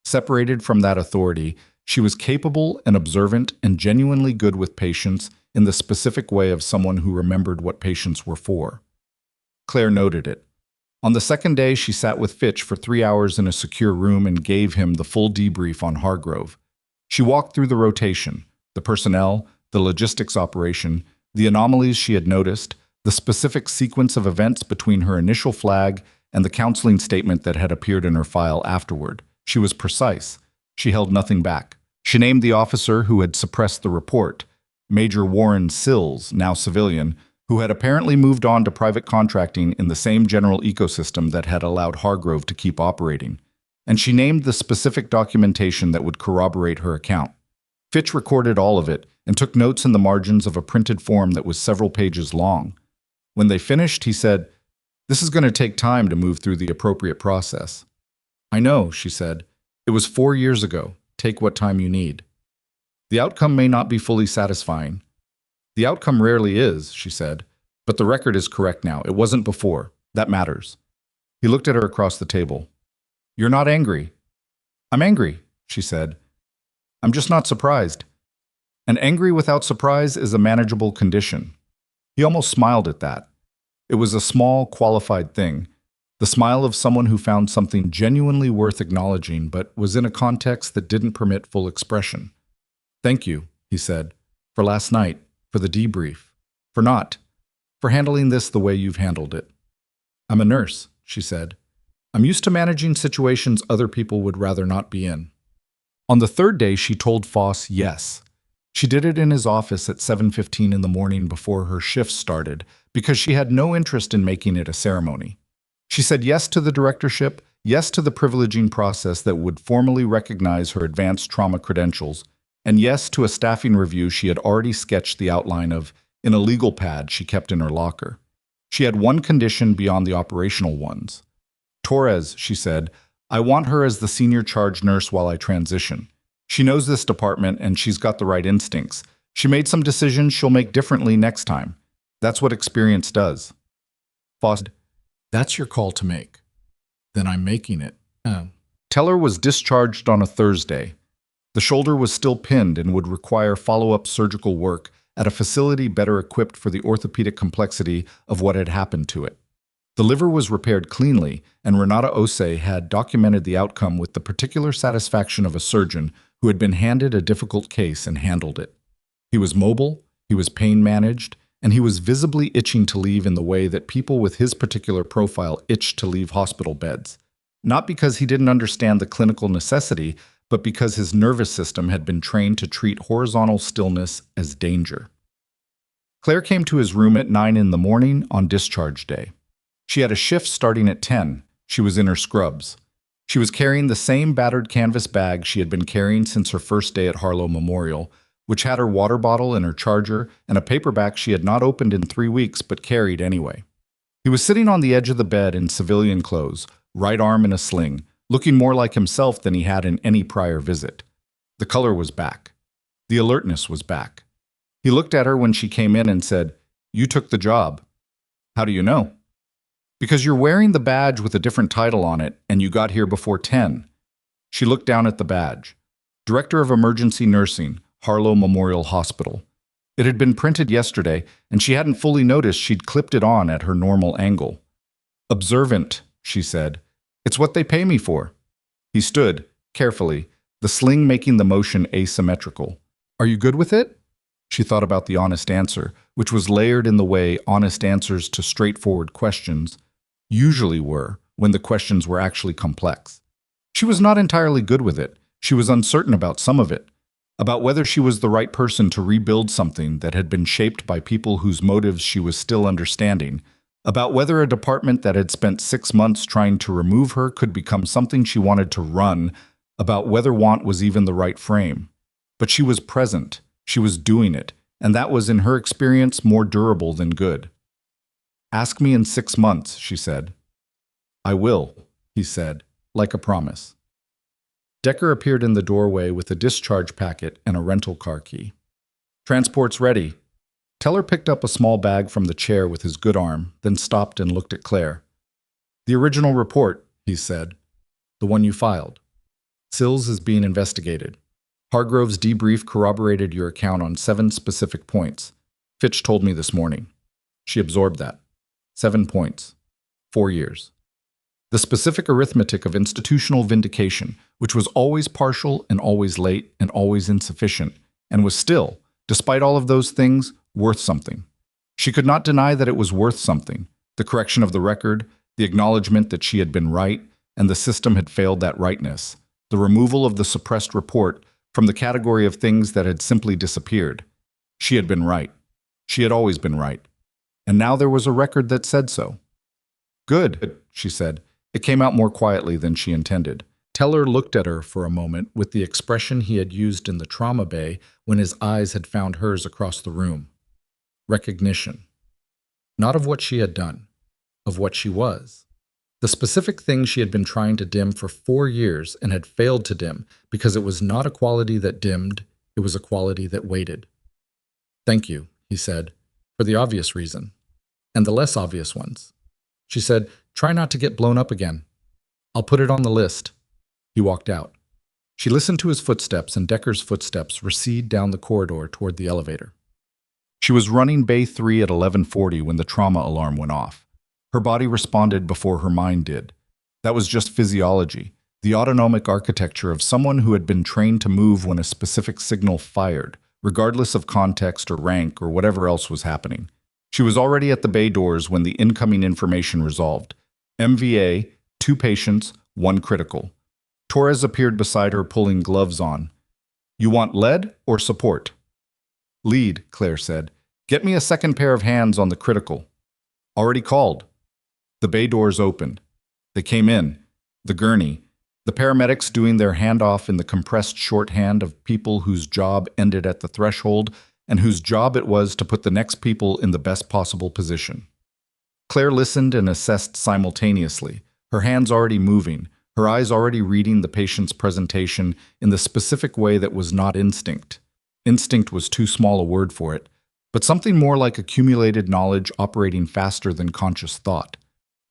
Separated from that authority, she was capable and observant and genuinely good with patients in the specific way of someone who remembered what patients were for. Claire noted it. On the second day, she sat with Fitch for 3 hours in a secure room and gave him the full debrief on Hargrove. She walked through the rotation, the personnel, the logistics operation, the anomalies she had noticed, the specific sequence of events between her initial flag and the counseling statement that had appeared in her file afterward. She was precise. She held nothing back. She named the officer who had suppressed the report, Major Warren Sills, now civilian, who had apparently moved on to private contracting in the same general ecosystem that had allowed Hargrove to keep operating. And she named the specific documentation that would corroborate her account. Fitch recorded all of it and took notes in the margins of a printed form that was several pages long. When they finished, he said, "This is going to take time to move through the appropriate process." "I know," she said. "It was 4 years ago. Take what time you need." "The outcome may not be fully satisfying." "The outcome rarely is," she said. "But the record is correct now. It wasn't before. That matters." He looked at her across the table. "You're not angry." "I'm angry," she said. "I'm just not surprised." And angry without surprise is a manageable condition. He almost smiled at that. It was a small, qualified thing. The smile of someone who found something genuinely worth acknowledging but was in a context that didn't permit full expression. "Thank you," he said, "for last night, for the debrief, for handling this the way you've handled it." "I'm a nurse," she said. "I'm used to managing situations other people would rather not be in." On the third day, she told Foss yes. She did it in his office at 7:15 in the morning before her shift started because she had no interest in making it a ceremony. She said yes to the directorship, yes to the privileging process that would formally recognize her advanced trauma credentials, and yes to a staffing review she had already sketched the outline of in a legal pad she kept in her locker. She had one condition beyond the operational ones. "Torres," she said, "I want her as the senior charge nurse while I transition. She knows this department and she's got the right instincts. She made some decisions she'll make differently next time. That's what experience does." Foss, "That's your call to make." "Then I'm making it." Teller was discharged on a Thursday. The shoulder was still pinned and would require follow-up surgical work at a facility better equipped for the orthopedic complexity of what had happened to it. The liver was repaired cleanly, and Renata Ose had documented the outcome with the particular satisfaction of a surgeon who had been handed a difficult case and handled it. He was mobile, he was pain-managed, and he was visibly itching to leave in the way that people with his particular profile itched to leave hospital beds. Not because he didn't understand the clinical necessity, but because his nervous system had been trained to treat horizontal stillness as danger. Claire came to his room at 9 in the morning on discharge day. She had a shift starting at 10. She was in her scrubs. She was carrying the same battered canvas bag she had been carrying since her first day at Harlow Memorial, which had her water bottle and her charger and a paperback she had not opened in 3 weeks but carried anyway. He was sitting on the edge of the bed in civilian clothes, right arm in a sling, looking more like himself than he had in any prior visit. The color was back. The alertness was back. He looked at her when she came in and said, "You took the job." "How do you know?" "Because you're wearing the badge with a different title on it, and you got here before 10. She looked down at the badge. Director of Emergency Nursing, Harlow Memorial Hospital. It had been printed yesterday, and she hadn't fully noticed she'd clipped it on at her normal angle. "Observant," she said. "It's what they pay me for." He stood, carefully, the sling making the motion asymmetrical. "Are you good with it?" She thought about the honest answer, which was layered in the way honest answers to straightforward questions usually were when the questions were actually complex. She was not entirely good with it. She was uncertain about some of it, about whether she was the right person to rebuild something that had been shaped by people whose motives she was still understanding, about whether a department that had spent 6 months trying to remove her could become something she wanted to run, about whether want was even the right frame. But she was present, she was doing it, and that was in her experience more durable than good. "Ask me in 6 months," she said. "I will," he said, like a promise. Decker appeared in the doorway with a discharge packet and a rental car key. "Transport's ready." Teller picked up a small bag from the chair with his good arm, then stopped and looked at Claire. "The original report," he said. "The one you filed. Sills is being investigated. Hargrove's debrief corroborated your account on 7 specific points. Fitch told me this morning." She absorbed that. 7 points. 4 years. The specific arithmetic of institutional vindication, which was always partial and always late and always insufficient, and was still, despite all of those things, worth something. She could not deny that it was worth something. The correction of the record, the acknowledgement that she had been right, and the system had failed that rightness, the removal of the suppressed report from the category of things that had simply disappeared. She had been right. She had always been right. And now there was a record that said so. Good, she said. It came out more quietly than she intended. Teller looked at her for a moment with the expression he had used in the trauma bay when his eyes had found hers across the room. Recognition. Not of what she had done, of what she was. The specific thing she had been trying to dim for 4 years and had failed to dim because it was not a quality that dimmed, it was a quality that waited. Thank you, he said, for the obvious reason, and the less obvious ones. She said, try not to get blown up again. I'll put it on the list. He walked out. She listened to his footsteps and Decker's footsteps recede down the corridor toward the elevator. She was running Bay 3 at 11:40 when the trauma alarm went off. Her body responded before her mind did. That was just physiology, the autonomic architecture of someone who had been trained to move when a specific signal fired, regardless of context or rank or whatever else was happening. She was already at the bay doors when the incoming information resolved. MVA, 2 patients, 1 critical. Torres appeared beside her, pulling gloves on. You want lead or support? Lead, Claire said. Get me a second pair of hands on the critical. Already called. The bay doors opened. They came in. The gurney. The paramedics doing their handoff in the compressed shorthand of people whose job ended at the threshold and whose job it was to put the next people in the best possible position. Claire listened and assessed simultaneously, her hands already moving, her eyes already reading the patient's presentation in the specific way that was not instinct. Instinct was too small a word for it, but something more like accumulated knowledge operating faster than conscious thought.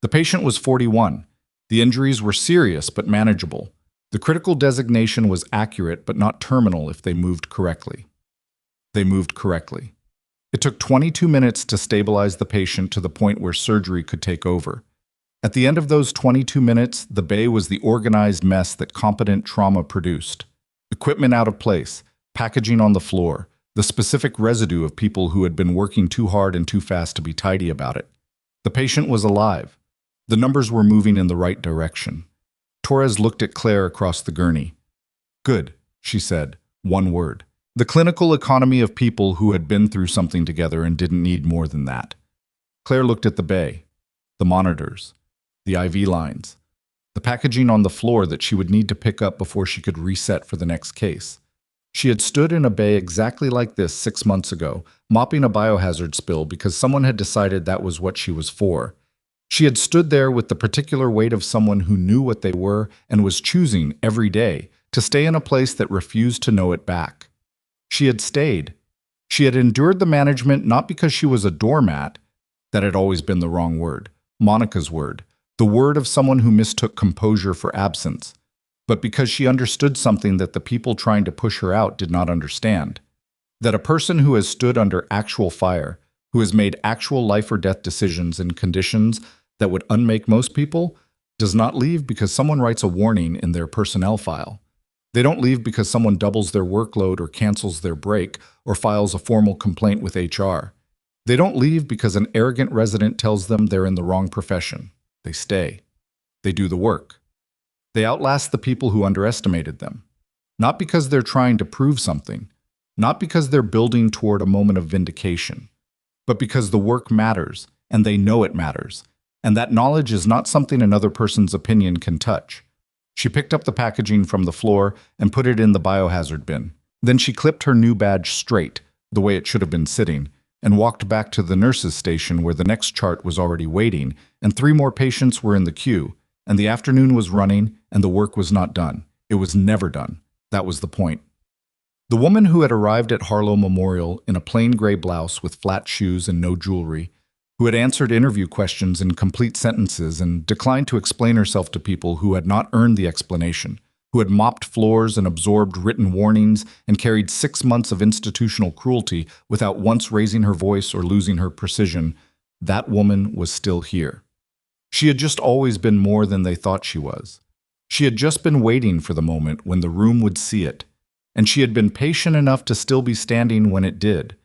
The patient was 41. The injuries were serious but manageable. The critical designation was accurate but not terminal if they moved correctly. They moved correctly. It took 22 minutes to stabilize the patient to the point where surgery could take over. At the end of those 22 minutes, the bay was the organized mess that competent trauma produced. Equipment out of place, packaging on the floor, the specific residue of people who had been working too hard and too fast to be tidy about it. The patient was alive. The numbers were moving in the right direction. Torres looked at Claire across the gurney. Good, she said, one word. The clinical economy of people who had been through something together and didn't need more than that. Claire looked at the bay, the monitors, the IV lines, the packaging on the floor that she would need to pick up before she could reset for the next case. She had stood in a bay exactly like this 6 months ago, mopping a biohazard spill because someone had decided that was what she was for. She had stood there with the particular weight of someone who knew what they were and was choosing every day to stay in a place that refused to know it back. She had stayed. She had endured the management not because she was a doormat, that had always been the wrong word, Monica's word, the word of someone who mistook composure for absence, but because she understood something that the people trying to push her out did not understand. That a person who has stood under actual fire, who has made actual life or death decisions in conditions that would unmake most people, does not leave because someone writes a warning in their personnel file. They don't leave because someone doubles their workload or cancels their break or files a formal complaint with HR. They don't leave because an arrogant resident tells them they're in the wrong profession. They stay. They do the work. They outlast the people who underestimated them. Not because they're trying to prove something, not because they're building toward a moment of vindication, but because the work matters and they know it matters, and that knowledge is not something another person's opinion can touch. She picked up the packaging from the floor and put it in the biohazard bin. Then she clipped her new badge straight, the way it should have been sitting, and walked back to the nurse's station where the next chart was already waiting, and 3 more patients were in the queue, and the afternoon was running, and the work was not done. It was never done. That was the point. The woman who had arrived at Harlow Memorial in a plain gray blouse with flat shoes and no jewelry, who had answered interview questions in complete sentences and declined to explain herself to people who had not earned the explanation, who had mopped floors and absorbed written warnings and carried 6 months of institutional cruelty without once raising her voice or losing her precision, that woman was still here. She had just always been more than they thought she was. She had just been waiting for the moment when the room would see it, and she had been patient enough to still be standing when it did.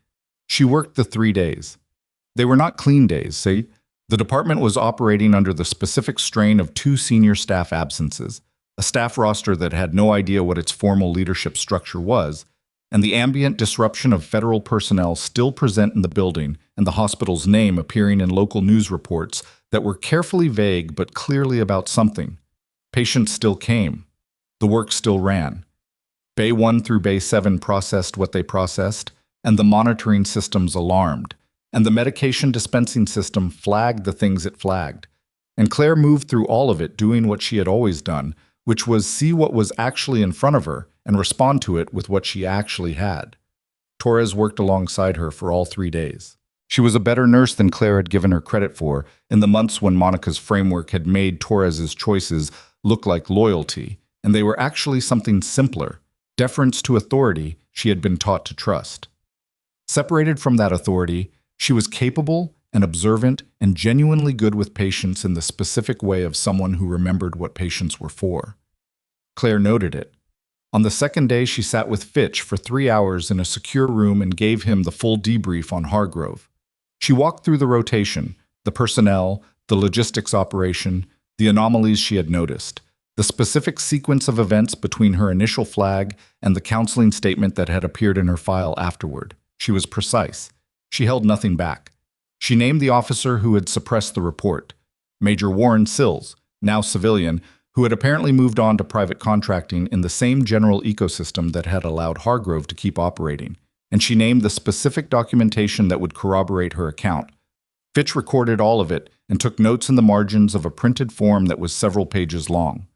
She worked the 3 days. They were not clean days, see? The department was operating under the specific strain of 2 senior staff absences, a staff roster that had no idea what its formal leadership structure was, and the ambient disruption of federal personnel still present in the building and the hospital's name appearing in local news reports that were carefully vague but clearly about something. Patients still came. The work still ran. Bay 1 through Bay 7 processed what they processed, and the monitoring systems alarmed, and the medication dispensing system flagged the things it flagged. And Claire moved through all of it doing what she had always done, which was see what was actually in front of her and respond to it with what she actually had. Torres worked alongside her for all 3 days. She was a better nurse than Claire had given her credit for in the months when Monica's framework had made Torres's choices look like loyalty, and they were actually something simpler, deference to authority she had been taught to trust. Separated from that authority, she was capable and observant and genuinely good with patients in the specific way of someone who remembered what patients were for. Claire noted it. On the second day, she sat with Fitch for 3 hours in a secure room and gave him the full debrief on Hargrove. She walked through the rotation, the personnel, the logistics operation, the anomalies she had noticed, the specific sequence of events between her initial flag and the counseling statement that had appeared in her file afterward. She was precise. She held nothing back. She named the officer who had suppressed the report, Major Warren Sills, now civilian, who had apparently moved on to private contracting in the same general ecosystem that had allowed Hargrove to keep operating, and she named the specific documentation that would corroborate her account. Fitch recorded all of it and took notes in the margins of a printed form that was several pages long.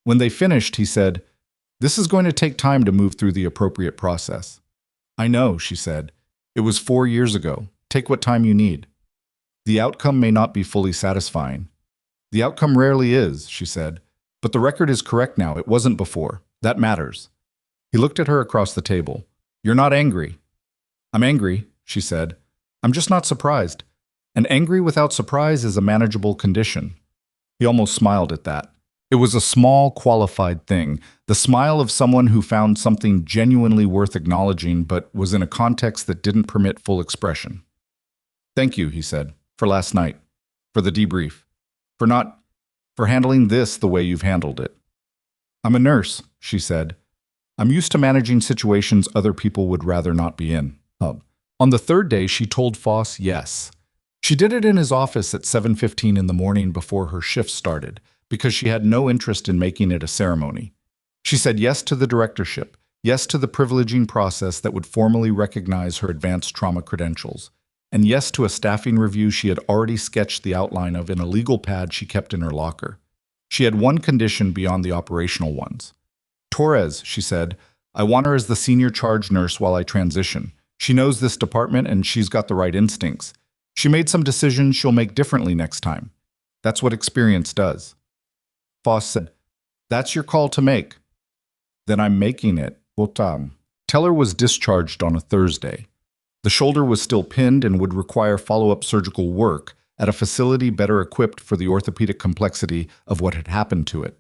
When they finished, he said, "This is going to take time to move through the appropriate process." "I know," she said. "It was 4 years ago. Take what time you need. The outcome may not be fully satisfying." "The outcome rarely is," she said. "But the record is correct now. It wasn't before. That matters." He looked at her across the table. "You're not angry." "I'm angry," she said. "I'm just not surprised. And angry without surprise is a manageable condition." He almost smiled at that. It was a small, qualified thing, the smile of someone who found something genuinely worth acknowledging but was in a context that didn't permit full expression. "Thank you," he said, "for last night, for the debrief, for handling this the way you've handled it." "I'm a nurse," she said. "I'm used to managing situations other people would rather not be in." On the third day, she told Foss yes. She did it in his office at 7:15 in the morning before her shift started, because she had no interest in making it a ceremony. She said yes to the directorship, yes to the privileging process that would formally recognize her advanced trauma credentials, and yes to a staffing review she had already sketched the outline of in a legal pad she kept in her locker. She had one condition beyond the operational ones. "Torres," she said, "I want her as the senior charge nurse while I transition. She knows this department and she's got the right instincts. She made some decisions she'll make differently next time. That's what experience does." Foss said, "That's your call to make." "Then I'm making it." Teller was discharged on a Thursday. The shoulder was still pinned and would require follow-up surgical work at a facility better equipped for the orthopedic complexity of what had happened to it.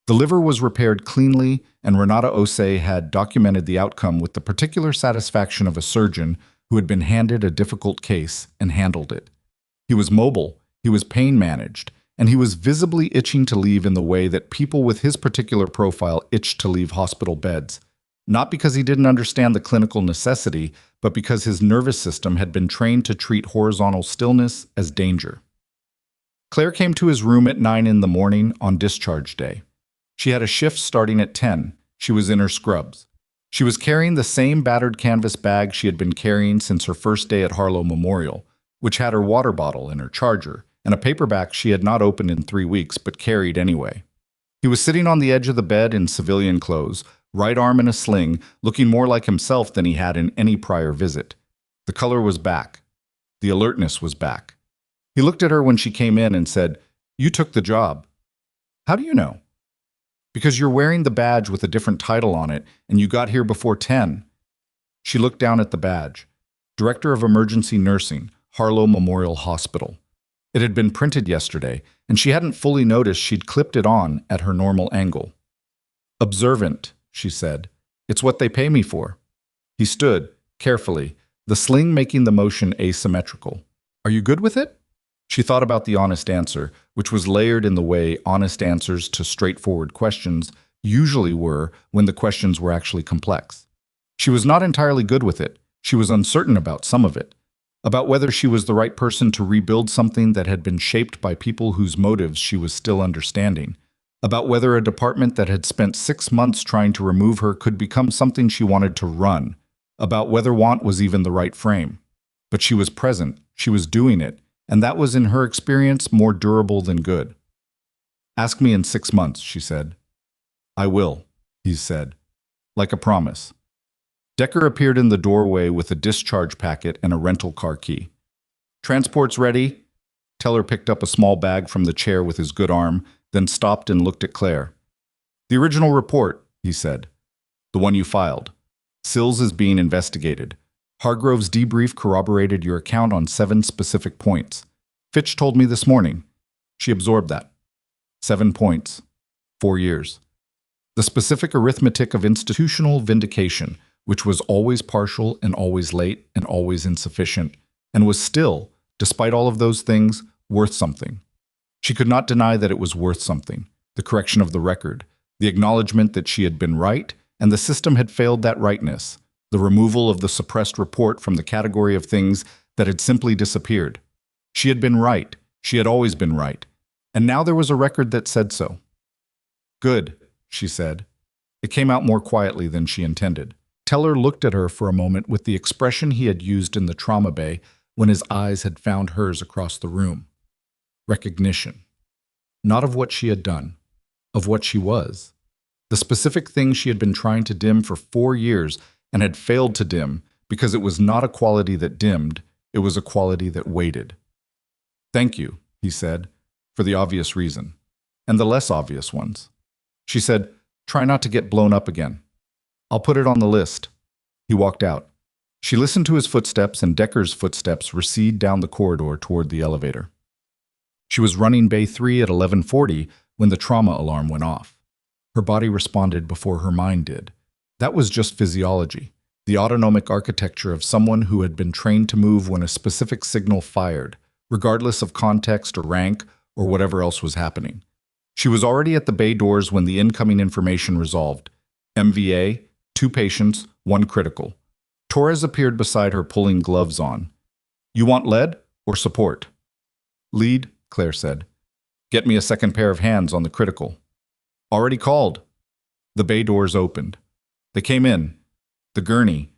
The liver was repaired cleanly, and Renata Osei had documented the outcome with the particular satisfaction of a surgeon who had been handed a difficult case and handled it. He was mobile, he was pain managed, and he was visibly itching to leave in the way that people with his particular profile itched to leave hospital beds, not because he didn't understand the clinical necessity, but because his nervous system had been trained to treat horizontal stillness as danger. Claire came to his room at 9 in the morning on discharge day. She had a shift starting at 10. She was in her scrubs. She was carrying the same battered canvas bag she had been carrying since her first day at Harlow Memorial, which had her water bottle and her charger, and a paperback she had not opened in 3 weeks but carried anyway. He was sitting on the edge of the bed in civilian clothes, right arm in a sling, looking more like himself than he had in any prior visit. The color was back. The alertness was back. He looked at her when she came in and said, "You took the job." "How do you know?" "Because you're wearing the badge with a different title on it, and you got here before 10. She looked down at the badge. Director of Emergency Nursing, Harlow Memorial Hospital. It had been printed yesterday, and she hadn't fully noticed she'd clipped it on at her normal angle. "Observant," she said. "It's what they pay me for." He stood, carefully, the sling making the motion asymmetrical. "Are you good with it?" She thought about the honest answer, which was layered in the way honest answers to straightforward questions usually were when the questions were actually complex. She was not entirely good with it. She was uncertain about some of it, about whether she was the right person to rebuild something that had been shaped by people whose motives she was still understanding, about whether a department that had spent 6 months trying to remove her could become something she wanted to run, about whether want was even the right frame. But she was present, she was doing it, and that was in her experience more durable than good. "Ask me in 6 months," she said. "I will," he said, like a promise. Decker appeared in the doorway with a discharge packet and a rental car key. "Transport's ready." Teller picked up a small bag from the chair with his good arm, then stopped and looked at Claire. "The original report," he said. "The one you filed. Sills is being investigated. Hargrove's debrief corroborated your account on 7 specific points. Fitch told me this morning." She absorbed that. 7 points. 4 years. The specific arithmetic of institutional vindication, which was always partial and always late and always insufficient, and was still, despite all of those things, worth something. She could not deny that it was worth something, the correction of the record, the acknowledgement that she had been right, and the system had failed that rightness, the removal of the suppressed report from the category of things that had simply disappeared. She had been right, she had always been right, and now there was a record that said so. "Good," she said. It came out more quietly than she intended. Teller looked at her for a moment with the expression he had used in the trauma bay when his eyes had found hers across the room. Recognition. Not of what she had done, of what she was. The specific thing she had been trying to dim for 4 years and had failed to dim because it was not a quality that dimmed, it was a quality that waited. "Thank you," he said, for the obvious reason, and the less obvious ones. She said, "Try not to get blown up again. I'll put it on the list." He walked out. She listened to his footsteps and Decker's footsteps recede down the corridor toward the elevator. She was running Bay 3 at 11:40 when the trauma alarm went off. Her body responded before her mind did. That was just physiology, the autonomic architecture of someone who had been trained to move when a specific signal fired, regardless of context or rank or whatever else was happening. She was already at the bay doors when the incoming information resolved. MVA, 2 patients, 1 critical. Torres appeared beside her pulling gloves on. "You want lead or support?" "Lead," Claire said. "Get me a second pair of hands on the critical." "Already called." The bay doors opened. They came in. The gurney.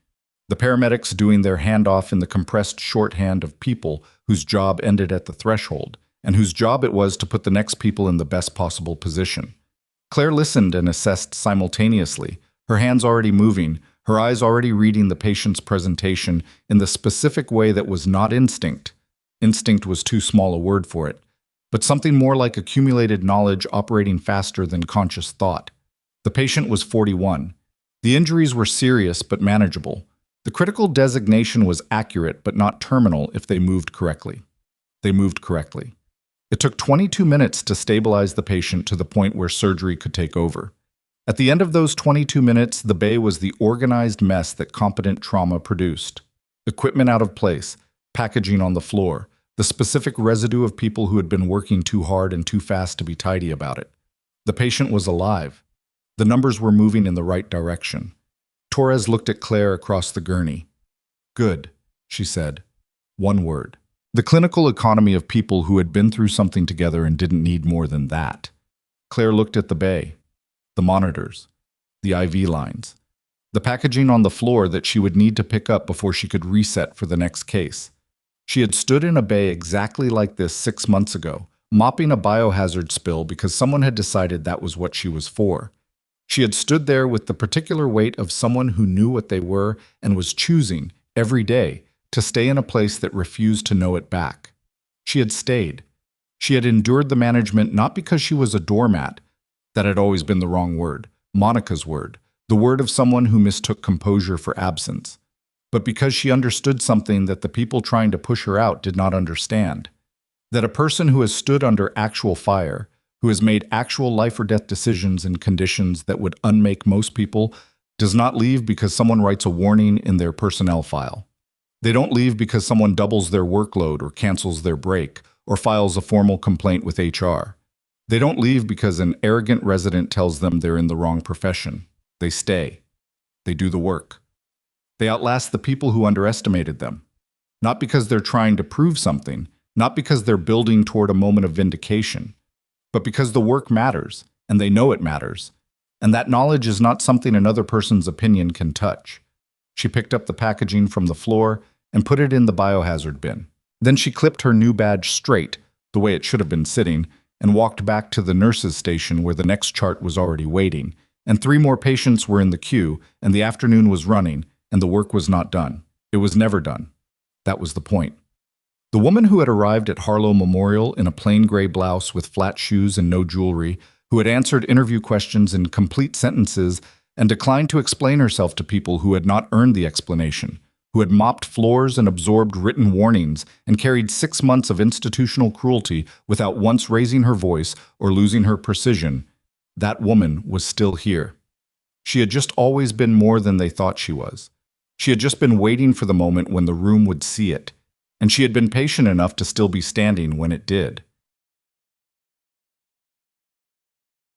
The paramedics doing their handoff in the compressed shorthand of people whose job ended at the threshold, and whose job it was to put the next people in the best possible position. Claire listened and assessed simultaneously, her hands already moving, her eyes already reading the patient's presentation in the specific way that was not instinct. Instinct was too small a word for it, but something more like accumulated knowledge operating faster than conscious thought. The patient was 41. The injuries were serious but manageable. The critical designation was accurate but not terminal if they moved correctly. They moved correctly. It took 22 minutes to stabilize the patient to the point where surgery could take over. At the end of those 22 minutes, the bay was the organized mess that competent trauma produced. Equipment out of place, packaging on the floor, the specific residue of people who had been working too hard and too fast to be tidy about it. The patient was alive. The numbers were moving in the right direction. Torres looked at Claire across the gurney. "Good," she said. One word. The clinical economy of people who had been through something together and didn't need more than that. Claire looked at the bay, the monitors, the IV lines, the packaging on the floor that she would need to pick up before she could reset for the next case. She had stood in a bay exactly like this 6 months ago, mopping a biohazard spill because someone had decided that was what she was for. She had stood there with the particular weight of someone who knew what they were and was choosing, every day, to stay in a place that refused to know it back. She had stayed. She had endured the management not because she was a doormat. That had always been the wrong word, Monica's word, the word of someone who mistook composure for absence, but because she understood something that the people trying to push her out did not understand. That a person who has stood under actual fire, who has made actual life or death decisions in conditions that would unmake most people, does not leave because someone writes a warning in their personnel file. They don't leave because someone doubles their workload or cancels their break or files a formal complaint with HR. They don't leave because an arrogant resident tells them they're in the wrong profession. They stay. They do the work. They outlast the people who underestimated them. Not because they're trying to prove something, not because they're building toward a moment of vindication, but because the work matters, and they know it matters. And that knowledge is not something another person's opinion can touch. She picked up the packaging from the floor and put it in the biohazard bin. Then she clipped her new badge straight, the way it should have been sitting, and walked back to the nurse's station where the next chart was already waiting, and 3 more patients were in the queue, and the afternoon was running, and the work was not done. It was never done. That was the point. The woman who had arrived at Harlow Memorial in a plain gray blouse with flat shoes and no jewelry, who had answered interview questions in complete sentences and declined to explain herself to people who had not earned the explanation, who had mopped floors and absorbed written warnings and carried 6 months of institutional cruelty without once raising her voice or losing her precision, that woman was still here. She had just always been more than they thought she was. She had just been waiting for the moment when the room would see it, and she had been patient enough to still be standing when it did.